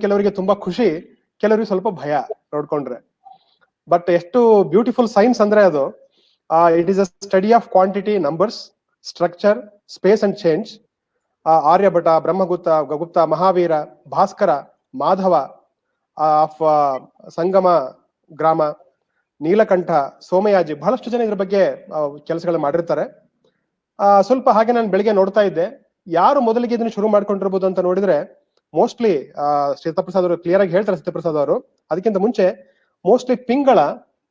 ಕೆಲವರಿಗೆ ತುಂಬಾ ಖುಷಿ, ಕೆಲವರಿಗೆ ಸ್ವಲ್ಪ ಭಯ ನೋಡ್ಕೊಂಡ್ರೆ. ಬಟ್ ಎಷ್ಟು ಬ್ಯೂಟಿಫುಲ್ ಸೈನ್ಸ್ ಅಂದ್ರೆ ಅದು. It is a study of quantity, numbers, structure, space and change. Aryabhata, Brahmagupta, Gupta, Mahavira, Bhaskara, Madhava of Sangamagrama, Nilakantha, Somayaji, ಬಹಳಷ್ಟು ಜನ ಇದ್ರ ಬಗ್ಗೆ ಕೆಲಸಗಳು ಮಾಡಿರ್ತಾರೆ. ಸ್ವಲ್ಪ ಹಾಗೆ ನಾನು ಬೆಳಿಗ್ಗೆ ನೋಡ್ತಾ ಇದ್ದೆ, ಯಾರು ಮೊದಲಿಗೆ ಇದನ್ನು ಶುರು ಮಾಡ್ಕೊಂಡಿರ್ಬೋದು ಅಂತ ನೋಡಿದ್ರೆ ಮೋಸ್ಟ್ಲಿ ಸತ್ಯಪ್ರಸಾದ್ ಅವರು ಕ್ಲಿಯರ್ ಆಗಿ ಹೇಳ್ತಾರೆ. ಸತ್ಯಪ್ರಸಾದ್ ಅವರು ಅದಕ್ಕಿಂತ ಮುಂಚೆ ಮೋಸ್ಟ್ಲಿ ಪಿಂಗಳ,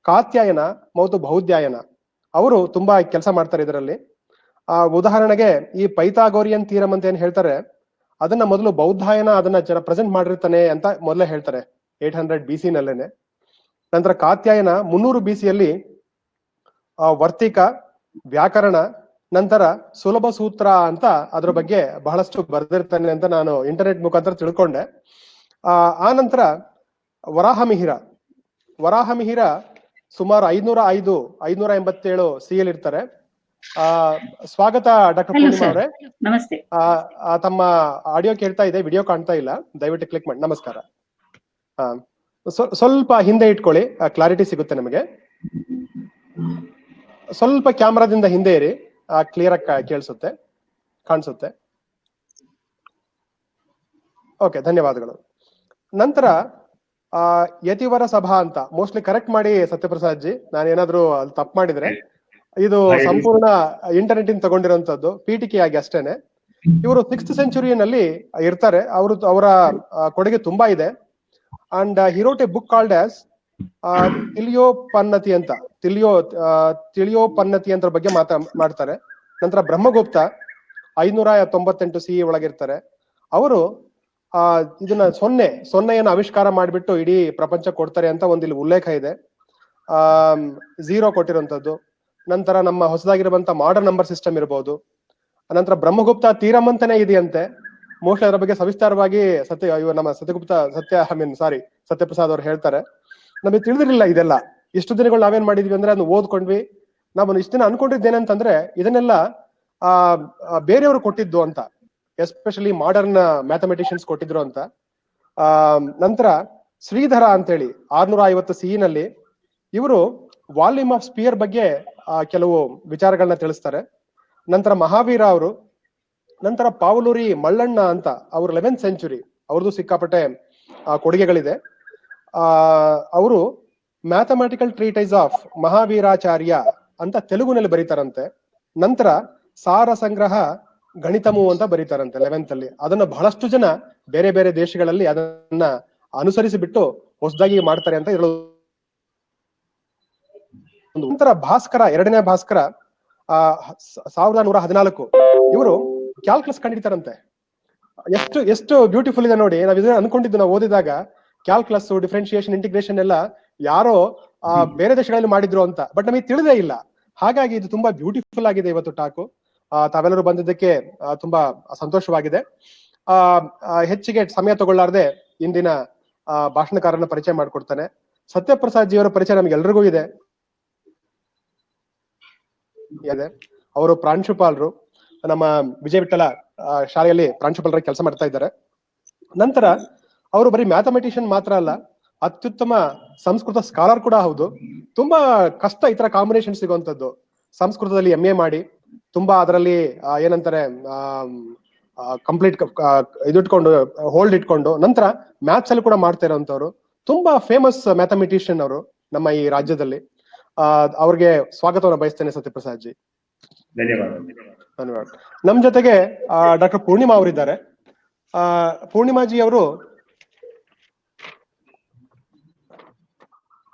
ಕಾತ್ಯಾಯನ ಮತ್ತು ಬೌದ್ಧಾಯನ ಅವರು ತುಂಬಾ ಕೆಲಸ ಮಾಡ್ತಾರೆ ಇದರಲ್ಲಿ. ಉದಾಹರಣೆಗೆ ಈ ಪೈಥಾಗೋರಿಯನ್ ಥಿಯರಮ್ ಅಂತ ಏನ್ ಹೇಳ್ತಾರೆ, ಅದನ್ನ ಮೊದಲು ಬೌದ್ಧಾಯನ ಅದನ್ನ ಪ್ರೆಸೆಂಟ್ ಮಾಡಿರ್ತಾನೆ ಅಂತ ಮೊದಲೇ ಹೇಳ್ತಾರೆ 800 BC ನಲ್ಲೇನೆ. ನಂತರ ಕಾತ್ಯಾಯನ 300 BC ಯಲ್ಲಿ ವರ್ತಿಕ, ವ್ಯಾಕರಣ, ನಂತರ ಸುಲಭ ಸೂತ್ರ ಅಂತ ಅದ್ರ ಬಗ್ಗೆ ಬಹಳಷ್ಟು ಬರೆದಿರ್ತಾನೆ ಅಂತ ನಾನು ಇಂಟರ್ನೆಟ್ ಮುಖಾಂತರ ತಿಳ್ಕೊಂಡೆ. ಆ ನಂತರ ವರಾಹಮಿಹಿರ ಸುಮಾರು 587 ಸಿಯಲ್ಲಿ ಇರ್ತಾರೆ. ಸ್ವಾಗತ ಡಾಕ್ಟರ್ ಪೂರ್ಣಿಮಾ ಅವರೇ. ನಮಸ್ತೆ. ತಮ್ಮ ಆಡಿಯೋ ಕೇಳ್ತಾ ಇದೆ, ವಿಡಿಯೋ ಕಾಣ್ತಾ ಇಲ್ಲ, ದಯವಿಟ್ಟು ಕ್ಲಿಕ್ ಮಾಡಿ. ನಮಸ್ಕಾರ. ಸ್ವಲ್ಪ ಹಿಂದೆ ಇಟ್ಕೊಳ್ಳಿ, ಕ್ಲಾರಿಟಿ ಸಿಗುತ್ತೆ ನಮಗೆ. ಸ್ವಲ್ಪ ಕ್ಯಾಮ್ರಾದಿಂದ ಹಿಂದೆ ಇರಿ, ಕ್ಲಿಯರ್ ಆಗಿ ಕಾಣಿಸುತ್ತೆ. ಓಕೆ, ಧನ್ಯವಾದಗಳು. ನಂತರ ಯತಿವರ ಸಭಾ ಅಂತ ಮೋಸ್ಟ್ಲಿ ಕರೆಕ್ಟ್ ಮಾಡಿ ಸತ್ಯಪ್ರಸಾದ್ ಜಿ, ನಾನೇನಾದ್ರೂ ಅಲ್ಲಿ ತಪ್ಪು ಮಾಡಿದ್ರೆ. ಇದು ಸಂಪೂರ್ಣ ಇಂಟರ್ನೆಟ್ ಇಂದ ತಗೊಂಡಿರುವಂತದ್ದು, ಪೀಠಿಕೆಯಾಗಿ ಅಷ್ಟೇನೆ. ಇವರು 6th ಸೆಂಚುರಿಯಲ್ಲಿ ಇರ್ತಾರೆ. ಅವರ ಕೊಡುಗೆ ತುಂಬಾ ಇದೆ. And he wrote a book called as ತಿಳಿಯೋಪನ್ನತಿ ಅಂತ ಬಗ್ಗೆ ಮಾಡ್ತಾರೆ. ನಂತರ ಬ್ರಹ್ಮಗುಪ್ತ 598 CE ಒಳಗಿರ್ತಾರೆ. ಅವರು ಇದನ್ನ ಸೊನ್ನೆಯನ್ನು ಆವಿಷ್ಕಾರ ಮಾಡಿಬಿಟ್ಟು ಇಡೀ ಪ್ರಪಂಚ ಕೊಡ್ತಾರೆ ಅಂತ ಒಂದು ಇಲ್ಲಿ ಉಲ್ಲೇಖ ಇದೆ. 0 ಕೊಟ್ಟಿರುವಂತದ್ದು. ನಂತರ ನಮ್ಮ ಹೊಸದಾಗಿರುವಂತ ಮಾಡರ್ನ್ ನಂಬರ್ ಸಿಸ್ಟಮ್ ಇರಬಹುದು. ನಂತರ ಬ್ರಹ್ಮಗುಪ್ತ ಥಿಯರಮ್ ಅಂತಾನೆ ಇದೆಯಂತೆ. ಮೋಸ್ಟ್ಲಿ ಅದರ ಬಗ್ಗೆ ಸವಿಸ್ತಾರವಾಗಿ ನಮ್ಮ ಸತ್ಯಪ್ರಸಾದ್ ಅವರು ಹೇಳ್ತಾರೆ. ನಮಗೆ ತಿಳಿದಿರಲಿಲ್ಲ ಇದೆಲ್ಲ. ಇಷ್ಟು ದಿನಗಳು ನಾವೇನ್ ಮಾಡಿದ್ವಿ ಅಂದ್ರೆ ಅದನ್ನ ಓದ್ಕೊಂಡ್ವಿ. ನಾವು ಇಷ್ಟು ದಿನ ಅನ್ಕೊಂಡಿದ್ದೇನಂತಂದ್ರೆ ಇದನ್ನೆಲ್ಲ ಬೇರೆಯವರು ಕೊಟ್ಟಿದ್ದು ಅಂತ, ಎಸ್ಪೆಷಲಿ ಮಾಡರ್ನ್ ಮ್ಯಾಥಮೆಟಿಷಿಯನ್ಸ್ ಕೊಟ್ಟಿದ್ರು ಅಂತ. ನಂತರ ಶ್ರೀಧರ ಅಂತೇಳಿ 650 CE ನಲ್ಲಿ ಇವರು ವಾಲ್ಯೂಮ್ ಆಫ್ ಸ್ಪಿಯರ್ ಬಗ್ಗೆ ಕೆಲವು ವಿಚಾರಗಳನ್ನ ತಿಳಿಸ್ತಾರೆ. ನಂತರ ಮಹಾವೀರ ಅವರು, ನಂತರ ಪಾವಲೂರಿ ಮಳ್ಳಣ್ಣ ಅಂತ ಅವರು 11th ಸೆಂಚುರಿ, ಅವ್ರದ್ದು ಸಿಕ್ಕಾಪಟ್ಟೆ ಕೊಡುಗೆಗಳಿದೆ. ಅವರು ಮ್ಯಾಥಮೆಟಿಕಲ್ ಟ್ರೀಟೈಸ್ ಆಫ್ ಮಹಾವೀರಾಚಾರ್ಯ ಅಂತ ತೆಲುಗುನಲ್ಲಿ ಬರೀತಾರಂತೆ. ನಂತರ ಸಾರ ಸಂಗ್ರಹ ಗಣಿತಮು ಅಂತ ಬರೀತಾರಂತೆ 11th ಅಲ್ಲಿ. ಅದನ್ನ ಬಹಳಷ್ಟು ಜನ ಬೇರೆ ಬೇರೆ ದೇಶಗಳಲ್ಲಿ ಅದನ್ನ ಅನುಸರಿಸಿ ಬಿಟ್ಟು ಹೊಸದಾಗಿ ಮಾಡ್ತಾರೆ ಅಂತ ಹೇಳೋದು. ನಂತರ ಭಾಸ್ಕರ, 2ನೇ ಭಾಸ್ಕರ 1114 ಇವರು ಕ್ಯಾಲ್ಕುಲಸ್ ಕಂಡಿಡ್ತಾರಂತೆ. ಎಷ್ಟು ಬ್ಯೂಟಿಫುಲ್ ಇದೆ ನೋಡಿ. ನಾವು ಇದನ್ನ ಅನ್ಕೊಂಡಿದ್ದು, ನಾವು ಓದಿದಾಗ ಕ್ಯಾಲ್ಕುಲಸ್, ಡಿಫ್ರೆನ್ಶಿಯೇಷನ್, ಇಂಟಿಗ್ರೇಷನ್ ಎಲ್ಲ ಯಾರೋ ಬೇರೆ ದೇಶಗಳಲ್ಲಿ ಮಾಡಿದ್ರು ಅಂತ, ಬಟ್ ನಮಗೆ ತಿಳಿದೇ ಇಲ್ಲ. ಹಾಗಾಗಿ ಇದು ತುಂಬಾ ಬ್ಯೂಟಿಫುಲ್ ಆಗಿದೆ ಇವತ್ತು ಟಾಕು. ತಾವೆಲ್ಲರೂ ಬಂದಿದ್ದಕ್ಕೆ ತುಂಬಾ ಸಂತೋಷವಾಗಿದೆ. ಹೆಚ್ಚಿಗೆ ಸಮಯ ತಗೊಳ್ಳಾರ್ದೆ ಇಂದಿನ ಭಾಷಣಕಾರನ ಪರಿಚಯ ಮಾಡಿಕೊಡ್ತಾನೆ. ಸತ್ಯಪ್ರಸಾದ್ ಜಿಯವರ ಪರಿಚಯ ನಮ್ಗೆಲ್ರಿಗೂ ಇದೆ. ಅವರು ಪ್ರಾಂಶುಪಾಲರು, ನಮ್ಮ ವಿಜಯ ವಿಠಲ ಶಾಲೆಯಲ್ಲಿ ಪ್ರಾಂಶುಪಾಲರಾಗಿ ಕೆಲಸ ಮಾಡ್ತಾ ಇದ್ದಾರೆ. ನಂತರ ಅವರು ಬರೀ ಮ್ಯಾಥಮೆಟಿಷಿಯನ್ ಮಾತ್ರ ಅಲ್ಲ, ಅತ್ಯುತ್ತಮ ಸಂಸ್ಕೃತ ಸ್ಕಾಲರ್ ಕೂಡ ಹೌದು. ತುಂಬಾ ಕಷ್ಟ ಈ ತರ ಕಾಂಬಿನೇಷನ್ ಸಿಗುವಂತದ್ದು. ಸಂಸ್ಕೃತದಲ್ಲಿ MA ಮಾಡಿ ತುಂಬಾ ಅದರಲ್ಲಿ ಏನಂತಾರೆ ಕಂಪ್ಲೀಟ್ ಇದಿಟ್ಕೊಂಡು ಹೋಲ್ಡ್ ಇಟ್ಕೊಂಡು, ನಂತರ ಮ್ಯಾಥ್ಸ್ ಅಲ್ಲಿ ಕೂಡ ಮಾಡ್ತಾ ಇರೋಂಥವ್ರು. ತುಂಬಾ ಫೇಮಸ್ ಮ್ಯಾಥಮೆಟಿಷಿಯನ್ ಅವರು ನಮ್ಮ ಈ ರಾಜ್ಯದಲ್ಲಿ. ಅವ್ರಿಗೆ ಸ್ವಾಗತವನ್ನು ಬಯಸ್ತೇನೆ ಸತ್ಯಪ್ರಸಾದ್ ಜಿ. ಧನ್ಯವಾದ. ನಮ್ ಜೊತೆಗೆ ಡಾಕ್ಟರ್ ಪೂರ್ಣಿಮಾ ಅವರಿದ್ದಾರೆ. ಪೂರ್ಣಿಮಾಜಿ ಅವರು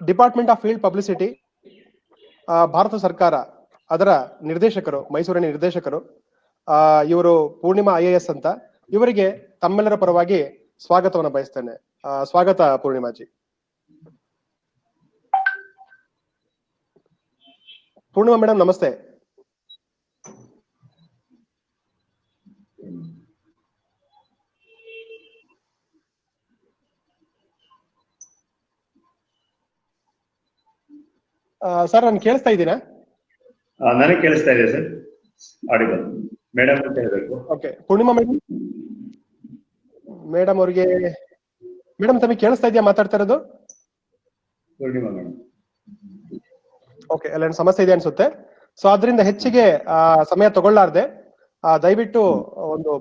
department of field publicity, Bharat ಸರ್ಕಾರ ಅದರ ನಿರ್ದೇಶಕರು, ಮೈಸೂರಿನ ನಿರ್ದೇಶಕರು. ಇವರು ಪೂರ್ಣಿಮಾ IAS ಅಂತ. ಇವರಿಗೆ ತಮ್ಮೆಲ್ಲರ ಪರವಾಗಿ ಸ್ವಾಗತವನ್ನು ಬಯಸ್ತೇನೆ. ಸ್ವಾಗತ ಪೂರ್ಣಿಮಾಜಿ. ಪೂರ್ಣಿಮಾ ಮೇಡಮ್ ನಮಸ್ತೆ. ಸರ್ ನಾನು ಕೇಳಿಸ್ತಾ ಇದ್ದೀರಾ? ನನಗೆ ಕೇಳಿಸ್ತಾ ಇದೆ ಸರ್, ಆಡಿಬಲ್. ಮೇಡಮ್ ಅಂತ ಹೇಳಬೇಕು. ಓಕೆ, ಪೂರ್ಣಿಮಾ ಮೇಡಮ್ ಅವರಿಗೆ ಮೇಡಮ್ ತಮಗೆ ಕೇಳಿಸ್ತಾ ಇದೆಯಾ ಮಾತಾಡ್ತಾ ಇರೋದು? ಪೂರ್ಣಿಮಾ ಮೇಡಮ್. ಓಕೆ, ಎಲ್ಲ ಸಮಸ್ಯೆ ಇದೆ ಅನ್ಸುತ್ತೆ. ಸೊ ಅದರಿಂದ ಹೆಚ್ಚಿಗೆ ಸಮಯ ತಗೊಳ್ಳಾರ್ದೆ ದಯವಿಟ್ಟು ಒಂದು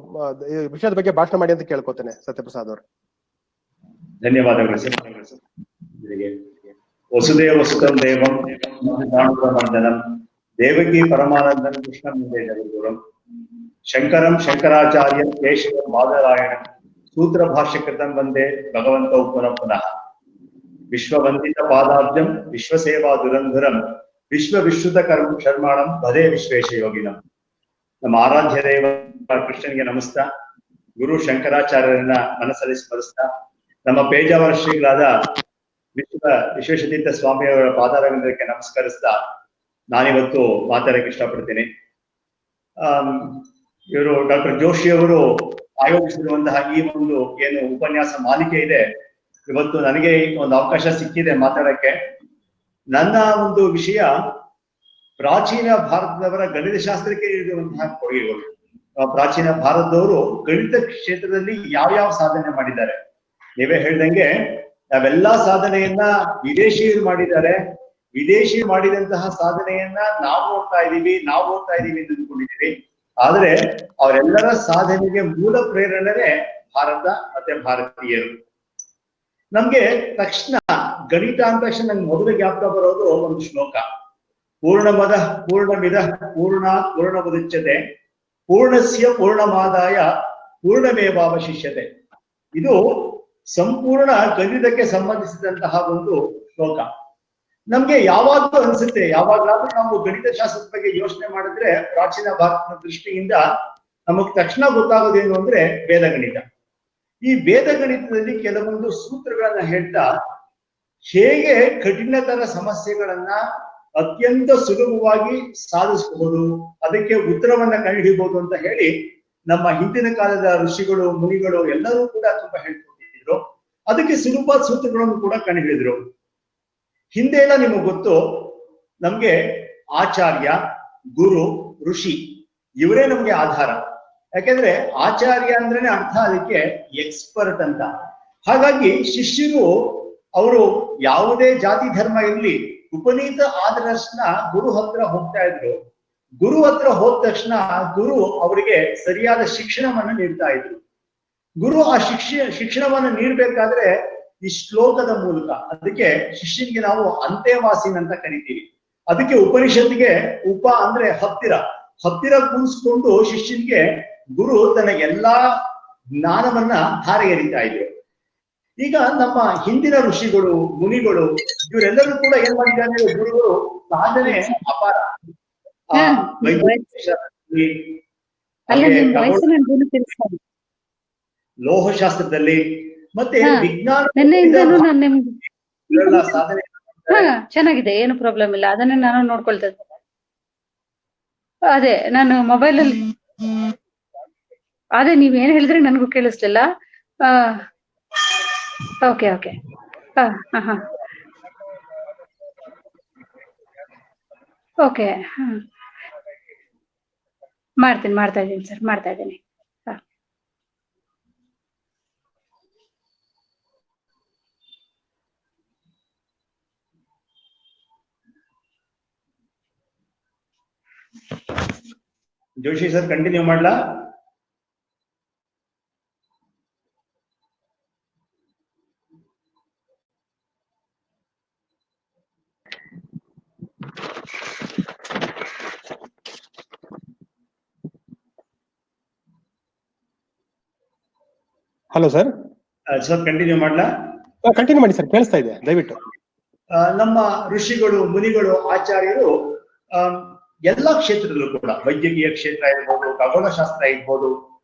ಈ ವಿಷಯದ ಬಗ್ಗೆ ಭಾಷಣ ಮಾಡಿ ಅಂತ ಕೇಳ್ಕೊತೇನೆ ಸತ್ಯಪ್ರಸಾದ್ ಅವರು. ಧನ್ಯವಾದಗಳು ಸರ್. ವಸುದೇವ ಸುತಂ ದೇವಂ ಮಂದನಂ ದೇವಕಿ ಪರಮಾನಂದಂ ಕೃಷ್ಣಂ ವಂದೇ ಜಗದ್ಗುರುಂ ಶಂಕರಂ ಶಂಕರಾಚಾರ್ಯಂ ಕೇಶವಂ ಬಾದರಾಯಣಂ ಸೂತ್ರ ಭಾಷ್ಯಕೃತಂ ವಂದೇ ಭಗವಂತೌ ಪುನಃ ಪುನಃ ವಿಶ್ವವಂದಿತ ಪಾದಾಬ್ಜಂ ವಿಶ್ವಸೇವಾ ದುರಂಧರಂ ವಿಶ್ವವಿಶ್ರುತ ಕರ್ಮ ಶರ್ಮಾಣಂ ಭದೇ ವಿಶ್ವೇಶ ಯೋಗಿನಂ. ನಮ್ಮ ಆರಾಧ್ಯ ದೇವ ಕೃಷ್ಣನಿಗೆ ನಮಸ್ತಾ, ಗುರು ಶಂಕರಾಚಾರ್ಯರನ್ನ ಮನಸ್ಸಲ್ಲಿ ಸ್ಮರಿಸ್ತಾ, ನಮ್ಮ ಪೇಜಾವರ ಶ್ರೀಗಳಾದ ವಿಶ್ವೇಶತೀರ್ಥ ಸ್ವಾಮಿಯವರ ಪಾದಾರವಿಂದಕ್ಕೆ ನಮಸ್ಕರಿಸ್ತಾ ನಾನಿವತ್ತು ಮಾತಾಡಕ್ಕೆ ಇಷ್ಟಪಡ್ತೀನಿ. ಇವರು ಡಾಕ್ಟರ್ ಜೋಶಿ ಅವರು ಆಯೋಜಿಸಿರುವಂತಹ ಈ ಒಂದು ಏನು ಉಪನ್ಯಾಸ ಮಾಲಿಕೆ ಇದೆ, ಇವತ್ತು ನನಗೆ ಒಂದು ಅವಕಾಶ ಸಿಕ್ಕಿದೆ ಮಾತಾಡಕ್ಕೆ. ನನ್ನ ಒಂದು ವಿಷಯ ಪ್ರಾಚೀನ ಭಾರತದವರ ಗಣಿತಶಾಸ್ತ್ರಕ್ಕೆ ನೀಡಿರುವಂತಹ ಕೊಡುಗೆಗಳು. ಪ್ರಾಚೀನ ಭಾರತದವರು ಗಣಿತ ಕ್ಷೇತ್ರದಲ್ಲಿ ಯಾವ್ಯಾವ ಸಾಧನೆ ಮಾಡಿದ್ದಾರೆ. ನೀವೇ ಹೇಳ್ದಂಗೆ ನಾವೆಲ್ಲಾ ಸಾಧನೆಯನ್ನ ವಿದೇಶಿಯರು ಮಾಡಿದ್ದಾರೆ. ವಿದೇಶಿ ಮಾಡಿದಂತಹ ಸಾಧನೆಯನ್ನ ನಾವು ಓದ್ತಾ ಇದೀವಿ ಅಂತ ಅಂದ್ಕೊಂಡಿದ್ದೀವಿ. ಆದ್ರೆ ಅವರೆಲ್ಲರ ಸಾಧನೆಗೆ ಮೂಲ ಪ್ರೇರಣೆ ಭಾರತ ಮತ್ತೆ ಭಾರತೀಯರು. ನಮ್ಗೆ ತಕ್ಷಣ ಗಣಿತ ಅಂದ ತಕ್ಷಣ ನಂಗೆ ಮೊದಲು ಜ್ಞಾಪಕ ಬರೋದು ಒಂದು ಶ್ಲೋಕ, ಪೂರ್ಣಮದ ಪೂರ್ಣಮಿದ ಪೂರ್ಣಾತ್ ಪೂರ್ಣಮುದಚ್ಯತೆ ಪೂರ್ಣಸ್ಯ ಪೂರ್ಣಮಾದಾಯ ಪೂರ್ಣಮೇವಾವಶಿಷ್ಯತೆ. ಇದು ಸಂಪೂರ್ಣ ಗಣಿತಕ್ಕೆ ಸಂಬಂಧಿಸಿದಂತಹ ಒಂದು ಶ್ಲೋಕ. ನಮ್ಗೆ ಯಾವಾಗ್ಲೂ ಅನ್ಸುತ್ತೆ, ಯಾವಾಗ್ಲಾದ್ರೂ ನಾವು ಗಣಿತ ಶಾಸ್ತ್ರದ ಬಗ್ಗೆ ಯೋಚನೆ ಮಾಡಿದ್ರೆ ಪ್ರಾಚೀನ ಭಾರತದ ದೃಷ್ಟಿಯಿಂದ ನಮಗ್ ತಕ್ಷಣ ಗೊತ್ತಾಗೋದೇನು ಅಂದ್ರೆ ವೇದಗಣಿತ. ಈ ವೇದಗಣಿತದಲ್ಲಿ ಕೆಲವೊಂದು ಸೂತ್ರಗಳನ್ನ ಹೇಳ್ತಾ ಹೇಗೆ ಕಠಿಣತರ ಸಮಸ್ಯೆಗಳನ್ನ ಅತ್ಯಂತ ಸುಲಭವಾಗಿ ಸಾಧಿಸಬಹುದು, ಅದಕ್ಕೆ ಉತ್ತರವನ್ನ ಕಂಡುಹಿಡಿಯಬಹುದು ಅಂತ ಹೇಳಿ ನಮ್ಮ ಹಿಂದಿನ ಕಾಲದ ಋಷಿಗಳು ಮುನಿಗಳು ಎಲ್ಲರೂ ಕೂಡ ತುಂಬಾ ಹೇಳ್ಕೊಟ್ಟಿದ್ರು. ಅದಕ್ಕೆ ಸುಲಭ ಸೂತ್ರಗಳನ್ನು ಕೂಡ ಕಂಡುಹಿಡಿದ್ರು. ಹಿಂದೆ ಎಲ್ಲ ನಿಮಗೆ ಗೊತ್ತು, ನಮ್ಗೆ ಆಚಾರ್ಯ, ಗುರು, ಋಷಿ ಇವರೇ ನಮ್ಗೆ ಆಧಾರ. ಯಾಕೆಂದ್ರೆ ಆಚಾರ್ಯ ಅಂದ್ರೇನೆ ಅರ್ಥ ಅದಕ್ಕೆ ಎಕ್ಸ್ಪರ್ಟ್ ಅಂತ. ಹಾಗಾಗಿ ಶಿಷ್ಯರು ಅವರು ಯಾವುದೇ ಜಾತಿ ಧರ್ಮ ಇರ್ಲಿ ಉಪನೀತ ಆದ ತಕ್ಷಣ ಗುರು ಹತ್ರ ಹೋಗ್ತಾ ಇದ್ರು. ಗುರು ಹತ್ರ ಹೋದ ತಕ್ಷಣ ಗುರು ಅವರಿಗೆ ಸರಿಯಾದ ಶಿಕ್ಷಣವನ್ನು ನೀಡ್ತಾ ಇದ್ರು. ಗುರು ಆ ಶಿಕ್ಷಣವನ್ನು ನೀಡ್ಬೇಕಾದ್ರೆ ಈ ಶ್ಲೋಕದ ಮೂಲಕ, ಅದಕ್ಕೆ ಶಿಷ್ಯನಿಗೆ ನಾವು ಅಂತೆವಾಸಿನ್ ಅಂತ ಕರಿತೀವಿ. ಅದಕ್ಕೆ ಉಪನಿಷತ್ತಿಗೆ ಉಪ ಅಂದ್ರೆ ಹತ್ತಿರ ಕೂರಿಸ್ಕೊಂಡು ಶಿಷ್ಯನಿಗೆ ಗುರು ತನ್ನ ಎಲ್ಲಾ ಜ್ಞಾನವನ್ನ ಧಾರೆ ಎರಿತಾ ಇದ್ರು. ಈಗ ನಮ್ಮ ಹಿಂದಿನ ಋಷಿಗಳು ಮುನಿಗಳು ಇವರೆಲ್ಲರೂ ಕೂಡ ಏನ್ ಮಾಡಿದ್ದಾರೆ, ಗುರುಗಳು ಸಾಧನೆ ಅಪಾರ. ಲೋಹಶಾಸ್ತ್ರದಲ್ಲಿ ಮತ್ತೆ ವಿಜ್ಞಾನ ಸಾಧನೆ ಚೆನ್ನಾಗಿದೆ, ಏನು ಪ್ರಾಬ್ಲಮ್ ಇಲ್ಲ. ಅದನ್ನೇ ನಾನು ನೋಡ್ಕೊಳ್ತಾ ಇದ್ದೆ. ಅದೇ ನಾನು ಮೊಬೈಲ್ ಅಲ್ಲಿ ಅದೇ ನೀವ್ ಏನ್ ಹೇಳಿದ್ರೆ ನನಗೂ ಕೇಳಿಸ್ಲಿಲ್ಲ. ಓಕೆ ಓಕೆ ಓಕೆ ಮಾಡ್ತಾ ಇದ್ದೀನಿ ಸರ್, ಮಾಡ್ತಾ ಇದ್ದೀನಿ. ಜೋಶಿ ಸರ್ ಕಂಟಿನ್ಯೂ ಮಾಡ್ಲಾ? Hello sir. ಸರ್ ಕಂಟಿನ್ಯೂ ಮಾಡ್ಲಾ? ಕಂಟಿನ್ಯೂ ಮಾಡಿ ಸರ್, ಕೇಳಿಸ್ತಾ ಇದೆ ದಯವಿಟ್ಟು. ನಮ್ಮ ಋಷಿಗಳು ಮುನಿಗಳು ಆಚಾರ್ಯರು ಎಲ್ಲಾ ಕ್ಷೇತ್ರದಲ್ಲೂ ಕೂಡ, ವೈದ್ಯಕೀಯ ಕ್ಷೇತ್ರ ಇರ್ಬೋದು, ಖಗೋಳಶಾಸ್ತ್ರ ಇರ್ಬೋದು,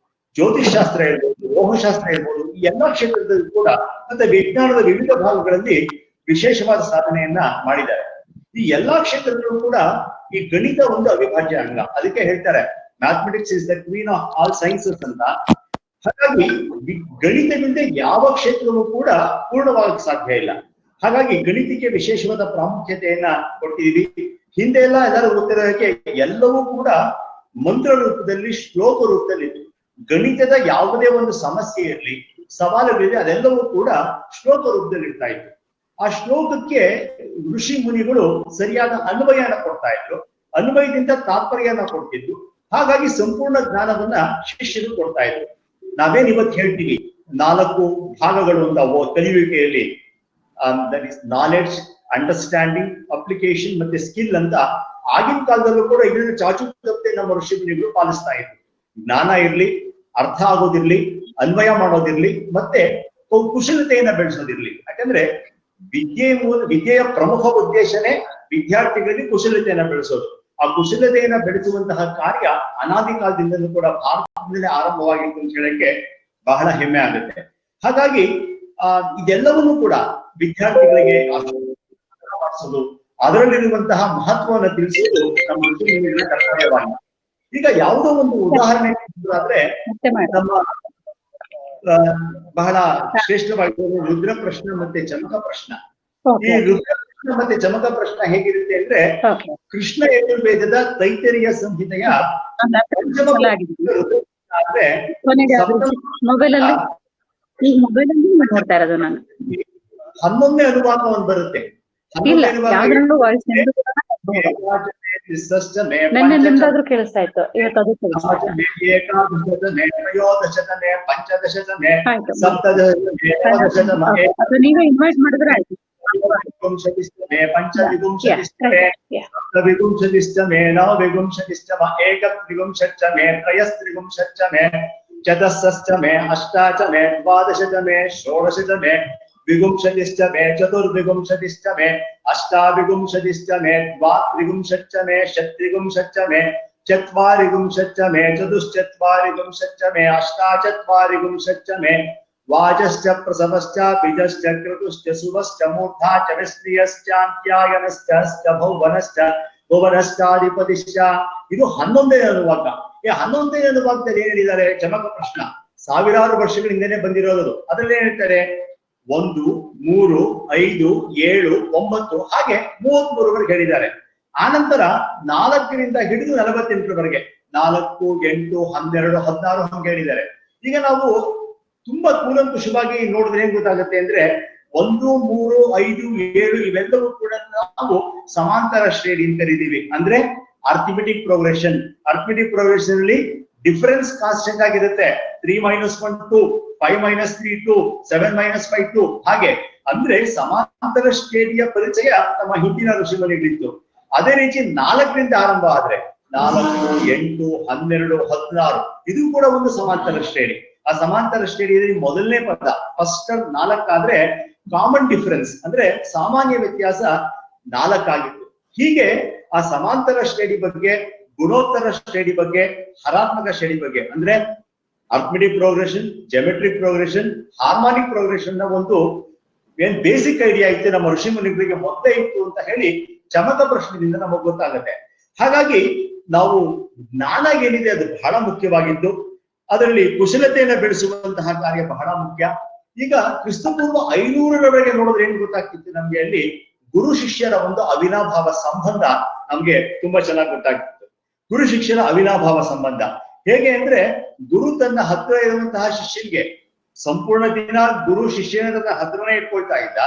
ಜ್ಯೋತಿಷ್ ಶಾಸ್ತ್ರ ಇರ್ಬೋದು, ಲೋಹಶಾಸ್ತ್ರ ಇರ್ಬೋದು, ಈ ಎಲ್ಲಾ ಕ್ಷೇತ್ರದಲ್ಲೂ ಕೂಡ ಮತ್ತೆ ವಿಜ್ಞಾನದ ವಿವಿಧ ಭಾಗಗಳಲ್ಲಿ ವಿಶೇಷವಾದ ಸಾಧನೆಯನ್ನ ಮಾಡಿದ್ದಾರೆ. ಈ ಎಲ್ಲಾ ಕ್ಷೇತ್ರದಲ್ಲೂ ಕೂಡ ಈ ಗಣಿತ ಒಂದು ಅವಿಭಾಜ್ಯ ಅಂಗ. ಅದಕ್ಕೆ ಹೇಳ್ತಾರೆ mathematics is the queen of all sciences ಅಂತ. ಹಾಗಾಗಿ ಗಣಿತವಿಲ್ಲದೆ ಯಾವ ಕ್ಷೇತ್ರವೂ ಕೂಡ ಪೂರ್ಣವಾಗಕ್ಕೆ ಸಾಧ್ಯ ಇಲ್ಲ. ಹಾಗಾಗಿ ಗಣಿತಕ್ಕೆ ವಿಶೇಷವಾದ ಪ್ರಾಮುಖ್ಯತೆಯನ್ನ ಕೊಟ್ಟಿದ್ದೀವಿ. ಹಿಂದೆ ಎಲ್ಲರೂ ಗೊತ್ತಿರೋದಕ್ಕೆ ಎಲ್ಲವೂ ಕೂಡ ಮಂತ್ರ ರೂಪದಲ್ಲಿ, ಶ್ಲೋಕ ರೂಪದಲ್ಲಿ. ಗಣಿತದ ಯಾವುದೇ ಒಂದು ಸಮಸ್ಯೆ ಇರಲಿ ಸವಾಲುಗಳಿದೆ, ಅದೆಲ್ಲವೂ ಕೂಡ ಶ್ಲೋಕ ರೂಪದಲ್ಲಿ ಇರ್ತಾ ಇತ್ತು. ಆ ಶ್ಲೋಕಕ್ಕೆ ಋಷಿ ಮುನಿಗಳು ಸರಿಯಾದ ಅನ್ವಯನ ಕೊಡ್ತಾ ಇದ್ರು, ಅನ್ವಯದಿಂದ ತಾತ್ಪರ್ಯನ ಕೊಡ್ತಿದ್ರು. ಹಾಗಾಗಿ ಸಂಪೂರ್ಣ ಜ್ಞಾನವನ್ನ ಶಿಷ್ಯರು ಕೊಡ್ತಾ ಇದ್ರು. ನಾವೇನ್ ಇವತ್ತು ಹೇಳ್ತೀವಿ 4 ಭಾಗಗಳು ಅಂತ ಕಲಿಯುವಿಕೆಯಲ್ಲಿ, that is knowledge, understanding, application ಮತ್ತೆ ಸ್ಕಿಲ್ ಅಂತ. ಆಗಿನ ಕಾಲದಲ್ಲೂ ಕೂಡ ಇದನ್ನ ಚಾಚು ತಪ್ಪದೆ ನಮ್ಮ ಋಷಿ ಮುನಿಗಳು ಪಾಲಿಸ್ತಾ ಇದ್ರು. ಜ್ಞಾನ ಇರ್ಲಿ, ಅರ್ಥ ಆಗೋದಿರ್ಲಿ, ಅನ್ವಯ ಮಾಡೋದಿರ್ಲಿ, ಮತ್ತೆ ಕುಶಲತೆಯನ್ನ ಬೆಳೆಸೋದಿರ್ಲಿ. ಯಾಕಂದ್ರೆ ವಿದ್ಯೆಯ ಪ್ರಮುಖ ಉದ್ದೇಶನೇ ವಿದ್ಯಾರ್ಥಿಗಳಿಗೆ ಕುಶಲತೆಯನ್ನ ಬೆಳೆಸೋದು. ಆ ಕುಶಲತೆಯನ್ನ ಬೆಳೆಸುವಂತಹ ಕಾರ್ಯ ಅನಾದಿ ಕಾಲದಿಂದಲೂ ಕೂಡ ಭಾರತದಲ್ಲೇ ಆರಂಭವಾಗಿತ್ತು ಅಂತ ಹೇಳಕ್ಕೆ ಬಹಳ ಹೆಮ್ಮೆ ಆಗುತ್ತೆ. ಹಾಗಾಗಿ ಇದೆಲ್ಲವನ್ನೂ ಕೂಡ ವಿದ್ಯಾರ್ಥಿಗಳಿಗೆ ಮಾಡಿಸೋದು, ಅದರಲ್ಲಿರುವಂತಹ ಮಹತ್ವವನ್ನು ತಿಳಿಸುವುದು ನಮ್ಮ ಋಷಿಮುನಿಗಳ ಕರ್ತವ್ಯವಾಗಿ. ಈಗ ಯಾವುದೋ ಒಂದು ಉದಾಹರಣೆ ಆದ್ರೆ ನಮ್ಮ ಬಹಳ ಶ್ರೇಷ್ಠವಾಗಿರುವ ರುದ್ರ ಪ್ರಶ್ನ ಮತ್ತೆ ಚಮಕ ಪ್ರಶ್ನ. ಈ ರುದ್ರ ಪ್ರಶ್ನ ಮತ್ತೆ ಚಮಕ ಪ್ರಶ್ನ ಹೇಗಿರುತ್ತೆ ಅಂದ್ರೆ, ಕೃಷ್ಣ ಯಜುರ್ವೇದದ ತೈತರಿಯ ಸಂಹಿತೆಯ ಆದ್ರೆ 11ನೇ ಅನುವಾದ ಒಂದು ಬರುತ್ತೆ. ಕೇಳಿಸ್ತಾ ಇತ್ತು, ತ್ರಯೋದಶತಮೇ, ಪಂಚದಶತಮೇ, ಸಪ್ತದಶತಮೇ, ನೀವೇ ಇನ್ವೈಟ್ ಮಾಡಿದ್ರೆ ಆಯ್ತು. ವಿಂಶತಿಸ್ತಮೇ, ಪಂಚವಿಂಶತಿಸ್ತಮೇ, ಸಪ್ತವಿಂಶತಿಸ್ತಮೇ, ನವವಿಂಶತಿಸ್ತಮ, ಏಕತ್ರಿವಿಂಶಚ್ಚಮೇ, ತ್ರಯಸ್ತ್ರಿವಿಂಶಚ್ಚಮೇ, ಚತುಸ್ಸಷ್ಟಮೇ, ಅಷ್ಟಾಚಮೇ, ದ್ವಾದಶತಮೇ, ಷೋಡಶತಮೇ, ವಿಗುಂಶತಿಷ್ಟಮೇ, ಚತುರ್ವಿಗುಂಶತಿಷ್ಟಮೇ, ಅಷ್ಟಾವಿಗುಂಶತಿಷ್ಟಮೇ, ದ್ವಾತ್ರಿಗುಂಶಚ್ಚಮೇ, ಷಟ್ತ್ರಿಗುಂಶಚ್ಚಮೇ, ಚತ್ವಾರಿಗುಂಶಚ್ಚಮೇ, ಚತುಶ್ಚತ್ವಾರಿಗುಂಶಚ್ಚಮೇ, ಅಷ್ಟಾಚತ್ವಾರಿಗುಂಶಚ್ಚಮೇ, ವಾಜಶ್ಚ ಪ್ರಸವಶ್ಚ ಬೀಜಶ್ಚ ಕ್ರತುಶ್ಚ ಸುವಶ್ಚ ಮೂರ್ಧಾ ಚ ವಿಸ್ತ್ರಿಯಶ್ಚಾಂತ್ಯಾಯನಶ್ಚ ಭೌವನಶ್ಚ ಭುವನಶ್ಚಾಧಿಪತಿಶ್ಚ. ಇದು 11ನೇ ಅನುವಾದ. ಈ 11ನೇ ಅನುವಾದದಲ್ಲಿ ಏನ್ ಹೇಳಿದ್ದಾರೆ? ಚಮಕ ಪ್ರಶ್ನ ಸಾವಿರಾರು ವರ್ಷಗಳಿಂದನೇ ಬಂದಿರೋದು. ಅದ್ರಲ್ಲಿ ಏನ್ ಹೇಳ್ತಾರೆ? 1, 3, 5, 7, 9 ಹಾಗೆ 33ವರೆಗೆ ಹೇಳಿದ್ದಾರೆ. ಆನಂತರ 4ರಿಂದ ಹಿಡಿದು 48ರವರೆಗೆ 4, 8, 12, 16 ಹಂಗೆ ಹೇಳಿದ್ದಾರೆ. ಈಗ ನಾವು ತುಂಬಾ ಕೂಲಂಕುಷವಾಗಿ ನೋಡಿದ್ರೆ ಏನ್ ಗೊತ್ತಾಗುತ್ತೆ ಅಂದ್ರೆ, 1, 3, 5, 7 ಇವೆಲ್ಲವೂ ಕೂಡ ನಾವು ಸಮಾಂತರ ಶ್ರೇಣಿ ಅಂತ ಕರೀತೀವಿ. ಅಂದ್ರೆ ಅರ್ಥಮೆಟಿಕ್ ಪ್ರೋಗ್ರೆಷನ್. ಅರ್ಥಮೆಟಿಕ್ ಪ್ರೋಗ್ರೆಷನ್ ಅಲ್ಲಿ ಡಿಫರೆನ್ಸ್ ಕಾನ್ಸ್ಟೆಂಟ್ ಆಗಿರುತ್ತೆ. 3 - 1 2, 5 - 3 2, 7 - 5 2 ಹಾಗೆ. ಅಂದ್ರೆ ಸಮಾಂತರ ಶ್ರೇಣಿಯ ಪರಿಚಯ ನಮ್ಮ ಹಿಂದಿನ ಋಷಿಮುನಿಗಳಿತ್ತು. ಅದೇ ರೀತಿ 4ರಿಂದ ಆರಂಭ ಆದ್ರೆ 4, 8, 12, 16 ಇದು ಕೂಡ ಒಂದು ಸಮಾಂತರ ಶ್ರೇಣಿ. ಆ ಸಮಾಂತರ ಶ್ರೇಣಿಯಲ್ಲಿ ಮೊದಲನೇ ಪದ ಫಸ್ಟ್ 4 ಆದ್ರೆ ಕಾಮನ್ ಡಿಫರೆನ್ಸ್ ಅಂದ್ರೆ ಸಾಮಾನ್ಯ ವ್ಯತ್ಯಾಸ 4 ಆಗಿತ್ತು. ಹೀಗೆ ಆ ಸಮಾಂತರ ಶ್ರೇಣಿ ಬಗ್ಗೆ, ಗುಣೋತ್ತರ ಶ್ರೇಣಿ ಬಗ್ಗೆ, ಹರಾತ್ಮಕ ಶ್ರೇಣಿ ಬಗ್ಗೆ ಅಂದ್ರೆ ಅರ್ಥಮೆಟಿಕ್ ಪ್ರೋಗ್ರೆಷನ್, ಜೆಮೆಟ್ರಿಕ್ ಪ್ರೋಗ್ರೆಷನ್, ಹಾರ್ಮಾನಿಕ್ ಪ್ರೋಗ್ರೆಷನ್ ನ ಒಂದು ಏನ್ ಬೇಸಿಕ್ ಐಡಿಯಾ ಇತ್ತು ನಮ್ಮ ಋಷಿ ಮುನಿಗಳಿಗೆ ಮೊದಲೇ ಇತ್ತು ಅಂತ ಹೇಳಿ ಚಮಕ ಪ್ರಶ್ನೆಯಿಂದ ನಮಗೆ ಗೊತ್ತಾಗುತ್ತೆ. ಹಾಗಾಗಿ ನಾವು ಜ್ಞಾನ ಏನಿದೆ ಅದು ಬಹಳ ಮುಖ್ಯವಾಗಿದ್ದು, ಅದರಲ್ಲಿ ಕುಶಲತೆಯನ್ನು ಬೆಳೆಸುವಂತಹ ಕಾರ್ಯ ಬಹಳ ಮುಖ್ಯ. ಈಗ ಕ್ರಿಸ್ತಪೂರ್ವ 500ರವರೆಗೆ ನೋಡಿದ್ರೆ ಏನ್ ಗೊತ್ತಾಗ್ತಿತ್ತು ನಮ್ಗೆ? ಅಲ್ಲಿ ಗುರು ಶಿಷ್ಯರ ಒಂದು ಅವಿನಾಭಾವ ಸಂಬಂಧ ನಮ್ಗೆ ತುಂಬಾ ಚೆನ್ನಾಗಿ ಗೊತ್ತಾಗ್ತಿತ್ತು. ಗುರು ಶಿಷ್ಯರ ಅವಿನಾಭಾವ ಸಂಬಂಧ ಹೇಗೆ ಅಂದ್ರೆ, ಗುರು ತನ್ನ ಹತ್ರ ಇರುವಂತಹ ಶಿಷ್ಯನಿಗೆ ಸಂಪೂರ್ಣ ದಿನ ಗುರು ಶಿಷ್ಯನ ತನ್ನ ಹತ್ರನೇ ಇಟ್ಕೊಳ್ತಾ ಇದ್ದ,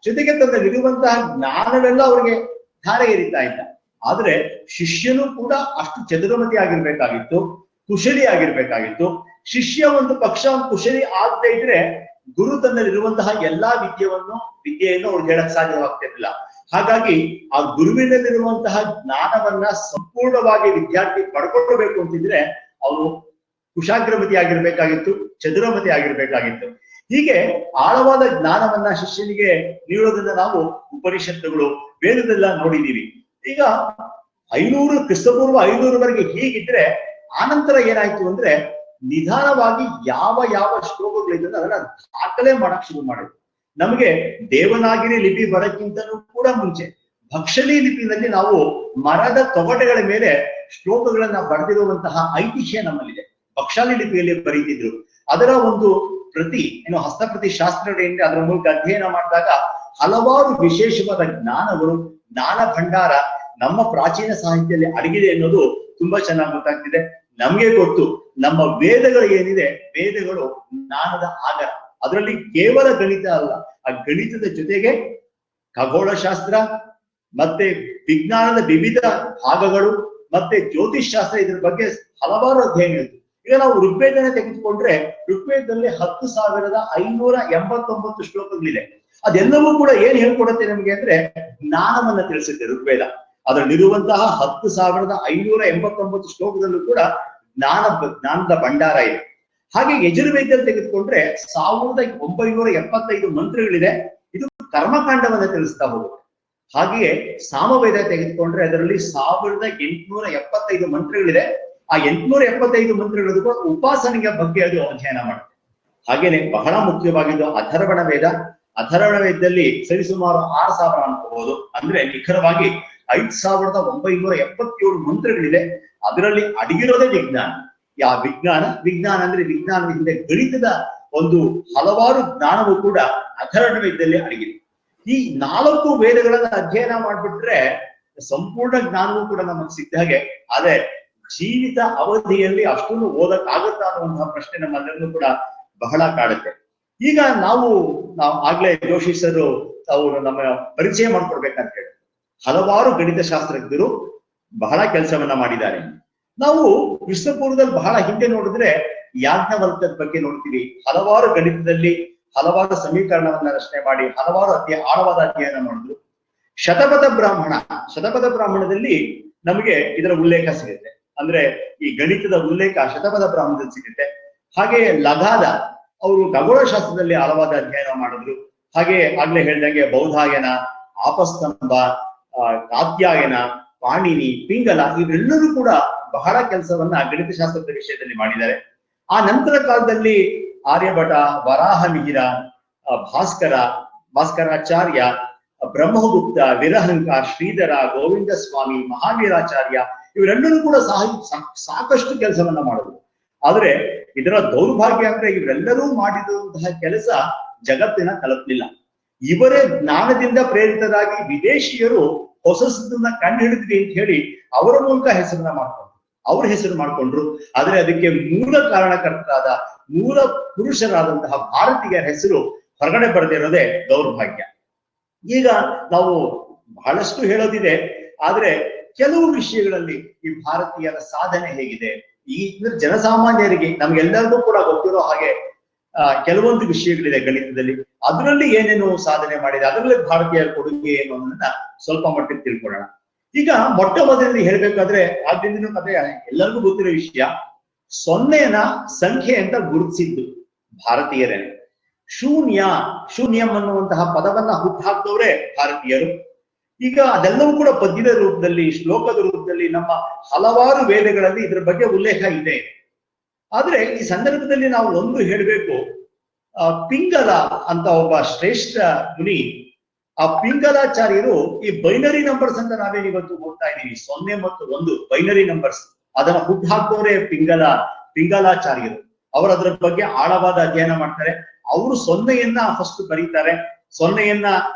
ಜೊತೆಗೆ ತನ್ನಲ್ಲಿರುವಂತಹ ಜ್ಞಾನವೆಲ್ಲ ಅವ್ರಿಗೆ ಧಾರೆ ಎರಿತಾ ಇದ್ದ. ಆದ್ರೆ ಶಿಷ್ಯನು ಕೂಡ ಅಷ್ಟು ಚತುರಮತಿ ಆಗಿರ್ಬೇಕಾಗಿತ್ತು, ಕುಶಲಿ ಆಗಿರ್ಬೇಕಾಗಿತ್ತು. ಶಿಷ್ಯ ಒಂದು ಪಕ್ಷ ಕುಶಲಿ ಆಗದೆ ಇದ್ರೆ ಗುರು ತನ್ನಲ್ಲಿರುವಂತಹ ಎಲ್ಲಾ ವಿದ್ಯೆಯನ್ನು ಅವ್ರು ಹೇಳಕ್ ಸಾಧ್ಯವಾಗ್ತಿರ್ಲಿಲ್ಲ. ಹಾಗಾಗಿ ಆ ಗುರುವಿನಲ್ಲಿರುವಂತಹ ಜ್ಞಾನವನ್ನ ಸಂಪೂರ್ಣವಾಗಿ ವಿದ್ಯಾರ್ಥಿ ಪಡ್ಕೊಳ್ಬೇಕು ಅಂತಿದ್ರೆ ಅವನು ಕುಶಾಗ್ರಮತಿ ಆಗಿರ್ಬೇಕಾಗಿತ್ತು, ಚತುರಮತಿ ಆಗಿರ್ಬೇಕಾಗಿತ್ತು. ಹೀಗೆ ಆಳವಾದ ಜ್ಞಾನವನ್ನ ಶಿಷ್ಯನಿಗೆ ನೀಡೋದನ್ನ ನಾವು ಉಪನಿಷತ್ತುಗಳು, ವೇದದೆಲ್ಲ ನೋಡಿದೀವಿ. ಈಗ 500 ಕ್ರಿಸ್ತಪೂರ್ವ 500ರವರೆಗೆ ಹೀಗಿದ್ರೆ ಆನಂತರ ಏನಾಯ್ತು ಅಂದ್ರೆ, ನಿಧಾನವಾಗಿ ಯಾವ ಶ್ಲೋಕಗಳಿಂದ ಅದನ್ನ ದಾಖಲೆ ಮಾಡಕ್ ಶುರು ಮಾಡಿದ್ರು. ನಮಗೆ ದೇವನಾಗಿರಿ ಲಿಪಿ ಬರಕ್ಕಿಂತನೂ ಕೂಡ ಮುಂಚೆ ಭಕ್ಷಲಿ ಲಿಪಿನಲ್ಲಿ ನಾವು ಮರದ ತೊಗಟೆಗಳ ಮೇಲೆ ಶ್ಲೋಕಗಳನ್ನ ಬರೆದಿರುವಂತಹ ಐತಿಹ್ಯ ನಮ್ಮಲ್ಲಿದೆ. ಭಕ್ಷಾಲಿ ಲಿಪಿಯಲ್ಲಿ ಬರೀತಿದ್ರು. ಅದರ ಒಂದು ಪ್ರತಿ ಹಸ್ತಪ್ರತಿ ಶಾಸ್ತ್ರಗಳಿಂದ ಅದರ ಮೂಲಕ ಅಧ್ಯಯನ ಮಾಡಿದಾಗ ಹಲವಾರು ವಿಶೇಷವಾದ ಜ್ಞಾನಗಳು, ಜ್ಞಾನ ಭಂಡಾರ ನಮ್ಮ ಪ್ರಾಚೀನ ಸಾಹಿತ್ಯದಲ್ಲಿ ಅಡಗಿದೆ ಅನ್ನೋದು ತುಂಬಾ ಚೆನ್ನಾಗಿ ಗೊತ್ತಾಗ್ತಿದೆ. ನಮ್ಗೆ ಗೊತ್ತು, ನಮ್ಮ ವೇದಗಳು ಏನಿದೆ, ವೇದಗಳು ಜ್ಞಾನದ ಆಗರ. ಅದರಲ್ಲಿ ಕೇವಲ ಗಣಿತ ಅಲ್ಲ, ಆ ಗಣಿತದ ಜೊತೆಗೆ ಖಗೋಳಶಾಸ್ತ್ರ ಮತ್ತೆ ವಿಜ್ಞಾನದ ವಿವಿಧ ಭಾಗಗಳು ಮತ್ತೆ ಜ್ಯೋತಿಷ್ ಶಾಸ್ತ್ರ, ಇದ್ರ ಬಗ್ಗೆ ಹಲವಾರು ಅಧ್ಯಯನ ಇತ್ತು. ಈಗ ನಾವು ಋಗ್ವೇದನ ತೆಗೆದುಕೊಂಡ್ರೆ ಋಗ್ವೇದದಲ್ಲಿ 10,589 ಶ್ಲೋಕಗಳಿದೆ. ಅದೆಲ್ಲವೂ ಕೂಡ ಏನ್ ಹೇಳ್ಕೊಡುತ್ತೆ ನಮ್ಗೆ ಅಂದ್ರೆ ಜ್ಞಾನವನ್ನ ತಿಳಿಸುತ್ತೆ ಋಗ್ವೇದ. ಅದರಲ್ಲಿರುವಂತಹ 10,589 ಶ್ಲೋಕದಲ್ಲೂ ಕೂಡ ಜ್ಞಾನದ ಭಂಡಾರ ಇದೆ. ಹಾಗೆ ಯಜುರ್ವೇದದಲ್ಲಿ ತೆಗೆದುಕೊಂಡ್ರೆ 1975 ಮಂತ್ರಗಳಿದೆ. ಇದು ಕರ್ಮಕಾಂಡವನ್ನ ತಿಳಿಸ್ತಾ ಹೋಗುತ್ತೆ. ಹಾಗೆಯೇ ಸಾಮವೇದ ತೆಗೆದುಕೊಂಡ್ರೆ ಅದರಲ್ಲಿ 1875 ಮಂತ್ರಗಳಿದೆ. ಆ 875 ಮಂತ್ರಗಳು ಕೂಡ ಉಪಾಸನೆಯ ಬಗ್ಗೆ ಅದು ಅಧ್ಯಯನ ಮಾಡುತ್ತೆ. ಹಾಗೇನೆ ಬಹಳ ಮುಖ್ಯವಾಗಿದ್ದು ಅಥರ್ವಣ ವೇದ. ಅಥರ್ವಣ ವೇದದಲ್ಲಿ ಸರಿಸುಮಾರು 6,000 ಅನ್ಕೋಬಹುದು. ಅಂದ್ರೆ ನಿಖರವಾಗಿ 5,977 ಮಂತ್ರಗಳಿದೆ. ಅದರಲ್ಲಿ ಅಡಗಿರೋದೇ ವಿಜ್ಞಾನ. ವಿಜ್ಞಾನ ಅಂದ್ರೆ ವಿಜ್ಞಾನದ ಹಿಂದೆ ಗಣಿತದ ಒಂದು ಹಲವಾರು ಜ್ಞಾನವೂ ಕೂಡ ಅಥರ್ವಣ ವೇದದಲ್ಲಿ ಅಡಗಿದೆ. ಈ 4 ವೇದಗಳನ್ನ ಅಧ್ಯಯನ ಮಾಡ್ಬಿಟ್ರೆ ಸಂಪೂರ್ಣ ಜ್ಞಾನವೂ ಕೂಡ ನಮಗೆ ಸಿಕ್ಕ ಹಾಗೆ. ಆದ್ರೆ ಜೀವಿತ ಅವಧಿಯಲ್ಲಿ ಅಷ್ಟೊಂದು ಓದಕ್ಕಾಗತ್ತಾ ಅನ್ನುವಂತಹ ಪ್ರಶ್ನೆ ನಮ್ಮೆಲ್ಲರಿಗೂ ಕೂಡ ಬಹಳ ಕಾಡುತ್ತೆ. ಈಗ ನಾವು ಆಗ್ಲೇ ಜೋಶಿ ಸರ್ ಅವರು ನಮ್ಮ ಪರಿಚಯ ಮಾಡ್ಕೊಡ್ಬೇಕಂತ ಹೇಳಿ ಹಲವಾರು ಗಣಿತ ಶಾಸ್ತ್ರಜ್ಞರು ಬಹಳ ಕೆಲಸವನ್ನ ಮಾಡಿದ್ದಾರೆ. ನಾವು ವಿಶ್ವಪೂರ್ವದಲ್ಲಿ ಬಹಳ ಹಿಂದೆ ನೋಡಿದ್ರೆ ಯಾಜ್ಞವಲ್ಕ್ಯದ ಬಗ್ಗೆ ನೋಡ್ತೀವಿ. ಹಲವಾರು ಗಣಿತದಲ್ಲಿ ಹಲವಾರು ಸಮೀಕರಣವನ್ನ ರಚನೆ ಮಾಡಿ ಹಲವಾರು ಆಳವಾದ ಅಧ್ಯಯನ ಮಾಡಿದ್ರು. ಶತಪಥ ಬ್ರಾಹ್ಮಣದಲ್ಲಿ ನಮಗೆ ಇದರ ಉಲ್ಲೇಖ ಸಿಗುತ್ತೆ. ಅಂದ್ರೆ ಈ ಗಣಿತದ ಉಲ್ಲೇಖ ಶತಪಥ ಬ್ರಾಹ್ಮಣದಲ್ಲಿ ಸಿಗುತ್ತೆ. ಹಾಗೆ ಲಗಾದ ಅವರು ಖಗೋಳಶಾಸ್ತ್ರದಲ್ಲಿ ಆಳವಾದ ಅಧ್ಯಯನ ಮಾಡಿದ್ರು. ಹಾಗೆ ಆಗ್ಲೇ ಹೇಳ್ದಂಗೆ ಬೌಧಾಯನ, ಆಪಸ್ತಂಭ, ಕಾತ್ಯಾಯನ, ಪಾಣಿನಿ, ಪಿಂಗಲ ಇವೆಲ್ಲರೂ ಕೂಡ ಬಹಳ ಕೆಲಸವನ್ನ ಗಣಿತಶಾಸ್ತ್ರದ ವಿಷಯದಲ್ಲಿ ಮಾಡಿದ್ದಾರೆ. ಆ ನಂತರ ಕಾಲದಲ್ಲಿ ಆರ್ಯಭಟ, ವರಾಹ ಮಿಹಿರ, ಭಾಸ್ಕರಾಚಾರ್ಯ, ಬ್ರಹ್ಮಗುಪ್ತ, ವಿರಹಂಕ, ಶ್ರೀಧರ, ಗೋವಿಂದ ಸ್ವಾಮಿ, ಮಹಾವೀರಾಚಾರ್ಯ ಇವರೆಲ್ಲರೂ ಕೂಡ ಸಾಕಷ್ಟು ಕೆಲಸವನ್ನ ಮಾಡಿದ್ರು. ಆದ್ರೆ ಇದರ ದೌರ್ಭಾಗ್ಯ ಅಂದ್ರೆ ಇವರೆಲ್ಲರೂ ಮಾಡಿದಂತಹ ಕೆಲಸ ಜಗತ್ತಿನ ತಲುಪಲಿಲ್ಲ. ಇವರೇ ಜ್ಞಾನದಿಂದ ಪ್ರೇರಿತರಾಗಿ ವಿದೇಶಿಯರು ಹೊಸದನ್ನ ಕಂಡು ಹಿಡಿದ್ವಿ ಅಂತ ಹೇಳಿ ಅವರ ಮೂಲಕ ಹೆಸರು ಮಾಡ್ಕೊಂಡ್ರು. ಆದ್ರೆ ಅದಕ್ಕೆ ಮೂಲ ಕಾರಣಕರ್ತರಾದ ಮೂಲ ಪುರುಷರಾದಂತಹ ಭಾರತೀಯರ ಹೆಸರು ಹೊರಗಡೆ ಬರದಿರೋದೇ ದೌರ್ಭಾಗ್ಯ. ಈಗ ನಾವು ಬಹಳಷ್ಟು ಹೇಳೋದಿದೆ, ಆದ್ರೆ ಕೆಲವು ವಿಷಯಗಳಲ್ಲಿ ಈ ಭಾರತೀಯರ ಸಾಧನೆ ಹೇಗಿದೆ, ಈ ಜನಸಾಮಾನ್ಯರಿಗೆ ನಮ್ಗೆಲ್ಲರಿಗೂ ಕೂಡ ಗೊತ್ತಿರೋ ಹಾಗೆ ಕೆಲವೊಂದು ವಿಷಯಗಳಿದೆ ಗಣಿತದಲ್ಲಿ. ಅದರಲ್ಲಿ ಏನೇನು ಸಾಧನೆ ಮಾಡಿದೆ, ಅದರಲ್ಲಿ ಭಾರತೀಯರ ಕೊಡುಗೆ ಏನು ಅನ್ನೋದನ್ನ ಸ್ವಲ್ಪ ಮಟ್ಟಿಗೆ ತಿಳ್ಕೊಳ್ಳೋಣ. ಈಗ ಮೊಟ್ಟ ಮೊದಲನೇ ಹೇಳ್ಬೇಕಾದ್ರೆ ಆದ್ರಿಂದ ಕಥೆ ಎಲ್ಲರಿಗೂ ಗೊತ್ತಿರೋ ವಿಷಯ, 0ನ ಸಂಖ್ಯೆ ಅಂತ ಗುರುತಿಸಿದ್ದು ಭಾರತೀಯರೇನೆ. ಶೂನ್ಯಂ ಅನ್ನುವಂತಹ ಪದವನ್ನ ಹುಟ್ಟುಹಾಕಿದವರೇ ಭಾರತೀಯರು. ಈಗ ಅದೆಲ್ಲವೂ ಕೂಡ ಪದ್ಯದ ರೂಪದಲ್ಲಿ, ಶ್ಲೋಕದ ರೂಪದಲ್ಲಿ ನಮ್ಮ ಹಲವಾರು ವೇದಗಳಲ್ಲಿ ಇದರ ಬಗ್ಗೆ ಉಲ್ಲೇಖ ಇದೆ. ಆದ್ರೆ ಈ ಸಂದರ್ಭದಲ್ಲಿ ನಾವು ಒಂದು ಹೇಳಬೇಕು, ಪಿಂಗಲ ಅಂತ ಒಬ್ಬ ಶ್ರೇಷ್ಠ ಮುನಿ, ಆ ಪಿಂಗಲಾಚಾರ್ಯರು ಈ ಬೈನರಿ ನಂಬರ್ಸ್ ಅಂತ ನಾವೇನು ಇವತ್ತು ಓದ್ತಾ ಇದೀವಿ, 0 ಮತ್ತು 1 ಬೈನರಿ ನಂಬರ್ಸ್, ಅದನ್ನ ಹುಟ್ಟುಹಾಕಿದವರೇ ಪಿಂಗಲಾಚಾರ್ಯರು. ಅವರು ಅದರ ಬಗ್ಗೆ ಆಳವಾದ ಅಧ್ಯಯನ ಮಾಡ್ತಾರೆ. ಅವರು 0ಯನ್ನ ಫಸ್ಟ್ ಬರೀತಾರೆ, 0ಯನ್ನ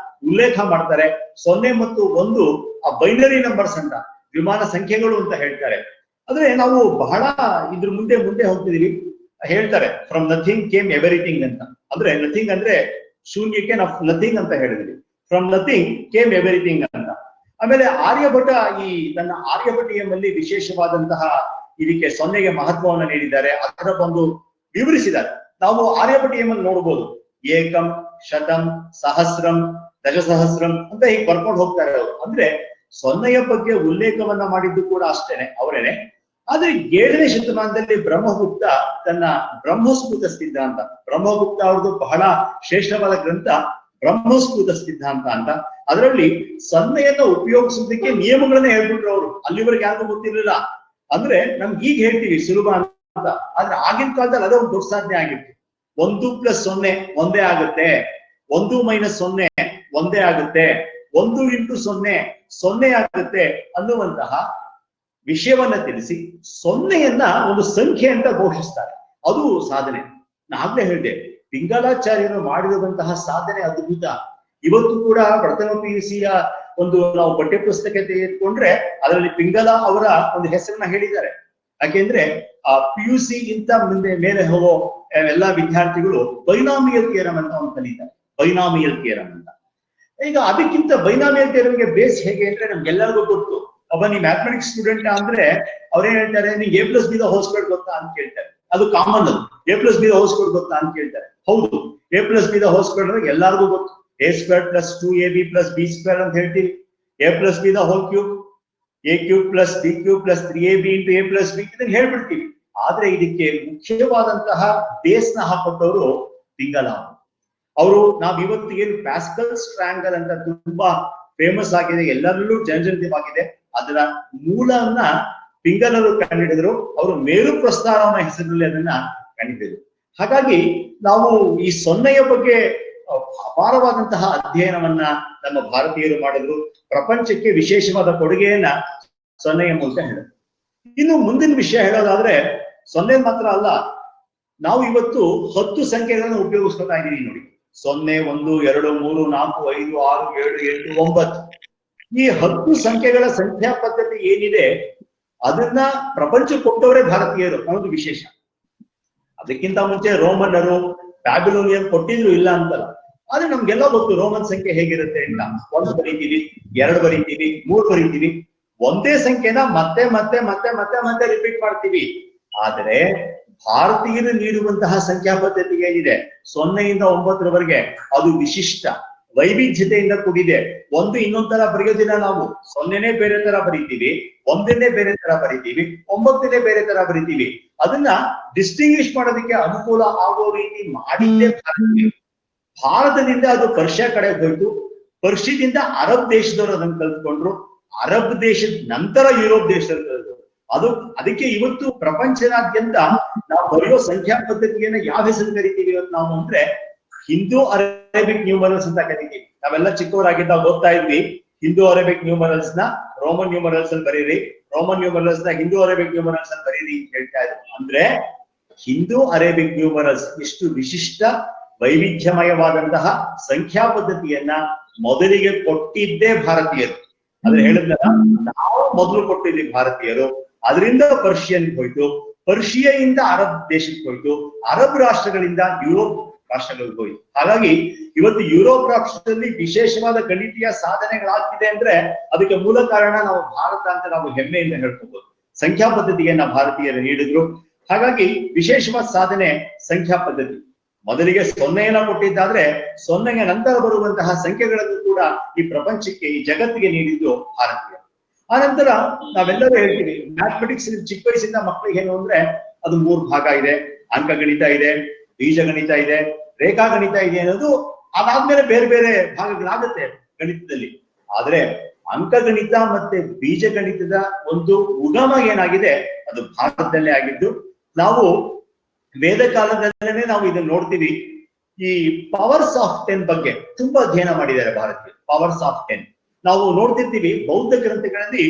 ಉಲ್ಲೇಖ ಮಾಡ್ತಾರೆ. 0 ಮತ್ತು 1 ಆ ಬೈನರಿ ನಂಬರ್ಸ್ ಅಂತ, ವಿಮಾನ ಸಂಖ್ಯೆಗಳು ಅಂತ ಹೇಳ್ತಾರೆ. ಆದ್ರೆ ನಾವು ಬಹಳ ಇದ್ರ ಮುಂದೆ ಹೋಗ್ತಿದೀವಿ. ಹೇಳ್ತಾರೆ ಫ್ರಮ್ ನಥಿಂಗ್ ಕೇಮ್ ಎವರಿಥಿಂಗ್ ಅಂತ. ಅಂದ್ರೆ ನಥಿಂಗ್ ಅಂದ್ರೆ ಶೂನ್ಯಕ್ಕೆ ನಾವು ನಥಿಂಗ್ ಅಂತ ಹೇಳಿದ್ವಿ, ಫ್ರಮ್ ನಥಿಂಗ್ ಕೇಮ್ ಎವರಿಥಿಂಗ್ ಅಂತ. ಆಮೇಲೆ ಆರ್ಯಭಟ ಈ ತನ್ನ ಆರ್ಯಭಟೀಯಮಲ್ಲಿ ವಿಶೇಷವಾದಂತಹ ಇದಕ್ಕೆ 0ಗೆ ಮಹತ್ವವನ್ನು ನೀಡಿದ್ದಾರೆ. ಅದರ ಒಂದು ವಿವರಿಸಿದ್ದಾರೆ. ನಾವು ಆರ್ಯಭಟೀಯಮಲ್ಲಿ ನೋಡ್ಬೋದು, ಏಕಂ, ಶತಂ, ಸಹಸ್ರಂ, ದಶಸಹಸ್ರಂ ಅಂತ ಹೀಗೆ ಬರ್ಕೊಂಡು ಹೋಗ್ತಾರೆ ಅವರು. ಅಂದ್ರೆ 0ಯ ಬಗ್ಗೆ ಉಲ್ಲೇಖವನ್ನ ಮಾಡಿದ್ದು ಕೂಡ ಅಷ್ಟೇನೆ ಅವರೇನೆ. ಆದ್ರೆ 7ನೇ ಶತಮಾನದಲ್ಲಿ ಬ್ರಹ್ಮಗುಪ್ತ ತನ್ನ ಬ್ರಹ್ಮಸ್ಫುಟ ಸಿದ್ಧಾಂತ, ಬ್ರಹ್ಮಗುಪ್ತ ಅವ್ರದ್ದು ಬಹಳ ಶ್ರೇಷ್ಠವಾದ ಗ್ರಂಥ ಬ್ರಹ್ಮಸ್ಫುಟ ಸಿದ್ಧಾಂತ ಅಂತ. ಅದರಲ್ಲಿ 0ಯನ್ನ ಉಪಯೋಗಿಸೋದಕ್ಕೆ ನಿಯಮಗಳನ್ನ ಹೇಳ್ಬಿಟ್ರು ಅವರು. ಅಲ್ಲಿವರೆಗೆ ಯಾರಿಗೂ ಗೊತ್ತಿರ್ಲಿಲ್ಲ. ಅಂದ್ರೆ ನಮ್ಗೆ ಈಗ ಹೇಳ್ತೀವಿ ಸುಲಭ ಅಂತ, ಆದ್ರೆ ಆಗಿನ ಕಾಲದಲ್ಲಿ ಅದೇ ಒಂದು ದೊಡ್ಡ ಸಾಧನೆ ಆಗಿತ್ತು. 1 + 0 ಒಂದೇ ಆಗುತ್ತೆ, 1 - 0 ಒಂದೇ ಆಗುತ್ತೆ, 1 × 0 0 ಆಗುತ್ತೆ ಅನ್ನುವಂತಹ ವಿಷಯವನ್ನ ತಿಳಿಸಿ 0ಯನ್ನ ಒಂದು ಸಂಖ್ಯೆ ಅಂತ ಘೋಷಿಸ್ತಾರೆ. ಅದು ಸಾಧನೆ. ನಾಗ್ಲೇ ಹೇಳಿದೆ, ಪಿಂಗಲಾಚಾರ್ಯರು ಮಾಡಿರುವಂತಹ ಸಾಧನೆ ಅದ್ಭುತ. ಇವತ್ತು ಕೂಡ ಪ್ರಥಮ PUCಯ ಒಂದು ನಾವು ಪಠ್ಯ ಪುಸ್ತಕ ತೆಗೆದುಕೊಂಡ್ರೆ ಅದರಲ್ಲಿ ಪಿಂಗಲ ಅವರ ಒಂದು ಹೆಸರನ್ನ ಹೇಳಿದ್ದಾರೆ. ಯಾಕೆಂದ್ರೆ ಆ PUC ಗಿಂತ ಮುಂದೆ ಮೇಲೆ ಹೋಗೋ ಎಲ್ಲಾ ವಿದ್ಯಾರ್ಥಿಗಳು ಬೈನಾಮಿಯಲ್ ಥಿಯರಮ್ ಅಂತ ಒಂದು ಕಲಿತಾರೆ, ಬೈನಾಮಿಯಲ್ ಥಿಯರಮ್ ಅಂತ. ಈಗ ಅದಕ್ಕಿಂತ ಬೈನಾಮಿಯಲ್ ಥಿಯರಮ್ಗೆ ಬೇಸ್ ಹೇಗೆ ಅಂದ್ರೆ ನಮ್ಗೆಲ್ಲರಿಗೂ ಗೊತ್ತು. ಒಬ್ಬ ನೀವು ಮ್ಯಾಥಮೆಟಿಕ್ಸ್ ಸ್ಟೂಡೆಂಟ್ ಅಂದ್ರೆ ಅವ್ರೇನ್ ಹೇಳ್ತಾರೆ, ನೀವು A+B ದ ಹೋಲ್ ಸ್ಕ್ವೇರ್ ಗೊತ್ತಾ ಅಂತ ಕೇಳ್ತಾರೆ. ಅದು ಕಾಮನ್, ಅದು A+B ದ ಹೋಲ್ ಸ್ಕ್ವೇರ್ ಗೊತ್ತಾ ಅಂತ ಕೇಳ್ತಾರೆ. ಹೌದು, A+B ದ ಹೋಲ್ ಸ್ಕ್ವೇರ್ ಎಲ್ಲರಿಗೂ ಗೊತ್ತು. A² + 2AB + B² ಅಂತ ಹೇಳ್ತೀವಿ. A+B the whole cube, A³ + B³ + 3AB × A+B ಇದನ್ನ ಹೇಳ್ಬಿಡ್ತೀವಿ. ಆದ್ರೆ ಇದಕ್ಕೆ ಮುಖ್ಯವಾದಂತಹ ಬೇಸ್ ನ ಹಾಕೊಟ್ಟವರು ಪಿಂಗಲ ಅವರು. ನಾವ್ ಇವತ್ತು ಏನು ಪ್ಯಾಸ್ಕಲ್ಸ್ ಟ್ರಯಾಂಗಲ್ ಅಂತ ತುಂಬಾ ಫೇಮಸ್ ಆಗಿದೆ, ಎಲ್ಲರಲ್ಲೂ ಜನಜನಿತವಾಗಿದೆ, ಅದರ ಮೂಲವನ್ನ ಪಿಂಗಲರು ಕಂಡುಹಿಡಿದ್ರು. ಅವರು ಮೇರು ಪ್ರಸ್ತಾರವನ್ನ ಹೆಸರಿನಲ್ಲಿ ಅದನ್ನ ಕಂಡುಹಿಡಿದ್ರು. ಹಾಗಾಗಿ ನಾವು ಈ ಸೊನ್ನೆಯ ಬಗ್ಗೆ ಅಪಾರವಾದಂತಹ ಅಧ್ಯಯನವನ್ನ ನಮ್ಮ ಭಾರತೀಯರು ಮಾಡಿದ್ರು. ಪ್ರಪಂಚಕ್ಕೆ ವಿಶೇಷವಾದ ಕೊಡುಗೆಯನ್ನ ಸೊನ್ನೆಯ ಮೂಲಕ ಹೇಳಿದ್ರು. ಇನ್ನು ಮುಂದಿನ ವಿಷಯ ಹೇಳೋದಾದ್ರೆ, ಸೊನ್ನೆ ಮಾತ್ರ ಅಲ್ಲ, ನಾವು ಇವತ್ತು 10 ಸಂಖ್ಯೆಗಳನ್ನ ಉಪಯೋಗಿಸ್ಕೊತಾ ಇದೀವಿ ನೋಡಿ. 0, 1, 2, 3, 4, 5, 6, 7, 8, 9 ಈ 10 ಸಂಖ್ಯೆಗಳ ಸಂಖ್ಯಾ ಪದ್ಧತಿ ಏನಿದೆ ಅದನ್ನ ಪ್ರಪಂಚ ಕೊಟ್ಟವರೇ ಭಾರತೀಯರು ಅನ್ನೋದು ವಿಶೇಷ. ಅದಕ್ಕಿಂತ ಮುಂಚೆ ರೋಮನ್ನರು, ಬ್ಯಾಬಿಲೋನಿಯನ್ ಕೊಟ್ಟಿದ್ರು, ಇಲ್ಲ ಅಂತಲ್ಲ. ಆದ್ರೆ ನಮ್ಗೆಲ್ಲ ಗೊತ್ತು ರೋಮನ್ ಸಂಖ್ಯೆ ಹೇಗಿರುತ್ತೆ ಅಂತ. 1 ಬರೀತೀವಿ, 2 ಬರೀತೀವಿ, 3 ಬರೀತೀವಿ. ಒಂದೇ ಸಂಖ್ಯೆನ ಮತ್ತೆ ಮತ್ತೆ ಮತ್ತೆ ಮತ್ತೆ ಮತ್ತೆ ರಿಪೀಟ್ ಮಾಡ್ತೀವಿ. ಆದರೆ ಭಾರತೀಯರು ನೀಡುವಂತಹ ಸಂಖ್ಯಾ ಪದ್ಧತಿ ಏನಿದೆ 0 ಇಂದ 9ರವರೆಗೆ, ಅದು ವಿಶಿಷ್ಟ ವೈವಿಧ್ಯತೆಯಿಂದ ಕೂಡಿದೆ. ಒಂದು ಇನ್ನೊಂದ್ ತರ ಬರೆಯೋದಿಲ್ಲ ನಾವು. 0ನೇ ಬೇರೆ ತರ ಬರೀತೀವಿ, 1ನೇ ಬೇರೆ ತರ ಬರೀತೀವಿ, 9ನೇ ಬೇರೆ ತರ ಬರೀತೀವಿ. ಅದನ್ನ ಡಿಸ್ಟಿಂಗ್ವಿಶ್ ಮಾಡೋದಕ್ಕೆ ಅನುಕೂಲ ಆಗೋ ರೀತಿ ಮಾಡಿದ್ದೇ ಭಾರತೀಯ. ಭಾರತದಿಂದ ಅದು ಪರ್ಷಿಯಾ ಕಡೆ ಹೋಯ್ತು, ಪರ್ಷಿಯಾದಿಂದ ಅರಬ್ ದೇಶದವರು ಅದನ್ನ ಕಲ್ತ್ಕೊಂಡ್ರು, ಅರಬ್ ದೇಶದ ನಂತರ ಯುರೋಪ್ ದೇಶದಲ್ಲಿ ಕಲ್ತ್ರು. ಅದಕ್ಕೆ ಇವತ್ತು ಪ್ರಪಂಚದಾದ್ಯಂತ ನಾವು ಬರೆಯೋ ಸಂಖ್ಯಾ ಪದ್ಧತಿಯನ್ನ ಯಾವ ಹೆಸರು ಕರಿತೀವಿ ಇವತ್ತು ನಾವು ಅಂದ್ರೆ ಹಿಂದೂ ಅರೇಬಿಕ್ ನ್ಯೂಮರಲ್ಸ್ ಅಂತ ಕರಿತೀವಿ. ನಾವೆಲ್ಲ ಚಿಕ್ಕವರಾಗಿದ್ದಾಗ ಓದ್ತಾ ಇದ್ವಿ, ಹಿಂದೂ ಅರೇಬಿಕ್ ನ್ಯೂಮರಲ್ಸ್ ನ ರೋಮನ್ ನ್ಯೂಮರಲ್ಸ್ ಅಲ್ಲಿ ಬರೀರಿ, ರೋಮನ್ ನ್ಯೂಮರಲ್ಸ್ ನ ಹಿಂದೂ ಅರೇಬಿಕ್ ನ್ಯೂಮರಲ್ಸ್ ಅಲ್ಲಿ ಬರೀರಿ ಅಂತ ಹೇಳ್ತಾ ಇದ್ರು. ಅಂದ್ರೆ ಹಿಂದೂ ಅರೇಬಿಕ್ ನ್ಯೂಮರಲ್ಸ್ ಇಷ್ಟು ವಿಶಿಷ್ಟ ವೈವಿಧ್ಯಮಯವಾದಂತಹ ಸಂಖ್ಯಾ ಪದ್ಧತಿಯನ್ನ ಮೊದಲಿಗೆ ಕೊಟ್ಟಿದ್ದೇ ಭಾರತೀಯರು. ಅದ್ರ ಹೇಳಿದ್ನಲ್ಲ, ನಾವು ಮೊದಲು ಕೊಟ್ಟಿದ್ವಿ ಭಾರತೀಯರು. ಅದರಿಂದ ಪರ್ಷಿಯನ್ ಹೋಯ್ತು, ಪರ್ಷಿಯಿಂದ ಅರಬ್ ದೇಶಕ್ಕೆ ಹೋಯ್ತು, ಅರಬ್ ರಾಷ್ಟ್ರಗಳಿಂದ ಯುರೋಪ್ ರಾಷ್ಟ್ರಗಳಿಗೆ ಹೋಯ್ತು. ಹಾಗಾಗಿ ಇವತ್ತು ಯುರೋಪ್ ರಾಷ್ಟ್ರದಲ್ಲಿ ವಿಶೇಷವಾದ ಗಣಿತೀಯ ಸಾಧನೆಗಳಾಗ್ತಿದೆ ಅಂದ್ರೆ ಅದಕ್ಕೆ ಮೂಲ ಕಾರಣ ನಾವು ಭಾರತ ಅಂತ ನಾವು ಹೆಮ್ಮೆಯಿಂದ ಹೇಳ್ಕೋಬಹುದು. ಸಂಖ್ಯಾ ಪದ್ಧತಿಯನ್ನ ಭಾರತೀಯರು ನೀಡಿದ್ರು. ಹಾಗಾಗಿ ವಿಶೇಷವಾದ ಸಾಧನೆ ಸಂಖ್ಯಾ ಪದ್ಧತಿ. ಮೊದಲಿಗೆ 0ನ ಕೊಟ್ಟಿದ್ದಾದ್ರೆ 0ಗೆ ನಂತರ ಬರುವಂತಹ ಸಂಖ್ಯೆಗಳನ್ನು ಕೂಡ ಈ ಪ್ರಪಂಚಕ್ಕೆ, ಈ ಜಗತ್ತಿಗೆ ನೀಡಿದ್ದು ಭಾರತೀಯ. ಆನಂತರ ನಾವೆಲ್ಲರೂ ಹೇಳ್ತೀವಿ, ಮ್ಯಾಥಮೆಟಿಕ್ಸ್ ಚಿಕ್ಕ ವಯಸ್ಸಿಂದ ಮಕ್ಕಳಿಗೆ ಏನು ಅಂದ್ರೆ ಅದು 3 ಭಾಗ ಇದೆ, ಅಂಕಗಣಿತ ಇದೆ, ಬೀಜಗಣಿತ ಇದೆ, ರೇಖಾಗಣಿತ ಇದೆ ಅನ್ನೋದು. ಅದಾದ್ಮೇಲೆ ಬೇರೆ ಬೇರೆ ಭಾಗಗಳಾಗುತ್ತೆ ಗಣಿತದಲ್ಲಿ. ಆದ್ರೆ ಅಂಕಗಣಿತ ಮತ್ತೆ ಬೀಜಗಣಿತದ ಒಂದು ಉಗಮ ಏನಾಗಿದೆ ಅದು ಭಾರತದಲ್ಲೇ ಆಗಿದ್ದು. ನಾವು ವೇದ ಕಾಲದಲ್ಲೇ ನಾವು ಇದನ್ನ ನೋಡ್ತೀವಿ. ಈ ಪವರ್ಸ್ ಆಫ್ 10 ಬಗ್ಗೆ ತುಂಬಾ ಅಧ್ಯಯನ ಮಾಡಿದ್ದಾರೆ ಭಾರತೀಯರು. ಪವರ್ಸ್ ಆಫ್ 10 ನಾವು ನೋಡ್ತಿರ್ತೀವಿ ಬೌದ್ಧ ಗ್ರಂಥಗಳಲ್ಲಿ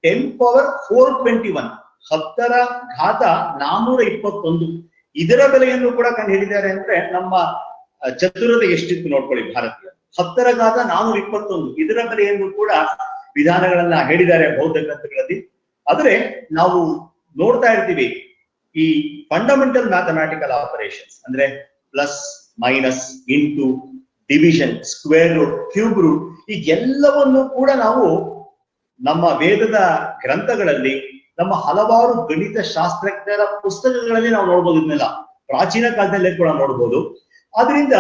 10⁴21 10ರ ಘಾತ 421 ಇದರ ಬೆಲೆಯನ್ನು ಕೂಡ ಕಂಡು ಹಿಡಿದ್ದಾರೆ. ಅಂದ್ರೆ ನಮ್ಮ ಚತುರತೆ ಎಷ್ಟಿತ್ತು ನೋಡ್ಕೊಳ್ಳಿ ಭಾರತೀಯರು. 10ರ ಘಾತ 421 ಇದರ ಬೆಲೆಯನ್ನು ಕೂಡ ವಿಧಾನಗಳನ್ನ ಹೇಳಿದ್ದಾರೆ ಬೌದ್ಧ ಗ್ರಂಥಗಳಲ್ಲಿ. ಆದ್ರೆ ನಾವು ನೋಡ್ತಾ ಇರ್ತೀವಿ ಈ ಫಂಡಮೆಂಟಲ್ ಮ್ಯಾಥಮ್ಯಾಟಿಕಲ್ ಆಪರೇಷನ್ಸ್ ಅಂದ್ರೆ plus, minus, into, division, square root, cube root, ಈ ಎಲ್ಲವನ್ನು ಕೂಡ ನಾವು ನಮ್ಮ ವೇದದ ಗ್ರಂಥಗಳಲ್ಲಿ, ನಮ್ಮ ಹಲವಾರು ಗಣಿತ ಶಾಸ್ತ್ರಜ್ಞರ ಪುಸ್ತಕಗಳಲ್ಲಿ ನಾವು ನೋಡ್ಬೋದು. ಇದನ್ನೆಲ್ಲ ಪ್ರಾಚೀನ ಕಾಲದಲ್ಲೇ ಕೂಡ ನೋಡ್ಬೋದು. ಆದ್ರಿಂದ